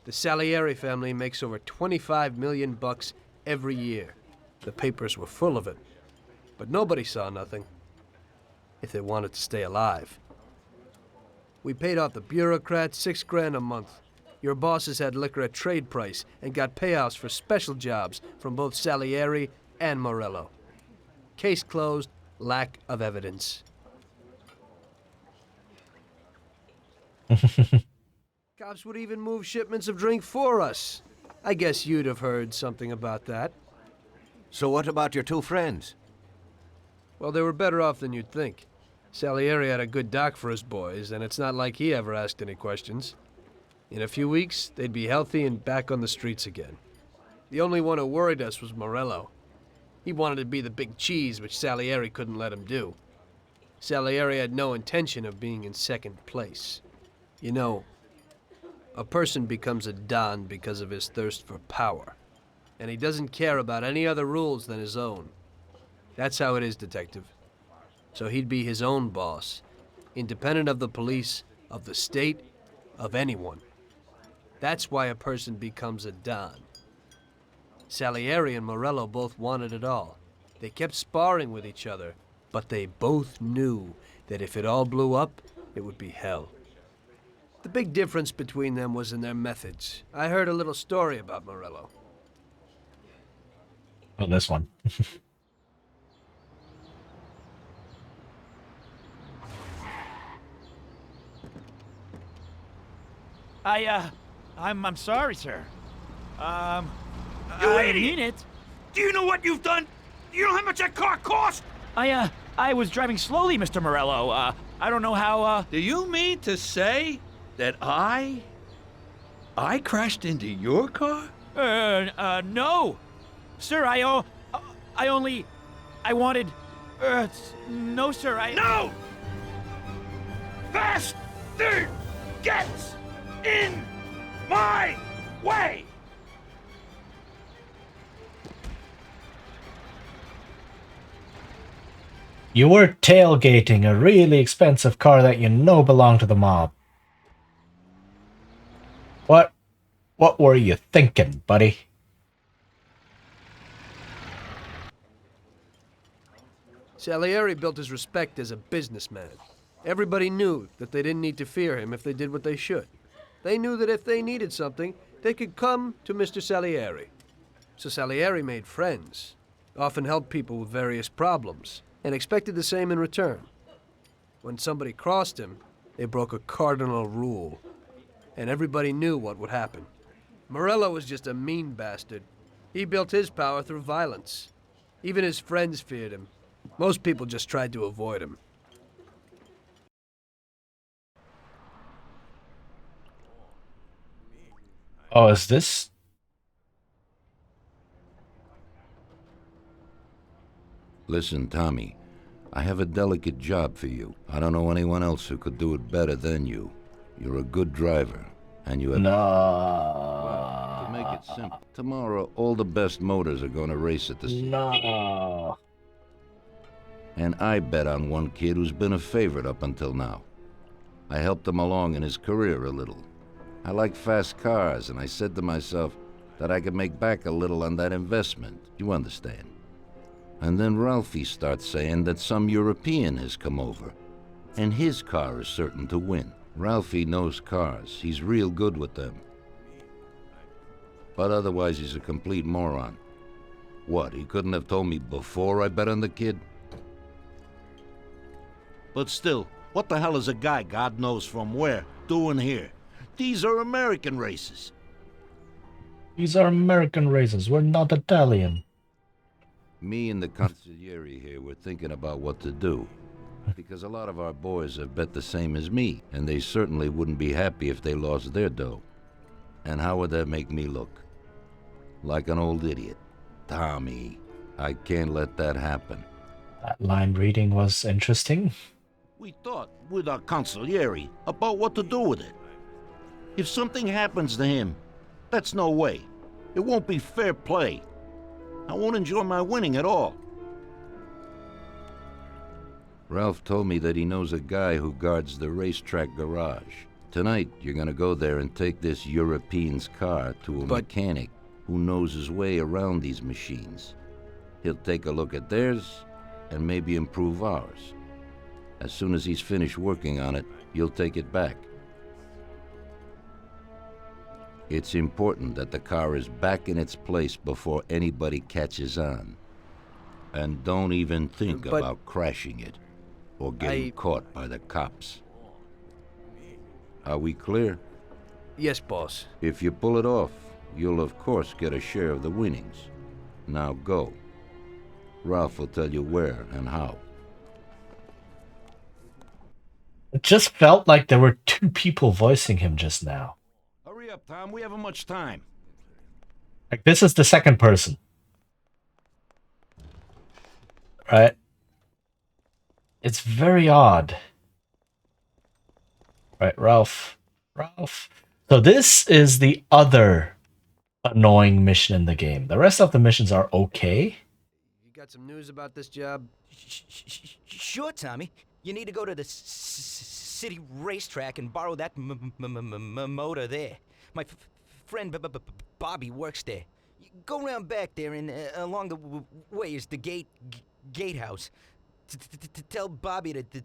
The Salieri family makes over 25 million bucks every year. The papers were full of it. But nobody saw nothing. If they wanted to stay alive. We paid off the bureaucrats $6,000 a month. Your bosses had liquor at trade price and got payouts for special jobs from both Salieri and Morello. Case closed, lack of evidence. Cops would even move shipments of drink for us. I guess you'd have heard something about that. So what about your two friends? Well, they were better off than you'd think. Salieri had a good doc for his boys, and it's not like he ever asked any questions. In a few weeks, they'd be healthy and back on the streets again. The only one who worried us was Morello. He wanted to be the big cheese, which Salieri couldn't let him do. Salieri had no intention of being in second place. You know, a person becomes a Don because of his thirst for power, and he doesn't care about any other rules than his own. That's how it is, Detective. So he'd be his own boss, independent of the police, of the state, of anyone. That's why a person becomes a Don. Salieri and Morello both wanted it all. They kept sparring with each other, but they both knew that if it all blew up, it would be hell. The big difference between them was in their methods. I heard a little story about Morello. Oh, this one. I'm sorry, sir. You I idiot! mean it. Do you know what you've done? Do you know how much that car cost? I was driving slowly, Mr. Morello. I don't know how, Do you mean to say that I crashed into your car? no. Sir, I wanted, no, sir, No! Bastard gets in my way! You were tailgating a really expensive car that you know belonged to the mob. What were you thinking, buddy? Salieri built his respect as a businessman. Everybody knew that they didn't need to fear him if they did what they should. They knew that if they needed something, they could come to Mr. Salieri. So Salieri made friends, often helped people with various problems, and expected the same in return. When somebody crossed him, they broke a cardinal rule, and everybody knew what would happen. Morello was just a mean bastard. He built his power through violence. Even his friends feared him. Most people just tried to avoid him. Oh, is this? Listen, Tommy, I have a delicate job for you. I don't know anyone else who could do it better than you. You're a good driver, and you have... Well, to make it simple, tomorrow all the best motors are going to race at the... No. And I bet on one kid who's been a favorite up until now. I helped him along in his career a little. I like fast cars, and I said to myself that I could make back a little on that investment. You understand? And then Ralphie starts saying that some European has come over, and his car is certain to win. Ralphie knows cars. He's real good with them. But otherwise, he's a complete moron. What, he couldn't have told me before I bet on the kid? But still, what the hell is a guy, God knows from where, doing here? These are American races. These are American races. We're not Italian. Me and the consigliere here were thinking about what to do. Because a lot of our boys have bet the same as me, and they certainly wouldn't be happy if they lost their dough. And how would that make me look? Like an old idiot. Tommy, I can't let that happen. That line reading was interesting. We thought, with our consigliere, about what to do with it. If something happens to him, that's no way. It won't be fair play. I won't enjoy my winning at all. Ralph told me that he knows a guy who guards the racetrack garage. Tonight, you're gonna go there and take this European's car to a mechanic who knows his way around these machines. He'll take a look at theirs and maybe improve ours. As soon as he's finished working on it, you'll take it back. It's important that the car is back in its place before anybody catches on. And don't even think about crashing it or getting caught by the cops. Are we clear? Yes, boss. If you pull it off, you'll of course get a share of the winnings. Now go. Ralph will tell you where and how. It just felt like there were two people voicing him just now. Hurry up, Tom. We haven't much time. Like, this is the second person. Right? It's very odd. Right, Ralph. So this is the other annoying mission in the game. The rest of the missions are okay. You got some news about this job? Sure, Tommy. You need to go to the city racetrack and borrow that motor there. My friend Bobby works there. Go around back there, and along the way is the gatehouse. Tell Bobby that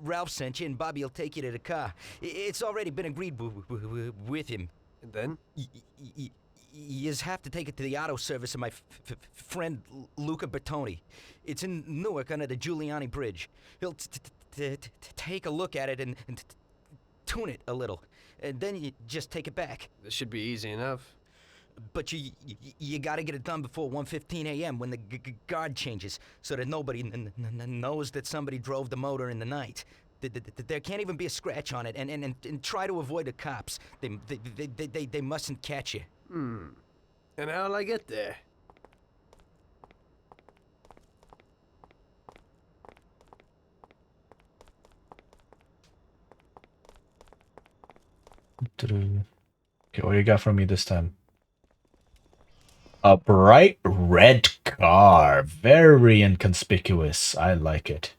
Ralph sent you, and Bobby will take you to the car. It's already been agreed with him. And then? Yous have to take it to the auto service of my friend Luca Bertoni. It's in Newark under the Giuliani Bridge. He'll take a look at it and tune it a little. And then you just take it back. This should be easy enough. But you gotta get it done before 1:15 a.m. when the guard changes, so that nobody knows that somebody drove the motor in the night. There can't even be a scratch on it, and try to avoid the cops. They mustn't catch you. And how'll I get there? Okay, what you got for me this time? A bright red car. Very inconspicuous. I like it.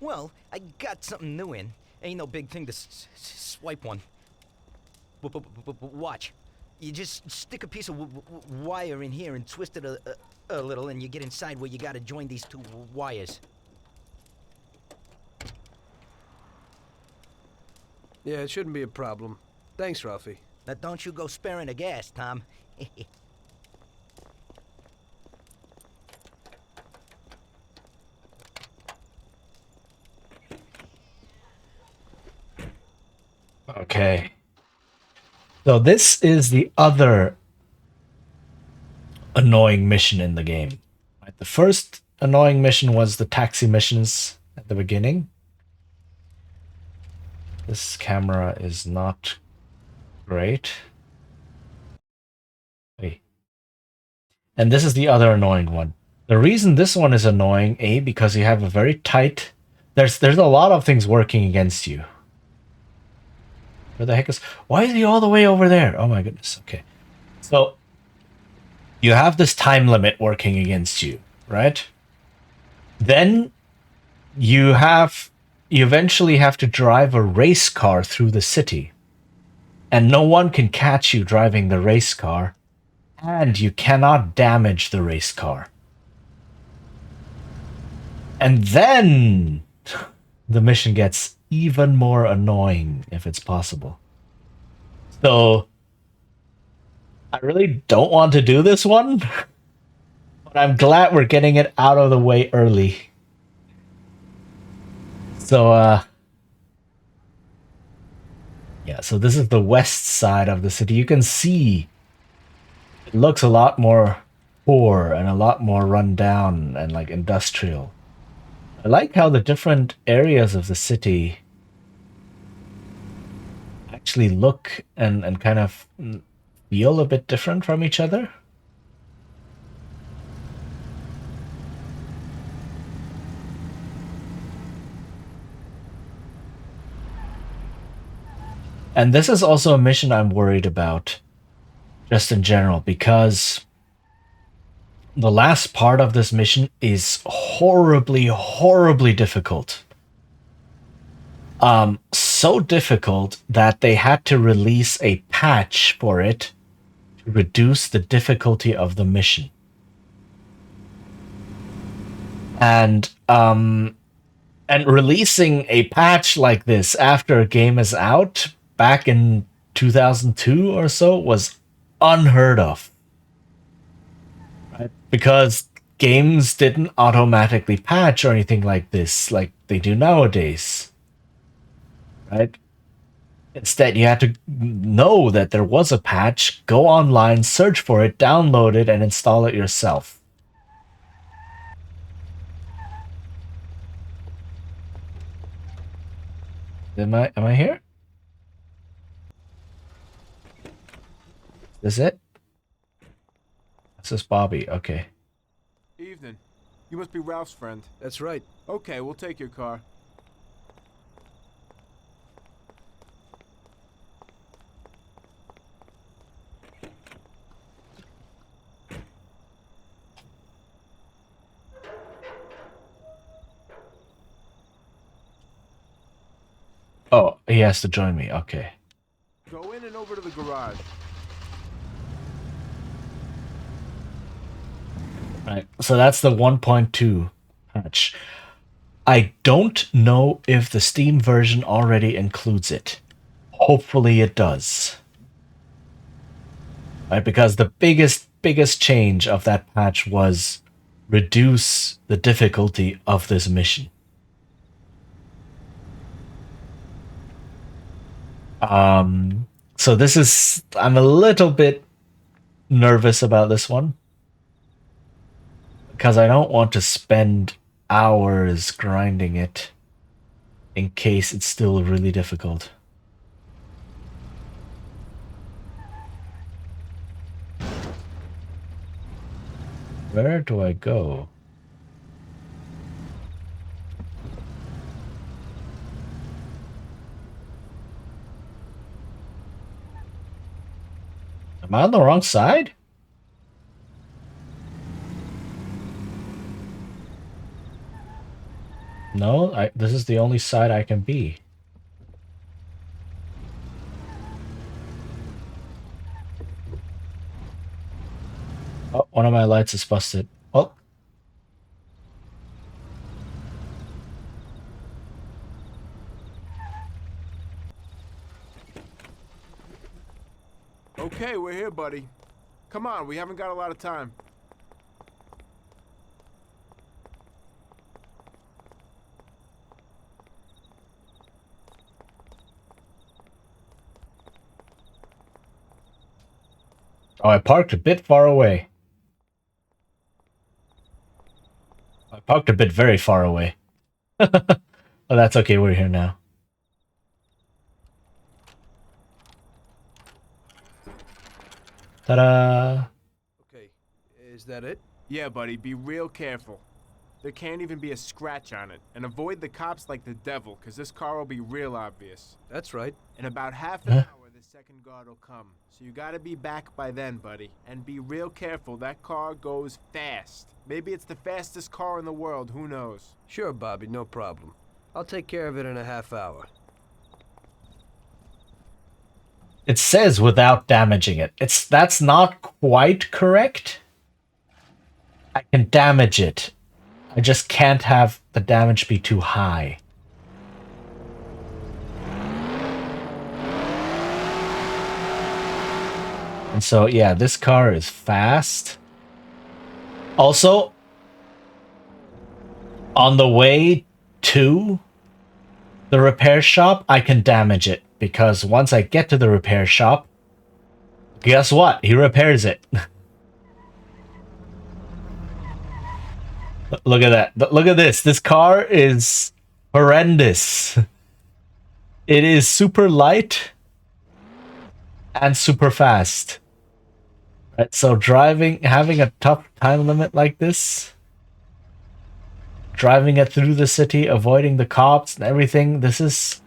Well, I got something new in. Ain't no big thing to swipe one. Watch. You just stick a piece of wire in here and twist it a little, and you get inside where you gotta join these two wires. Yeah, it shouldn't be a problem. Thanks, Ralphie. Now don't you go sparing the gas, Tom. Okay. So this is the other annoying mission in the game. Right, the first annoying mission was the taxi missions at the beginning. This camera is not great. Wait. And this is the other annoying one. The reason this one is annoying, A, because you have a very tight... There's a lot of things working against you. Where the heck is... Why is he all the way over there? Oh my goodness. Okay. So, you have this time limit working against you, right? Then, you eventually have to drive a race car through the city. And no one can catch you driving the race car. And you cannot damage the race car. And then the mission gets even more annoying if it's possible. So I really don't want to do this one, but I'm glad we're getting it out of the way early. So yeah, so this is the west side of the city. You can see it looks a lot more poor and a lot more run down and like industrial. I like how the different areas of the city actually look and kind of feel a bit different from each other. And this is also a mission I'm worried about, just in general, because the last part of this mission is horribly, horribly difficult. So difficult that they had to release a patch for it to reduce the difficulty of the mission. And releasing a patch like this after a game is out back in 2002 or so was unheard of. Right? Because games didn't automatically patch or anything like this like they do nowadays. Right? Instead, you had to know that there was a patch, go online, search for it, download it, and install it yourself. Am I here? Is it? This is Bobby. Okay. Evening. You must be Ralph's friend. That's right. Okay, we'll take your car. Oh, he has to join me. Okay. Go in and over to the garage. Right. So that's the 1.2 patch. I don't know if the Steam version already includes it. Hopefully it does. Right? Because the biggest change of that patch was reduce the difficulty of this mission. So this is, I'm a little bit nervous about this one because I don't want to spend hours grinding it in case it's still really difficult. Where do I go? Am I on the wrong side? No, this is the only side I can be. Oh, one of my lights is busted. Oh. Okay, we're here, buddy. Come on, we haven't got a lot of time. Oh, I parked a bit far away. I parked a bit very far away. Oh, that's okay, we're here now. Ta-da! Okay, is that it? Yeah, buddy, be real careful. There can't even be a scratch on it. And avoid the cops like the devil, because this car will be real obvious. That's right. In about half an hour, the second guard will come. So you gotta be back by then, buddy. And be real careful, that car goes fast. Maybe it's the fastest car in the world, who knows? Sure, Bobby, no problem. I'll take care of it in a half hour. It says without damaging it. That's not quite correct. I can damage it. I just can't have the damage be too high. And so, yeah, this car is fast. Also, on the way to the repair shop, I can damage it. Because once I get to the repair shop, guess what? He repairs it. Look at that. Look at this. This car is horrendous. It is super light and super fast. Right, so having a tough time limit like this, driving it through the city, avoiding the cops and everything, this is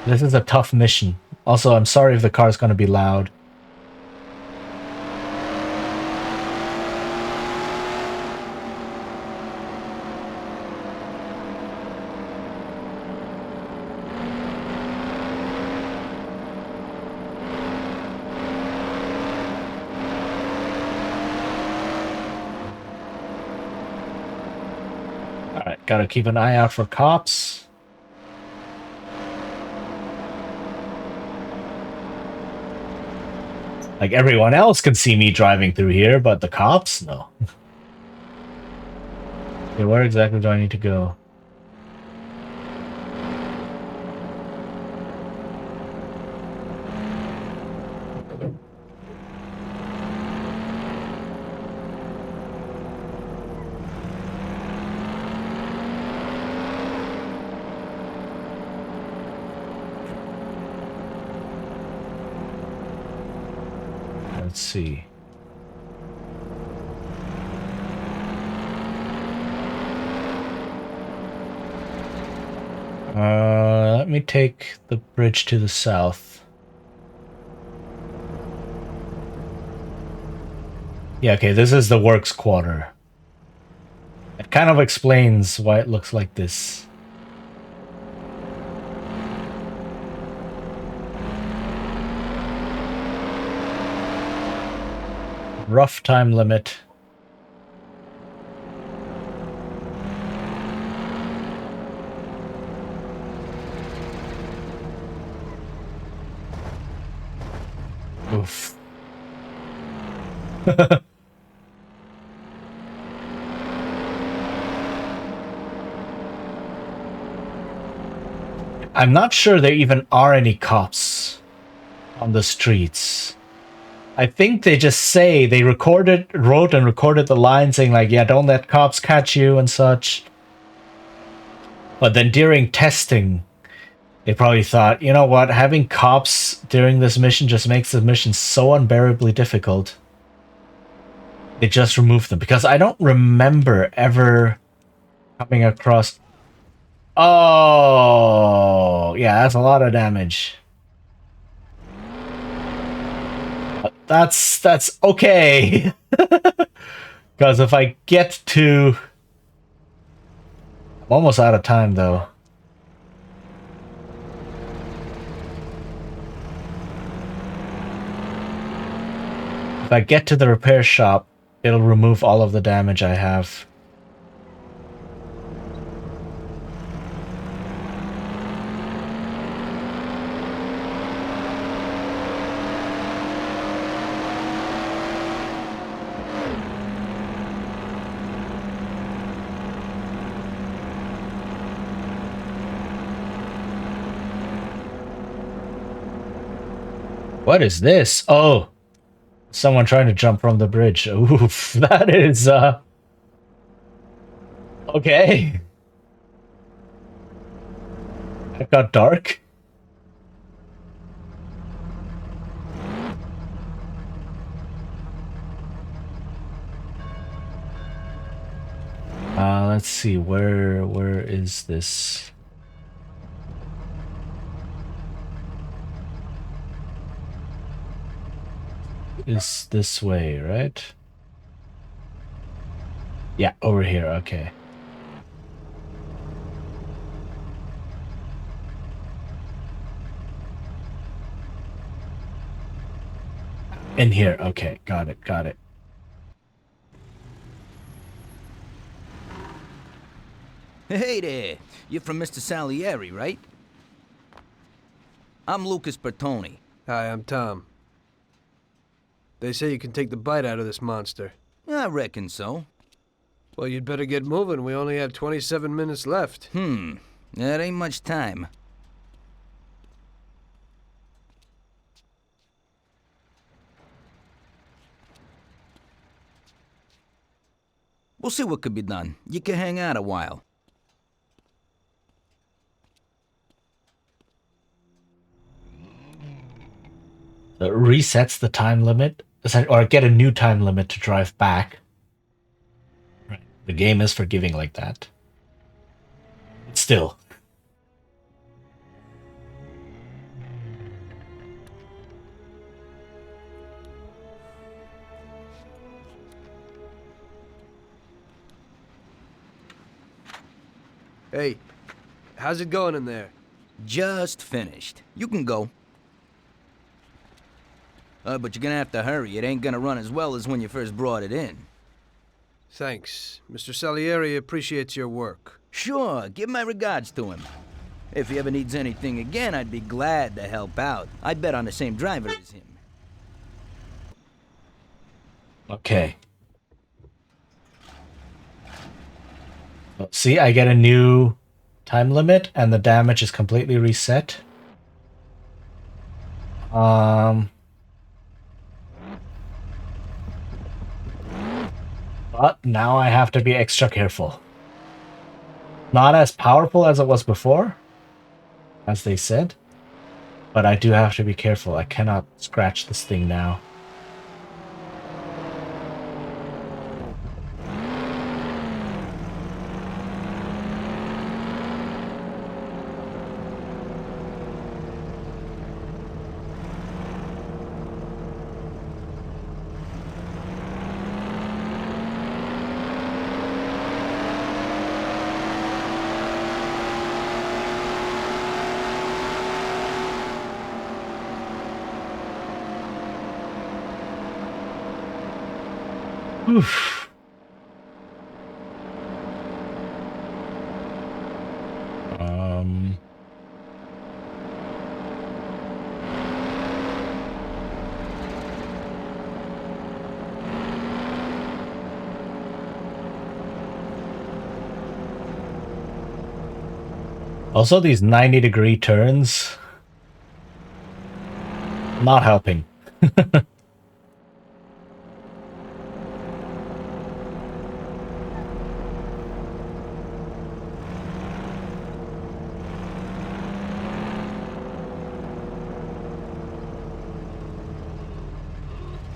a tough mission. Also, I'm sorry if the car is going to be loud. Alright, gotta keep an eye out for cops. Like, everyone else can see me driving through here, but the cops? No. Okay, where exactly do I need to go? Let's see. Let me take the bridge to the south. Yeah, okay, this is the works quarter. It kind of explains why it looks like this. Rough time limit. Oof. I'm not sure there even are any cops on the streets. I think they just say they wrote and recorded the line saying like, yeah, don't let cops catch you and such. But then during testing, they probably thought, you know what, having cops during this mission just makes the mission so unbearably difficult. They just removed them because I don't remember ever coming across. Oh, yeah, that's a lot of damage. That's okay. Because if I get to... I'm almost out of time, though. If I get to the repair shop, it'll remove all of the damage I have. What is this? Oh, someone trying to jump from the bridge. Oof, that is, okay. It got dark. Let's see, where is this? Is this way, right? Yeah, over here, okay. In here, okay, got it, got it. Hey there, you're from Mr. Salieri, right? I'm Lucas Bertoni. Hi, I'm Tom. They say you can take the bite out of this monster. I reckon so. Well, you'd better get moving. We only have 27 minutes left. That ain't much time. We'll see what could be done. You can hang out a while. So it resets the time limit, or get a new time limit to drive back. Right. The game is forgiving like that. But still. Hey, how's it going in there? Just finished. You can go. But you're gonna have to hurry. It ain't gonna run as well as when you first brought it in. Thanks. Mr. Salieri appreciates your work. Sure, give my regards to him. If he ever needs anything again, I'd be glad to help out. I bet on the same driver as him. Okay. See, I get a new time limit and the damage is completely reset. But now I have to be extra careful. Not as powerful as it was before, as they said, but I do have to be careful. I cannot scratch this thing now. Oof. Also, these 90-degree turns. Not helping.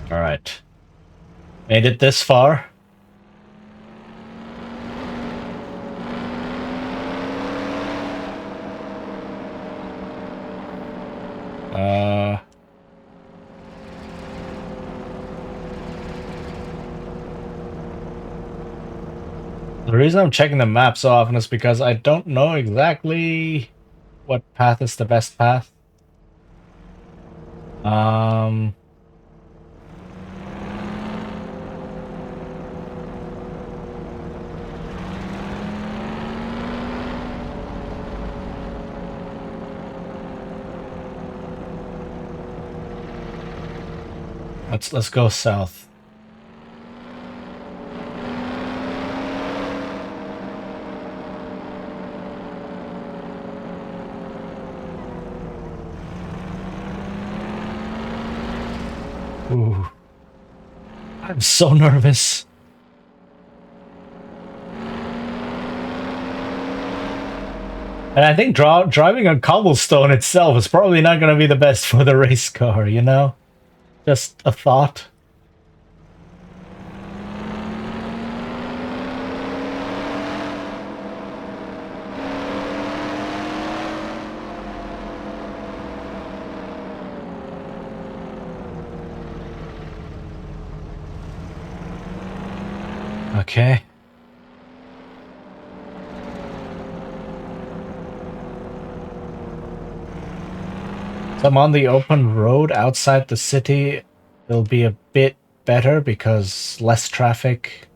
Alright. Made it this far. The reason I'm checking the map so often is because I don't know exactly what path is the best path. Let's go south. Ooh. I'm so nervous. And I think driving on cobblestone itself is probably not going to be the best for the race car, you know? Just a thought. Okay. So I'm on the open road outside the city. It'll be a bit better because less traffic,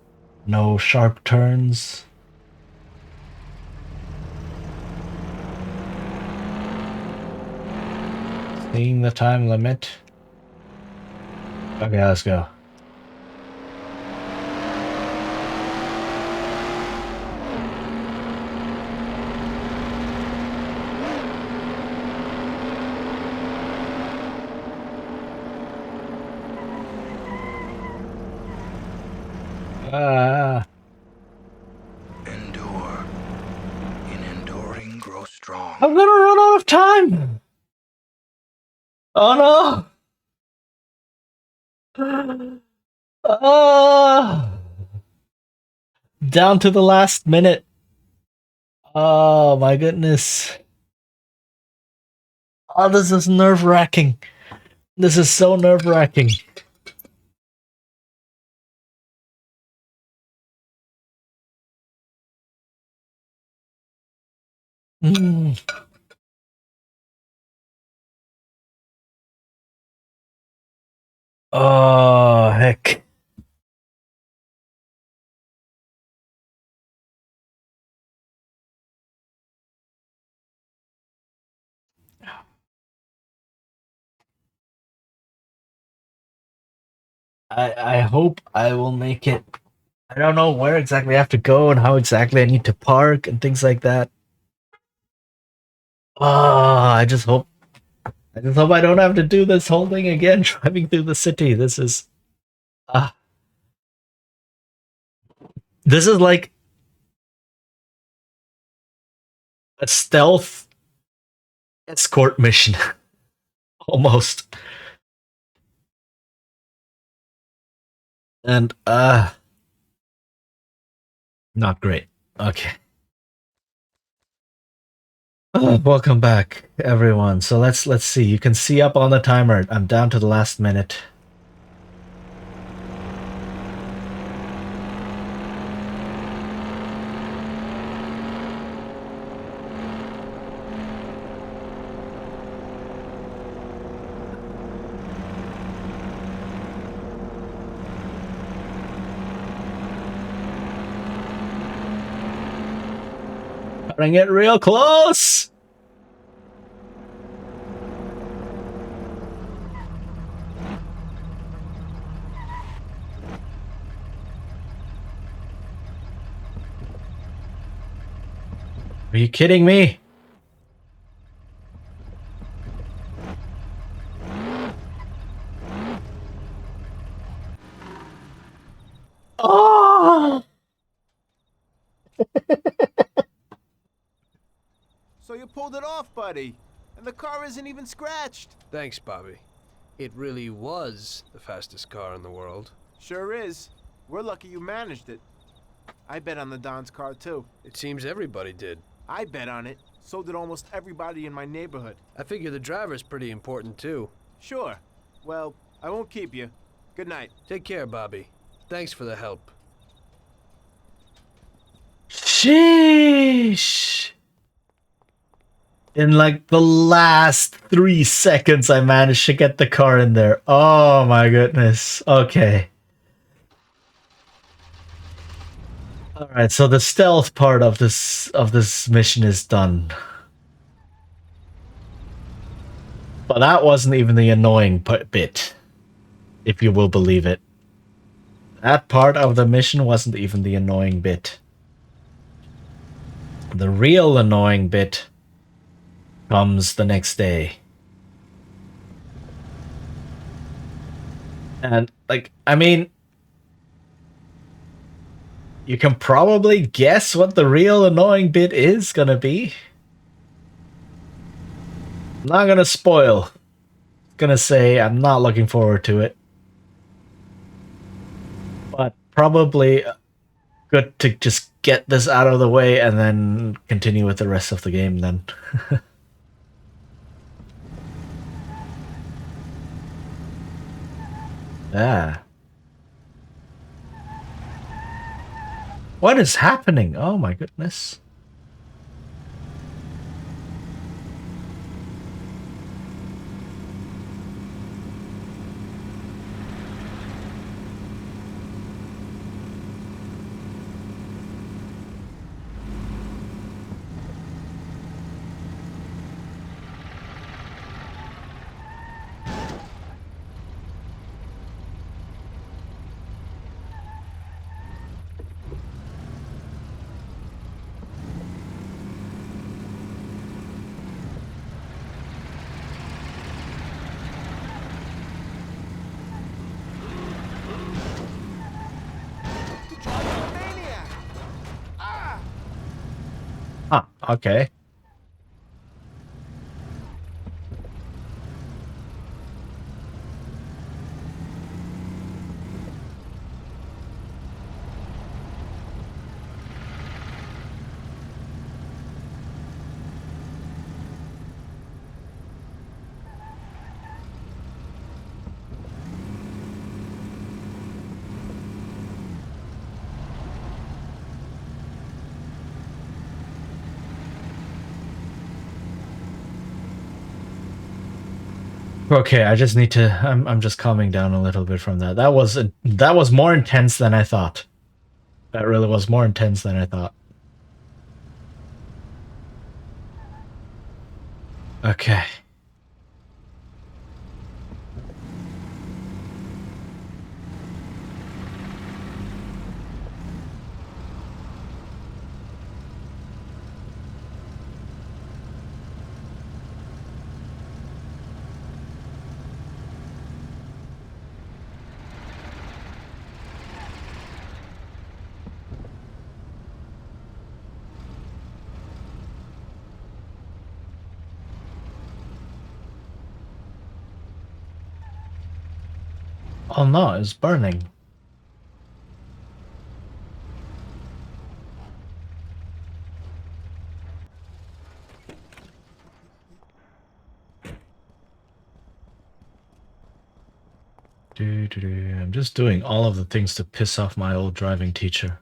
no sharp turns. Seeing the time limit. Okay, let's go. Endure. In enduring, grow strong. I'm gonna run out of time! Oh no! Down to the last minute. Oh my goodness. Oh, this is nerve-wracking. This is so nerve-wracking. Oh, heck. I hope I will make it. I don't know where exactly I have to go and how exactly I need to park and things like that. I just hope I don't have to do this whole thing again, driving through the city. This is like a stealth escort mission. Almost. And not great. Okay. Welcome back, everyone. So let's see. You can see up on the timer. I'm down to the last minute. Bring it real close. Are you kidding me? you pulled it off, buddy. And the car isn't even scratched. Thanks, Bobby. It really was the fastest car in the world. Sure is. We're lucky you managed it. I bet on the Don's car, too. It seems everybody did. I bet on it. So did almost everybody in my neighborhood. I figure the driver's pretty important, too. Sure. Well, I won't keep you. Good night. Take care, Bobby. Thanks for the help. Sheesh. In like the last 3 seconds, I managed to get the car in there. Oh my goodness. Okay. Alright, so the stealth part of this mission is done. But that wasn't even the annoying bit, if you will believe it. That part of the mission wasn't even the annoying bit. The real annoying bit comes the next day. And, like, I mean, you can probably guess what the real annoying bit is gonna be. I'm not gonna spoil. Gonna say I'm not looking forward to it. But probably good to just get this out of the way and then continue with the rest of the game then. Ah. What is happening? Oh my goodness. Huh, okay. Okay, I just need to I'm just calming down a little bit from that. That was more intense than I thought. That really was more intense than I thought. Okay. Oh no, it's burning. I'm just doing all of the things to piss off my old driving teacher.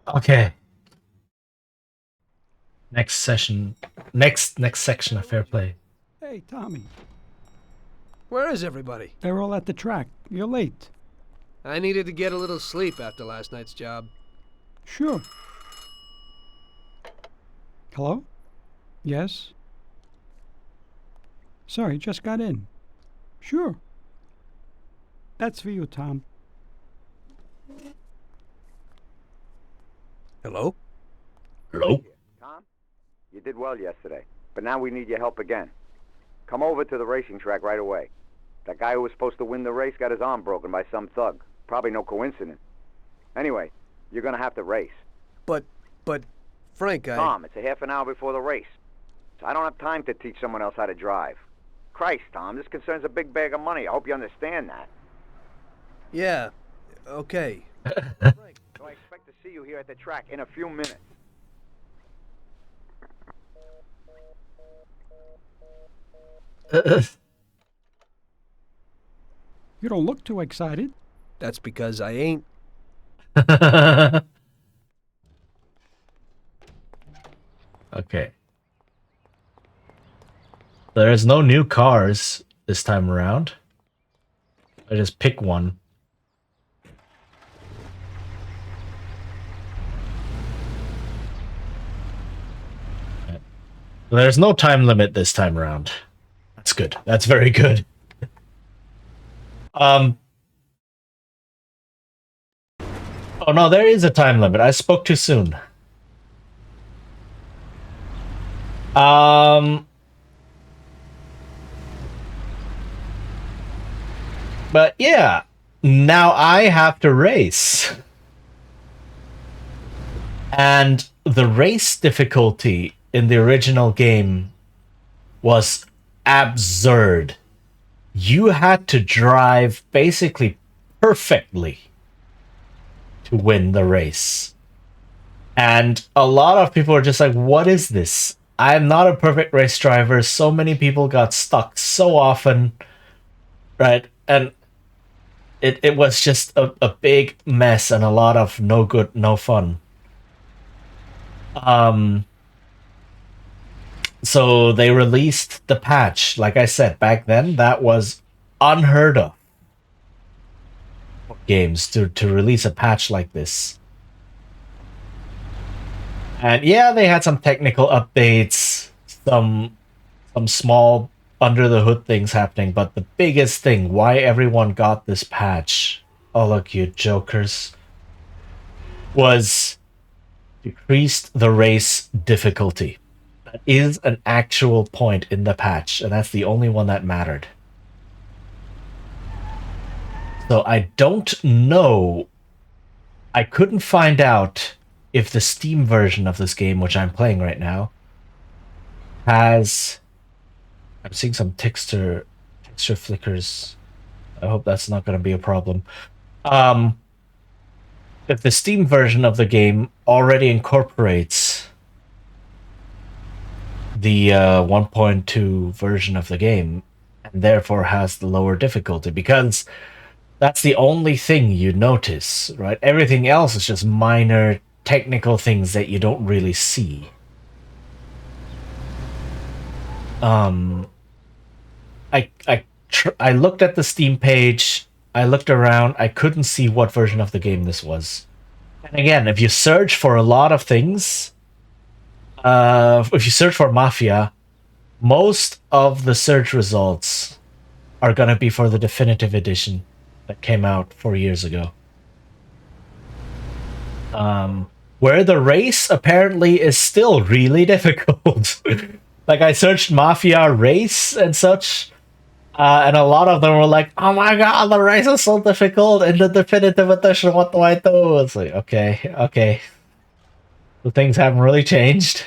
Okay. Next session. Next section of Fair Play. Hey, Tommy. Where is everybody? They're all at the track. You're late. I needed to get a little sleep after last night's job. Sure. Hello? Yes? Sorry, just got in. Sure. That's for you, Tom. Hello? Hello? Tom, you did well yesterday, but now we need your help again. Come over to the racing track right away. That guy who was supposed to win the race got his arm broken by some thug. Probably no coincidence. Anyway, you're gonna have to race. But But, Frank, Tom, it's a half an hour before the race. So I don't have time to teach someone else how to drive. Christ, Tom, this concerns a big bag of money. I hope you understand that. Yeah, okay. Frank, so I expect to see you here at the track in a few minutes. You don't look too excited. That's because I ain't. Okay. There's no new cars this time around. I just pick one. There's no time limit this time around. That's good. That's very good. Oh no, there is a time limit. I spoke too soon. But yeah, now I have to race. And the race difficulty in the original game was absurd. You had to drive basically perfectly to win the race. And a lot of people are just like, what is this? I'm not a perfect race driver. So many people got stuck so often. Right? And it was just a big mess and a lot of no good, no fun. So they released the patch. Like I said, back then, that was unheard of for games to release a patch like this. And yeah, they had some technical updates, some small under the hood things happening, but the biggest thing, why everyone got this patch, oh look you jokers, was decreased the race difficulty. That is an actual point in the patch, and that's the only one that mattered. So I don't know. I couldn't find out if the Steam version of this game, which I'm playing right now, has... I'm seeing some texture flickers. I hope that's not going to be a problem. If the Steam version of the game already incorporates the 1.2 version of the game, and therefore has the lower difficulty, because that's the only thing you notice, right? Everything else is just minor technical things that you don't really see. I looked at the Steam page, I looked around, I couldn't see what version of the game this was. And again, if you search for a lot of things, if you search for Mafia, most of the search results are gonna be for the definitive edition that came out 4 years ago. Where the race apparently is still really difficult. Like, I searched Mafia race and such, and a lot of them were like, oh my god, the race is so difficult in the definitive edition, what do I do? It's like, okay. The things haven't really changed.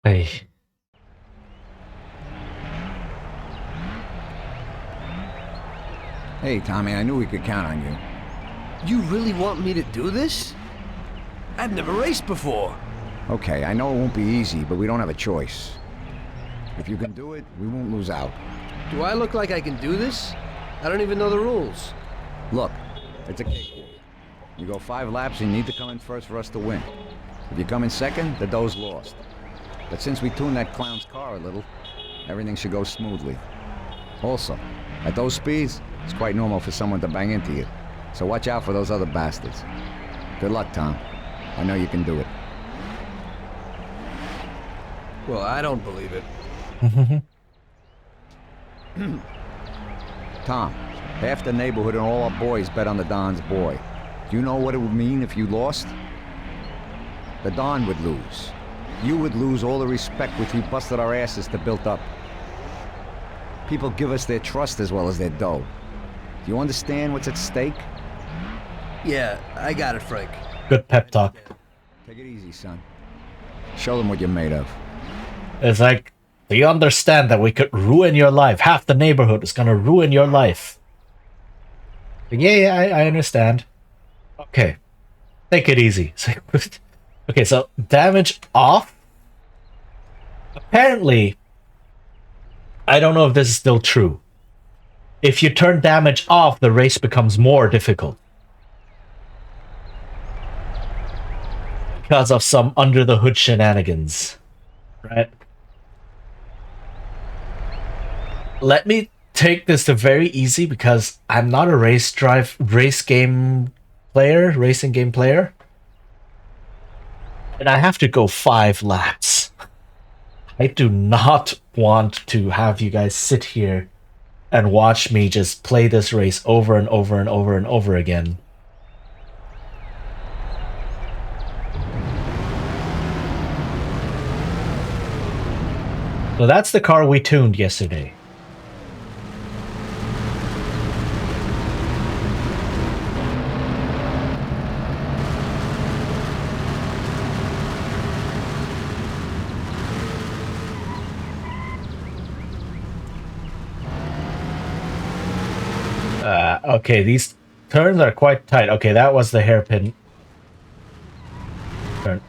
Hey. Hey, Tommy, I knew we could count on you. You really want me to do this? I've never raced before. Okay, I know it won't be easy, but we don't have a choice. If you can do it, we won't lose out. Do I look like I can do this? I don't even know the rules. Look, it's a cakewalk. You go 5 laps and you need to come in first for us to win. If you come in second, the dough's lost. But since we tuned that clown's car a little, everything should go smoothly. Also, at those speeds, it's quite normal for someone to bang into you. So watch out for those other bastards. Good luck, Tom. I know you can do it. Well, I don't believe it. Tom, half the neighborhood and all our boys bet on the Don's boy. Do you know what it would mean if you lost? The Don would lose. You would lose all the respect which we busted our asses to build up. People give us their trust as well as their dough. Do you understand what's at stake? Yeah, I got it, Frank. Good pep talk. Take it easy, son. Show them what you're made of. It's like, do you understand that we could ruin your life? Half the neighborhood is gonna ruin your life. Yeah, I understand. Okay. Take it easy. Okay, so damage off. Apparently, I don't know if this is still true. If you turn damage off, the race becomes more difficult. Because of some under-the-hood shenanigans. Right? Let me take this to very easy because I'm not a racing game player. And I have to go 5 laps. I do not want to have you guys sit here and watch me just play this race over and over and over and over again. So that's the car we tuned yesterday. Okay, these turns are quite tight. Okay, that was the hairpin turn.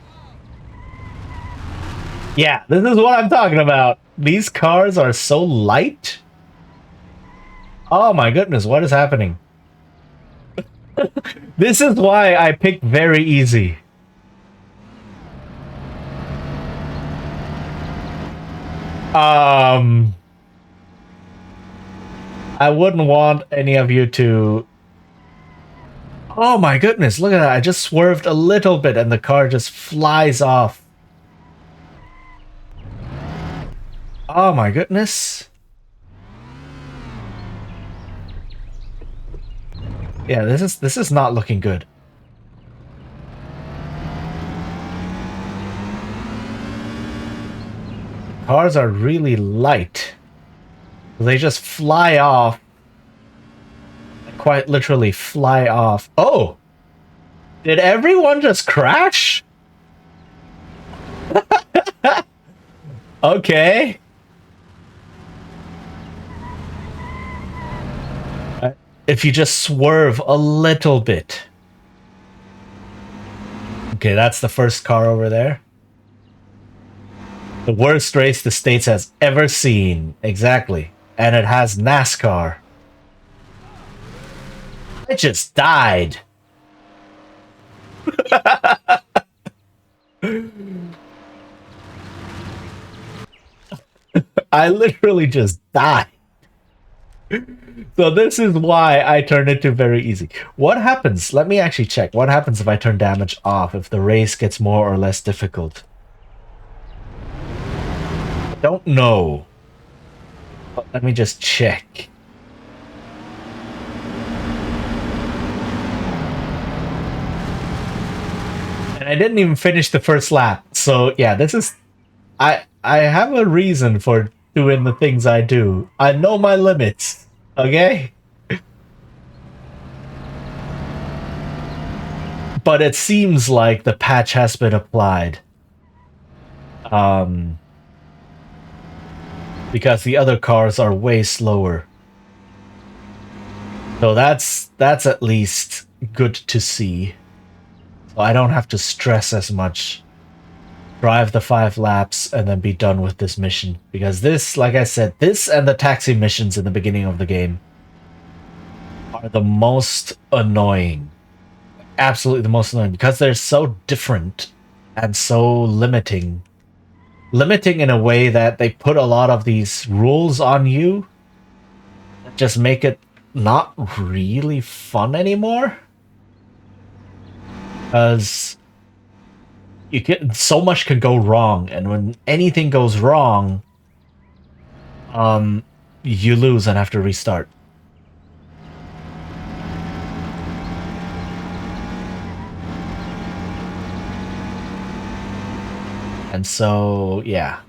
Yeah, this is what I'm talking about. These cars are so light. Oh my goodness, what is happening? This is why I picked very easy. I wouldn't want any of you to... Oh my goodness, look at that. I just swerved a little bit and the car just flies off. Oh my goodness. Yeah, this is not looking good. Cars are really light. They just fly off. Quite literally fly off. Oh! Did everyone just crash? Okay. If you just swerve a little bit. Okay, that's the first car over there. The worst race the States has ever seen. Exactly. And it has NASCAR. I just died. I literally just died. So this is why I turned it to very easy. What happens? Let me actually check. What happens if I turn damage off, if the race gets more or less difficult? I don't know. But let me just check. And I didn't even finish the first lap. So yeah, this is... I have a reason for doing the things I do. I know my limits. Okay? But it seems like the patch has been applied. Because the other cars are way slower. So that's at least good to see. So I don't have to stress as much. Drive the 5 laps and then be done with this mission. Because this, like I said, this and the taxi missions in the beginning of the game are the most annoying. Absolutely the most annoying. Because they're so different and so limiting. Limiting in a way that they put a lot of these rules on you that just make it not really fun anymore. Because so much can go wrong, and when anything goes wrong, you lose and have to restart. And so, yeah.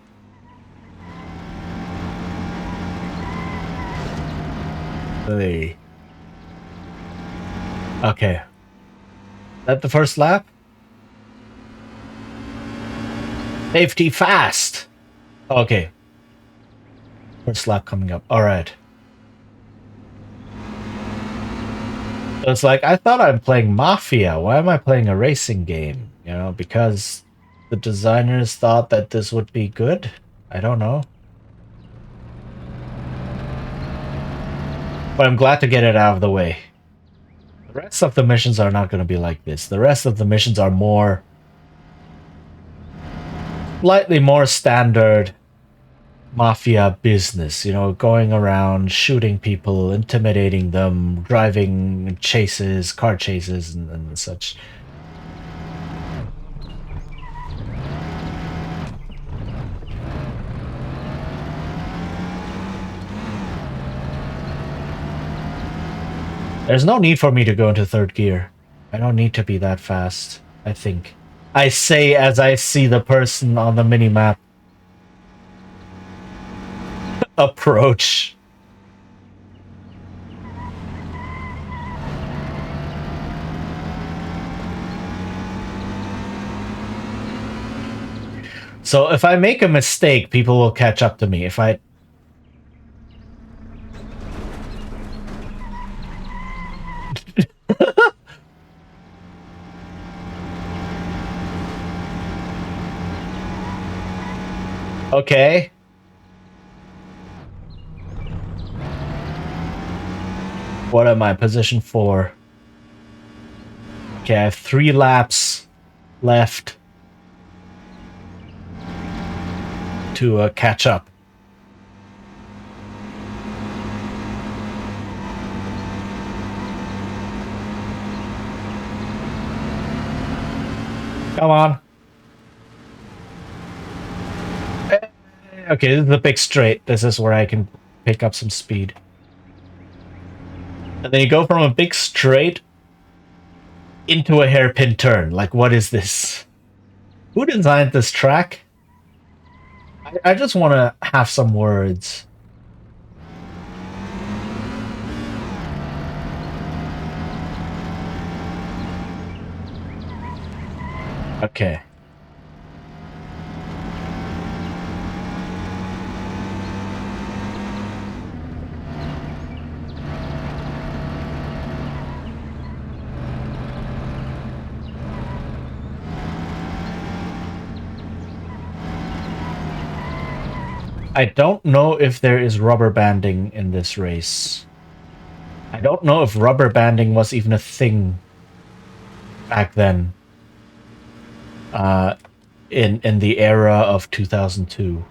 Hey. Okay. that the first lap? Safety fast! Okay. First lap coming up. Alright. So it's like, I thought I'm playing Mafia. Why am I playing a racing game? You know, because the designers thought that this would be good? I don't know. But I'm glad to get it out of the way. The rest of the missions are not going to be like this. The rest of the missions are more... slightly more standard Mafia business, you know, going around, shooting people, intimidating them, driving chases, car chases, and such. There's no need for me to go into third gear. I don't need to be that fast, I think. I say as I see the person on the minimap approach. So if I make a mistake, people will catch up to me. If I... Okay. What am I? Position 4. Okay, I have 3 laps left to catch up. Come on. Okay, this is a big straight. This is where I can pick up some speed. And then you go from a big straight into a hairpin turn. Like, what is this? Who designed this track? I just want to have some words. Okay. I don't know if there is rubber banding in this race. I don't know if rubber banding was even a thing back then. In the era of 2002.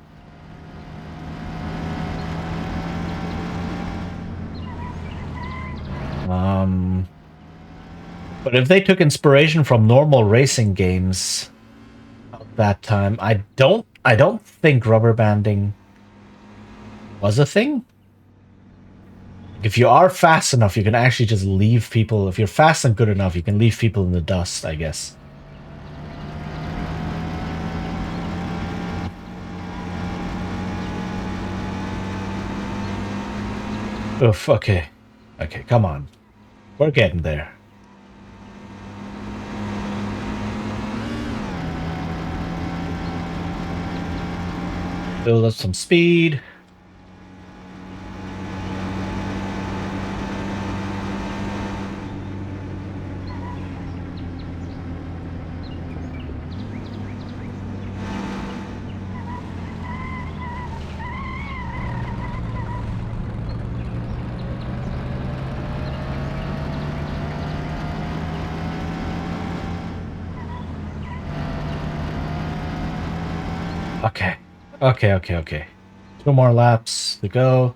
But if they took inspiration from normal racing games of that time, I don't think rubber banding was a thing. If you are fast enough, you can actually just leave people. If you're fast and good enough, you can leave people in the dust, I guess. Oof, okay. Okay, come on. We're getting there. Build up some speed. Okay. 2 more laps to go.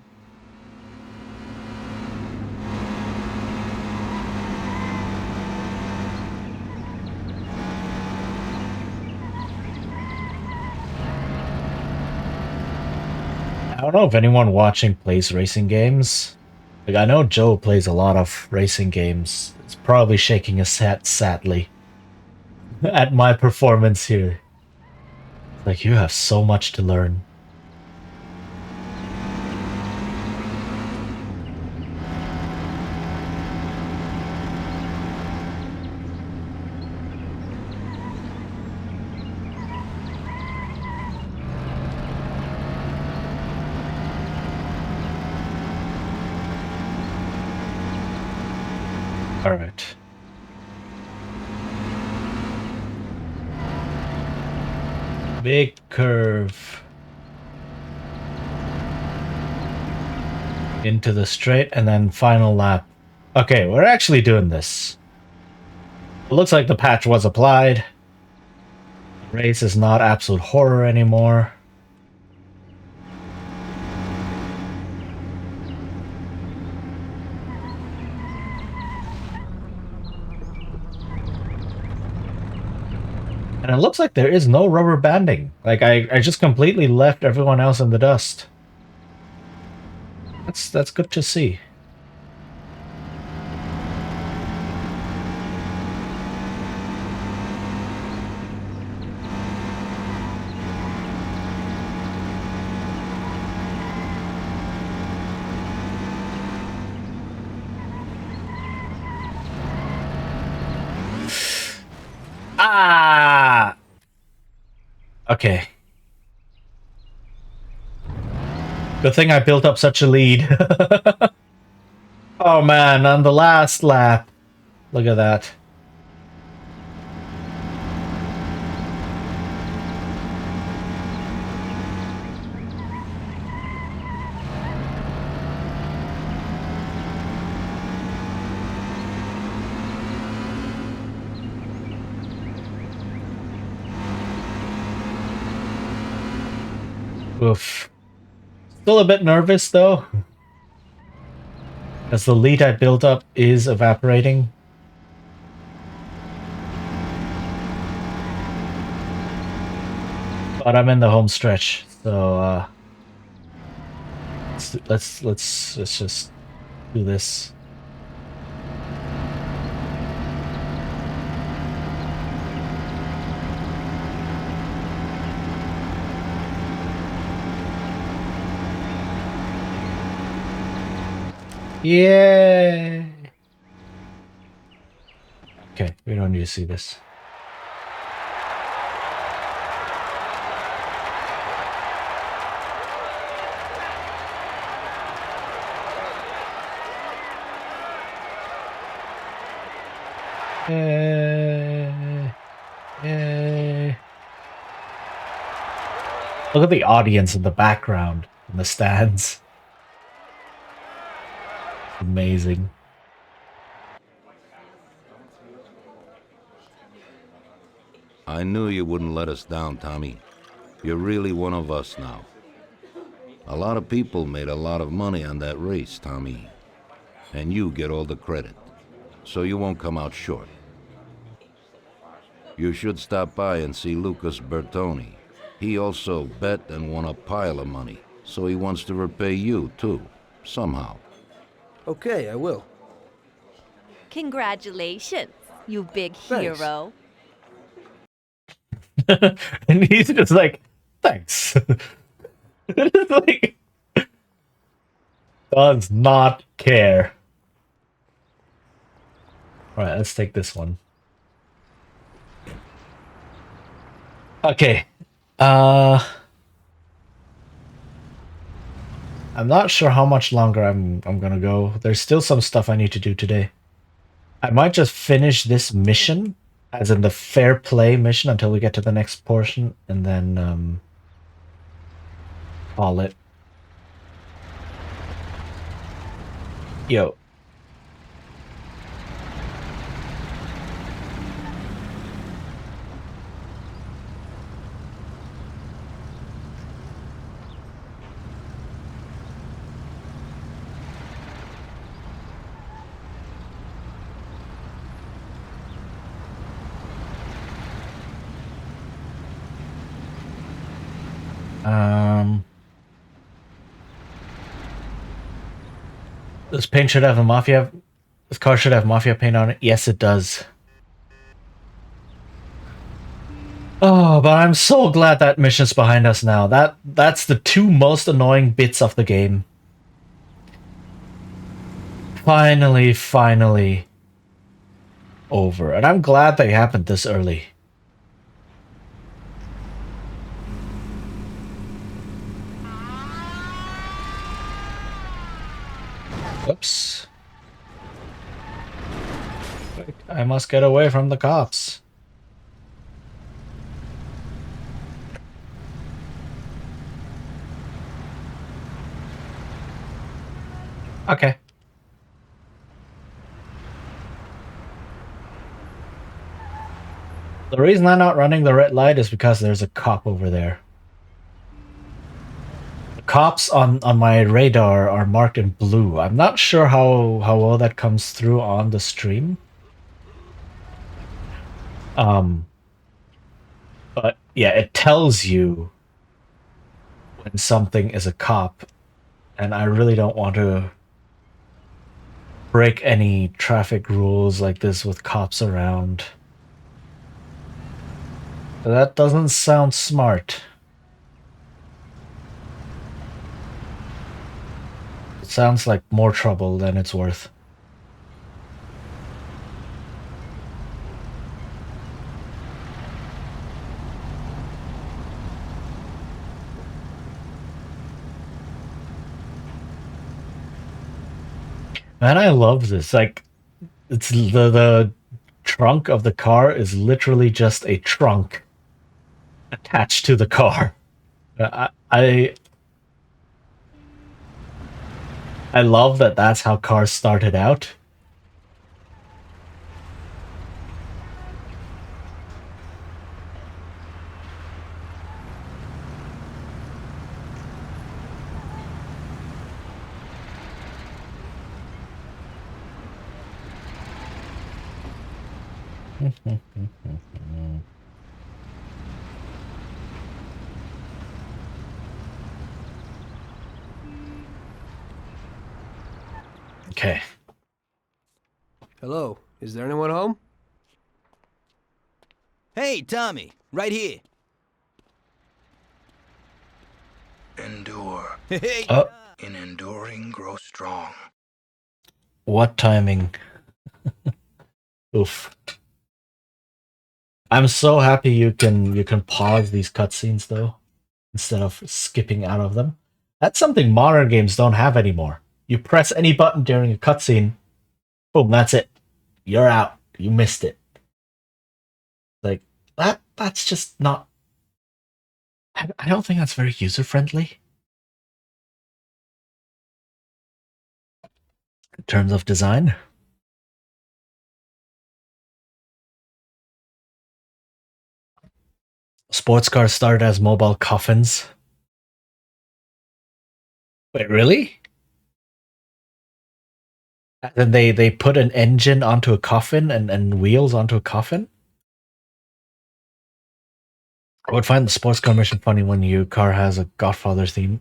I don't know if anyone watching plays racing games. Like, I know Joe plays a lot of racing games. It's probably shaking his head sadly at my performance here. Like, you have so much to learn. Big curve. Into the straight and then final lap. Okay, we're actually doing this. It looks like the patch was applied. The race is not absolute horror anymore. And it looks like there is no rubber banding. Like, I just completely left everyone else in the dust. That's good to see. Ah! Okay. Good thing I built up such a lead. Oh man, on the last lap. Look at that. Oof. Still a bit nervous though. As the lead I built up is evaporating. But I'm in the home stretch, so let's just do this. Yeah. Okay, we don't need to see this. Look at the audience in the background, in the stands. Amazing. I knew you wouldn't let us down, Tommy. You're really one of us now. A lot of people made a lot of money on that race, Tommy. And you get all the credit. So you won't come out short. You should stop by and see Lucas Bertoni. He also bet and won a pile of money, so he wants to repay you, too, somehow. Okay, I will. Congratulations, you big Thanks. hero. And he's just like, thanks. It's like, does not care. Alright, let's take this one. Okay. I'm not sure how much longer I'm gonna go. There's still some stuff I need to do today. I might just finish this mission, as in the fair play mission, until we get to the next portion, and then call it. Yo. This paint should have a Mafia. This car should have Mafia paint on it. Yes, it does. Oh, but I'm so glad that mission's behind us now. That's the two most annoying bits of the game. Finally over. And I'm glad they happened this early. Whoops. I must get away from the cops. Okay. The reason I'm not running the red light is because there's a cop over there. The cops on my radar are marked in blue. I'm not sure how well that comes through on the stream. But yeah, it tells you when something is a cop, and I really don't want to break any traffic rules like this with cops around. That doesn't sound smart. It sounds like more trouble than it's worth. Man, I love this. Like, it's the trunk of the car is literally just a trunk attached to the car. I love that that's how cars started out. Okay. Hello, is there anyone home? Hey, Tommy, right here. Endure. Hey. In enduring, grow strong. What timing? Oof. I'm so happy you can pause these cutscenes though, instead of skipping out of them. That's something modern games don't have anymore. You press any button during a cutscene, boom, that's it. You're out. You missed it. Like that's just not. I don't think that's very user friendly. In terms of design. Sports cars started as mobile coffins. Wait, really? And then they put an engine onto a coffin and wheels onto a coffin? I would find the sports car mission funny when your car has a Godfather theme.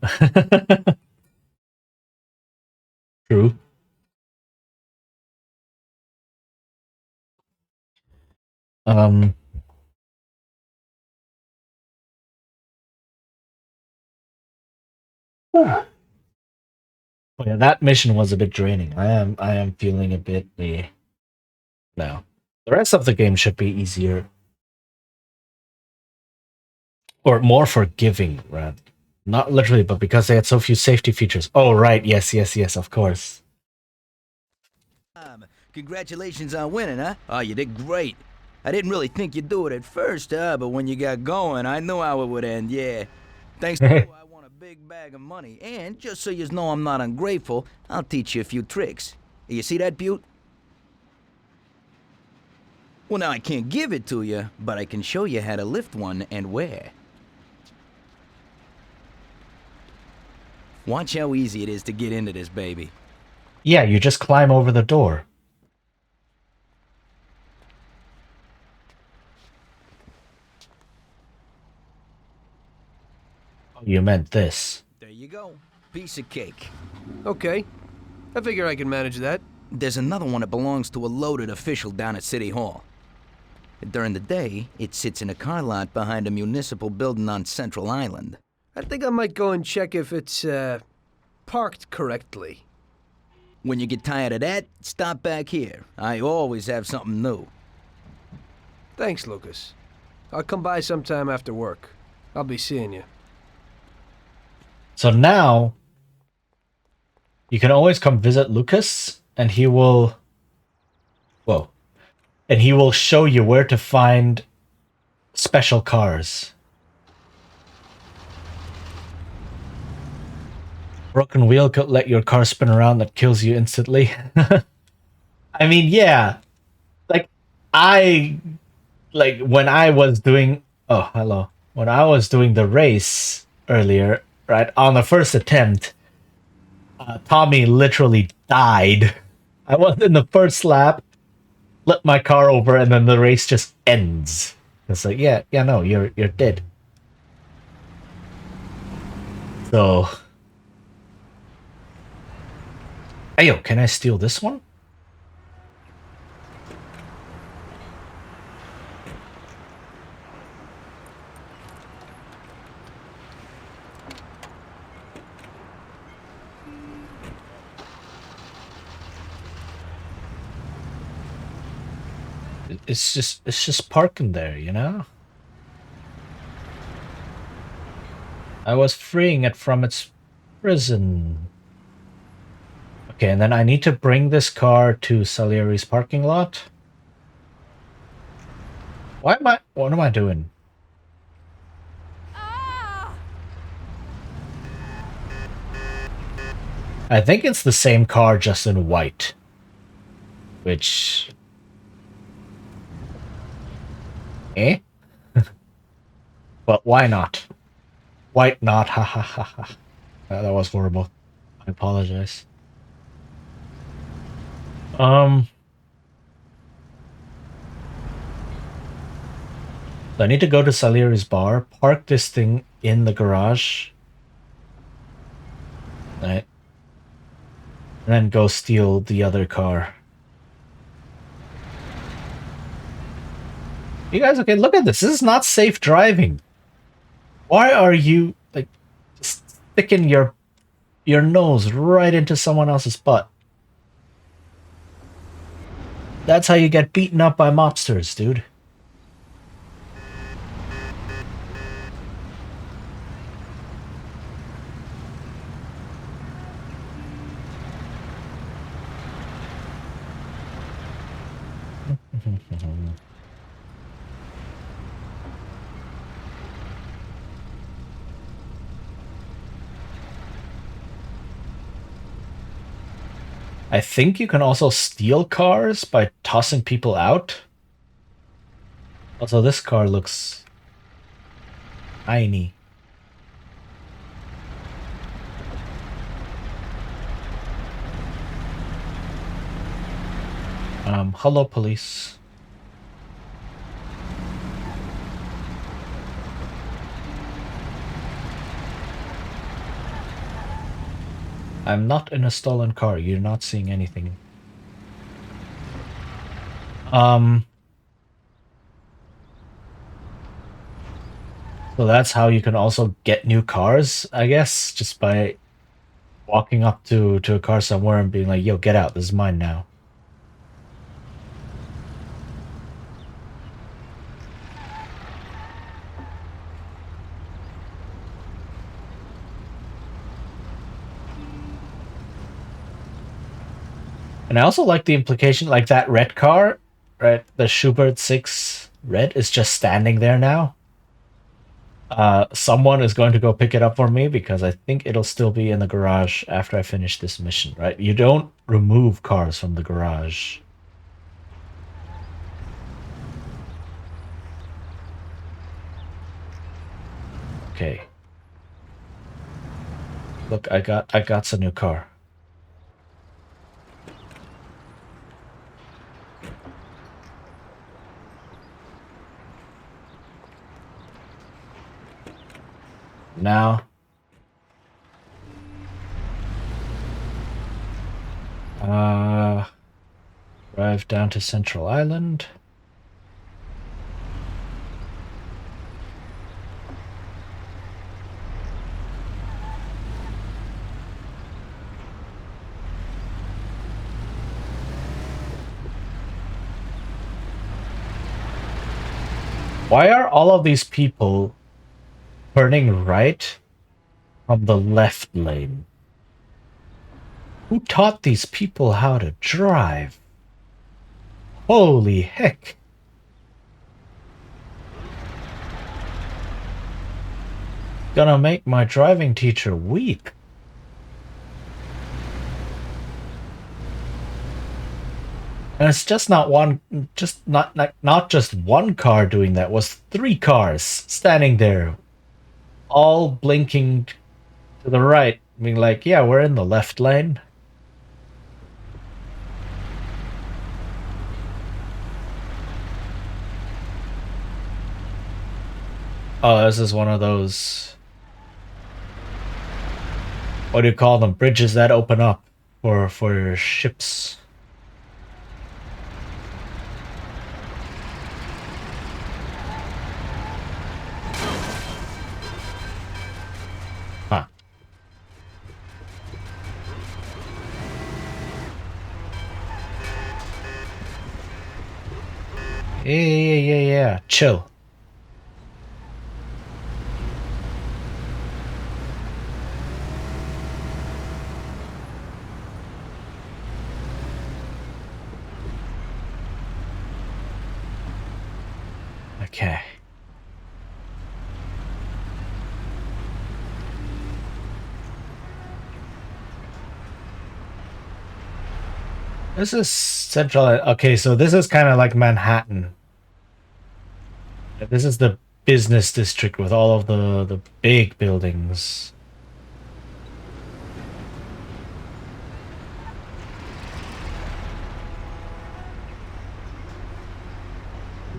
True. Um. Oh yeah, that mission was a bit draining. I am feeling a bit now. The rest of the game should be easier. Or more forgiving, rather. Not literally, but because they had so few safety features. Oh right, yes, of course. Congratulations on winning, huh? Oh, you did great. I didn't really think you'd do it at first, but when you got going, I knew how it would end, yeah. Thanks to you, I won a big bag of money, and just so you know I'm not ungrateful, I'll teach you a few tricks. You see that, Butte? Well, now I can't give it to you, but I can show you how to lift one and where. Watch how easy it is to get into this baby. Yeah, you just climb over the door. Oh, you meant this. There you go. Piece of cake. Okay. I figure I can manage that. There's another one that belongs to a loaded official down at City Hall. During the day, it sits in a car lot behind a municipal building on Central Island. I think I might go and check if it's, parked correctly. When you get tired of that, stop back here. I always have something new. Thanks, Lucas. I'll come by sometime after work. I'll be seeing you. So now, you can always come visit Lucas, and he will... Whoa. And he will show you where to find special cars. broken wheel could let your car spin around that kills you instantly. I mean, yeah. Like, when I was doing... Oh, hello. When I was doing the race earlier, right, on the first attempt, Tommy literally died. I was in the first lap, flipped my car over, and then the race just ends. It's like, yeah, no, you're dead. So... Ayo, can I steal this one? It's just parking there, you know? I was freeing it from its prison. Okay, and then I need to bring this car to Salieri's parking lot. What am I doing? I think it's the same car, just in white. Which... Eh? But why not? White not, ha ha ha ha. That was horrible. I apologize. So I need to go to Salieri's bar, park this thing in the garage. Right. And then go steal the other car. You guys okay? Look at this. This is not safe driving. Why are you, like, sticking your nose right into someone else's butt? That's how you get beaten up by mobsters, dude. I think you can also steal cars by tossing people out. Also, this car looks tiny. Hello, police. I'm not in a stolen car. You're not seeing anything. So that's how you can also get new cars, I guess, just by walking up to a car somewhere and being like, yo, get out, this is mine now. And I also like the implication, like that red car, right? The Schubert 6 red is just standing there now. Someone is going to go pick it up for me because I think it'll still be in the garage after I finish this mission, right? You don't remove cars from the garage. Okay. Look, I got some new car. Now, drive down to Central Island. Why are all of these people turning right from the left lane? Who taught these people how to drive? Holy heck. Gonna make my driving teacher weep. And it's just not one, just not just one car doing that. It was 3 cars standing there, all blinking to the right, being like, "Yeah, we're in the left lane." Oh, this is one of those. What do you call them? Bridges that open up for ships. Huh. Yeah. Chill. Okay. This is central. Okay, so this is kind of like Manhattan. This is the business district with all of the big buildings.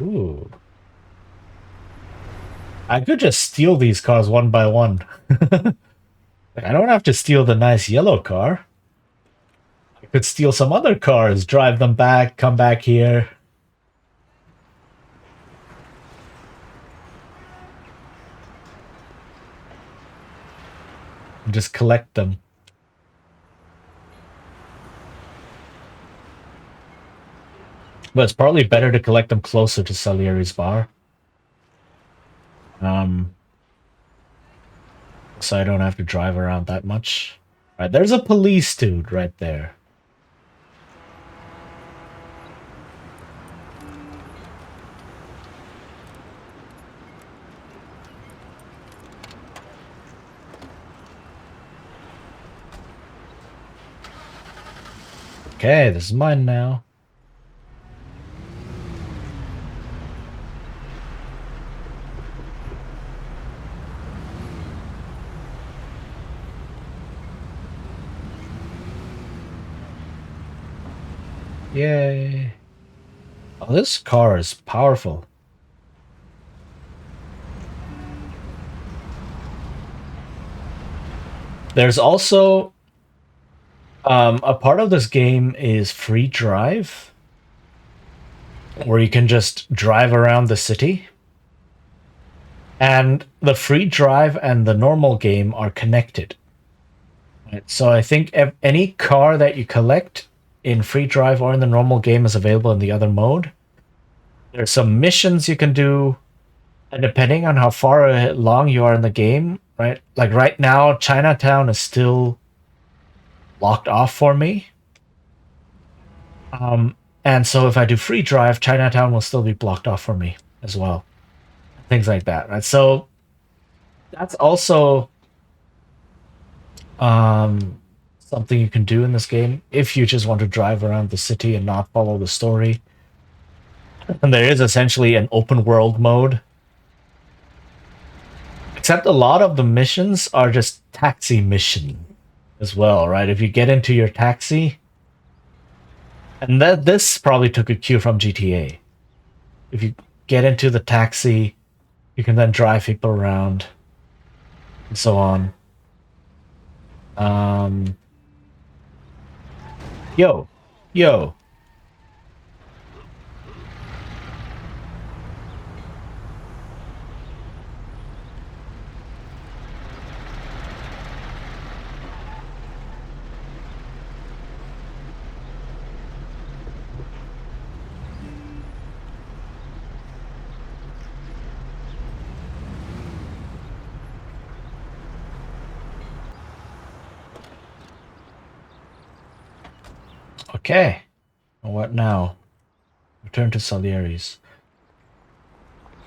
Ooh. I could just steal these cars one by one. I don't have to steal the nice yellow car. I could steal some other cars, drive them back, come back here. And just collect them. But it's probably better to collect them closer to Salieri's bar. So I don't have to drive around that much. Right, there's a police dude right there. Okay, this is mine now. Yay. Oh, this car is powerful. There's also a part of this game is free drive, where you can just drive around the city. And the free drive and the normal game are connected. Right, so I think any car that you collect in free drive or in the normal game is available in the other mode. There's some missions you can do, and depending on how far along you are in the game, right? Like right now, Chinatown is still locked off for me. And so if I do free drive, Chinatown will still be blocked off for me as well. Things like that, right? So that's also something you can do in this game if you just want to drive around the city and not follow the story. And there is essentially an open world mode. Except a lot of the missions are just taxi mission as well, right? If you get into your taxi, and this probably took a cue from GTA. If you get into the taxi, you can then drive people around and so on. Yo. Okay. What now? Return to Salieri's.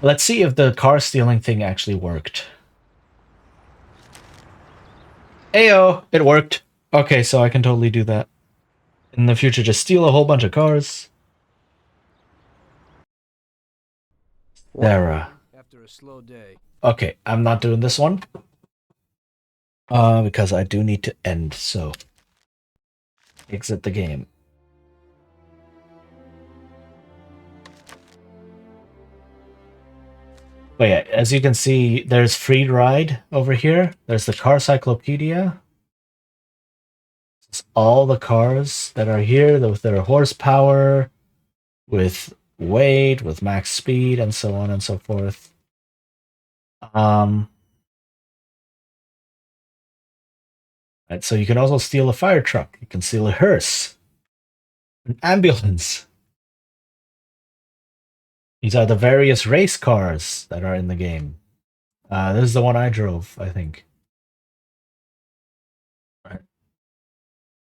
Let's see if the car stealing thing actually worked. Ayo! It worked. Okay, so I can totally do that. In the future, just steal a whole bunch of cars. Sarah. After a slow day. Okay, I'm not doing this one. Because I do need to end, so exit the game. But yeah, as you can see, there's free ride over here. There's the car cyclopedia. It's all the cars that are here with their horsepower, with weight, with max speed, and so on and so forth. Right, so you can also steal a fire truck. You can steal a hearse, an ambulance. These are the various race cars that are in the game. This is the one I drove, I think. Right.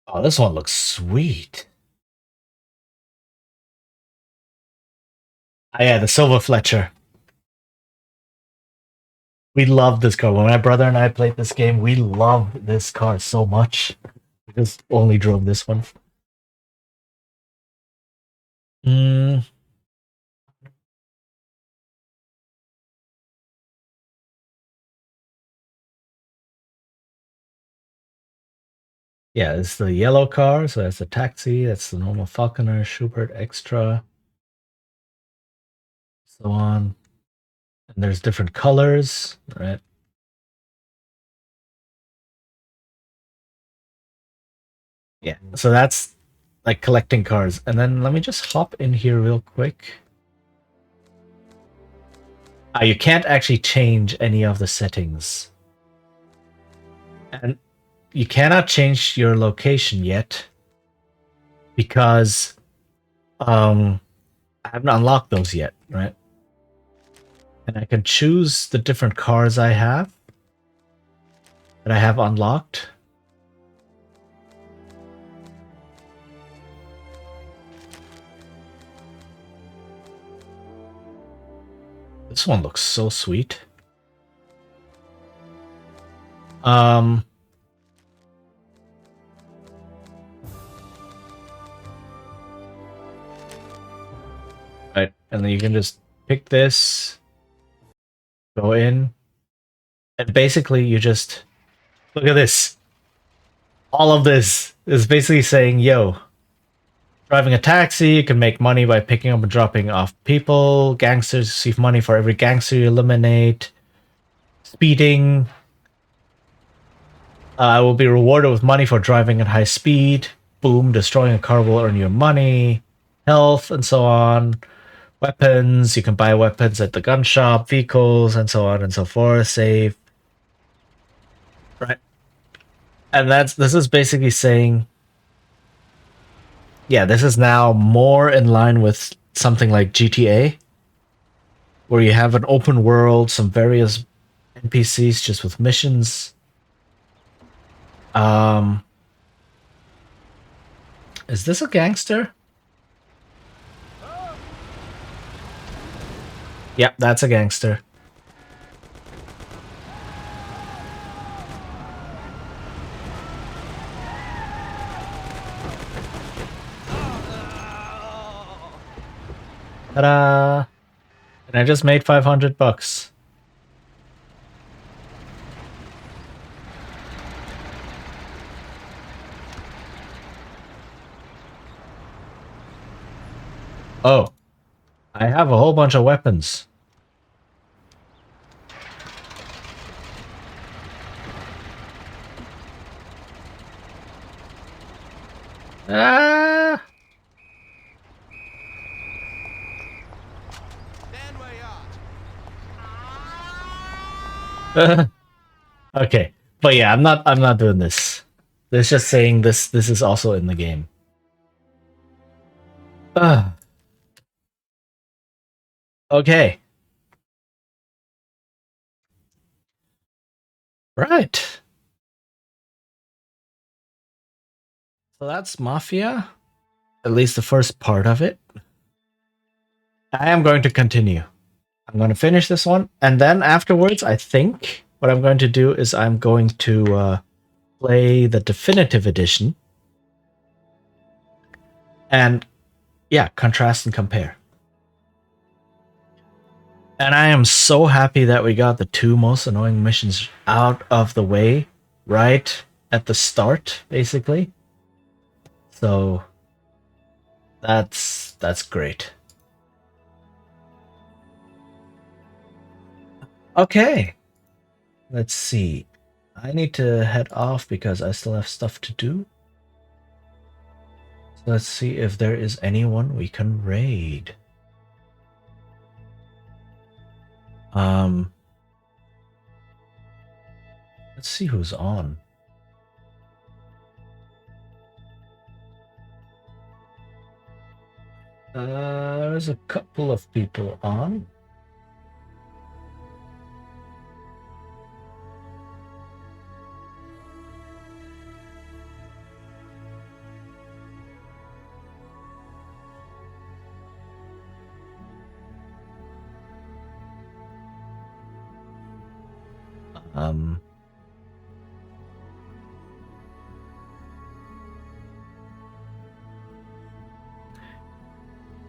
Oh, this one looks sweet. Ah, yeah, the Silver Fletcher. We love this car. When my brother and I played this game, we loved this car so much. We just only drove this one. Yeah, it's the yellow car, so that's the taxi, that's the normal Falconer, Schubert Extra, so on. And there's different colors, right? Yeah, so that's like collecting cars. And then let me just hop in here real quick. You can't actually change any of the settings. And you cannot change your location yet because I haven't unlocked those yet, right? And I can choose the different cars I have that I have unlocked. This one looks so sweet. Right, and then you can just pick this, go in, and basically you just look at this. All of this is basically saying, yo, driving a taxi, you can make money by picking up and dropping off people. Gangsters receive money for every gangster you eliminate. Speeding. I will be rewarded with money for driving at high speed. Boom, destroying a car will earn you money. Health, and so on. Weapons, you can buy weapons at the gun shop, vehicles, and so on and so forth. Save. Right. And this is basically saying, yeah, this is now more in line with something like GTA, where you have an open world, some various NPCs just with missions. Is this a gangster? Yep, that's a gangster. Ta-da! And I just made $500. Oh, I have a whole bunch of weapons. Ah! Okay, but yeah, I'm not doing this. It's just saying this is also in the game. Okay. Right. So that's Mafia. At least the first part of it. I am going to continue. I'm going to finish this one, and then afterwards, I think what I'm going to do is I'm going to play the definitive edition. And yeah, contrast and compare. And I am so happy that we got the 2 most annoying missions out of the way right at the start, basically. So that's great. Okay. Let's see. I need to head off because I still have stuff to do. So let's see if there is anyone we can raid. Let's see who's on. There's a couple of people on.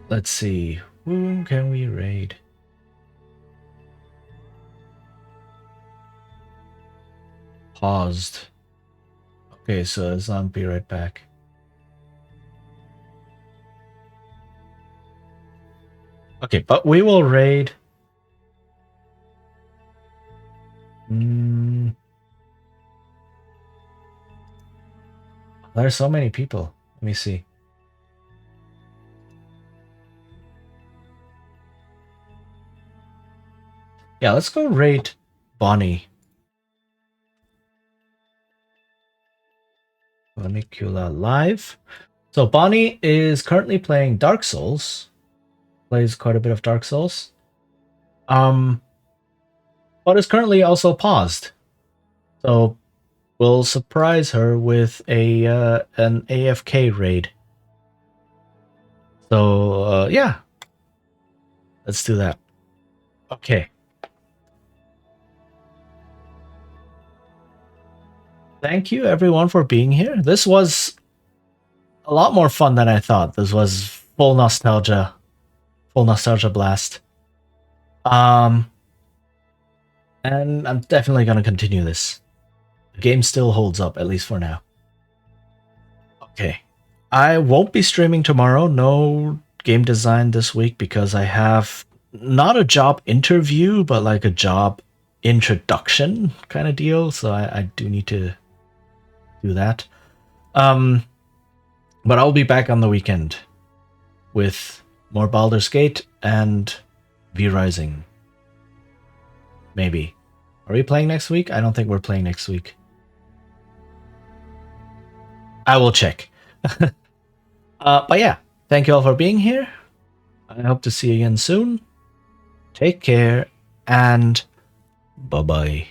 Let's see. Whom can we raid? Paused. Okay, so I'll be right back. Okay, but we will raid. There's so many people. Let me see. Yeah, let's go raid Bonnie. Vermicula live. So Bonnie is currently playing Dark Souls. Plays quite a bit of Dark Souls. But is currently also paused. So we'll surprise her with a an AFK raid. So yeah. Let's do that. Okay. Thank you everyone for being here. This was a lot more fun than I thought. This was full nostalgia blast. And I'm definitely gonna continue this. The game still holds up, at least for now. Okay. I won't be streaming tomorrow. No game design this week because I have not a job interview, but like a job introduction kind of deal. So I do need to do that. But I'll be back on the weekend with more Baldur's Gate and V Rising. Maybe. Are we playing next week? I don't think we're playing next week. I will check. But yeah, thank you all for being here. I hope to see you again soon. Take care and bye-bye.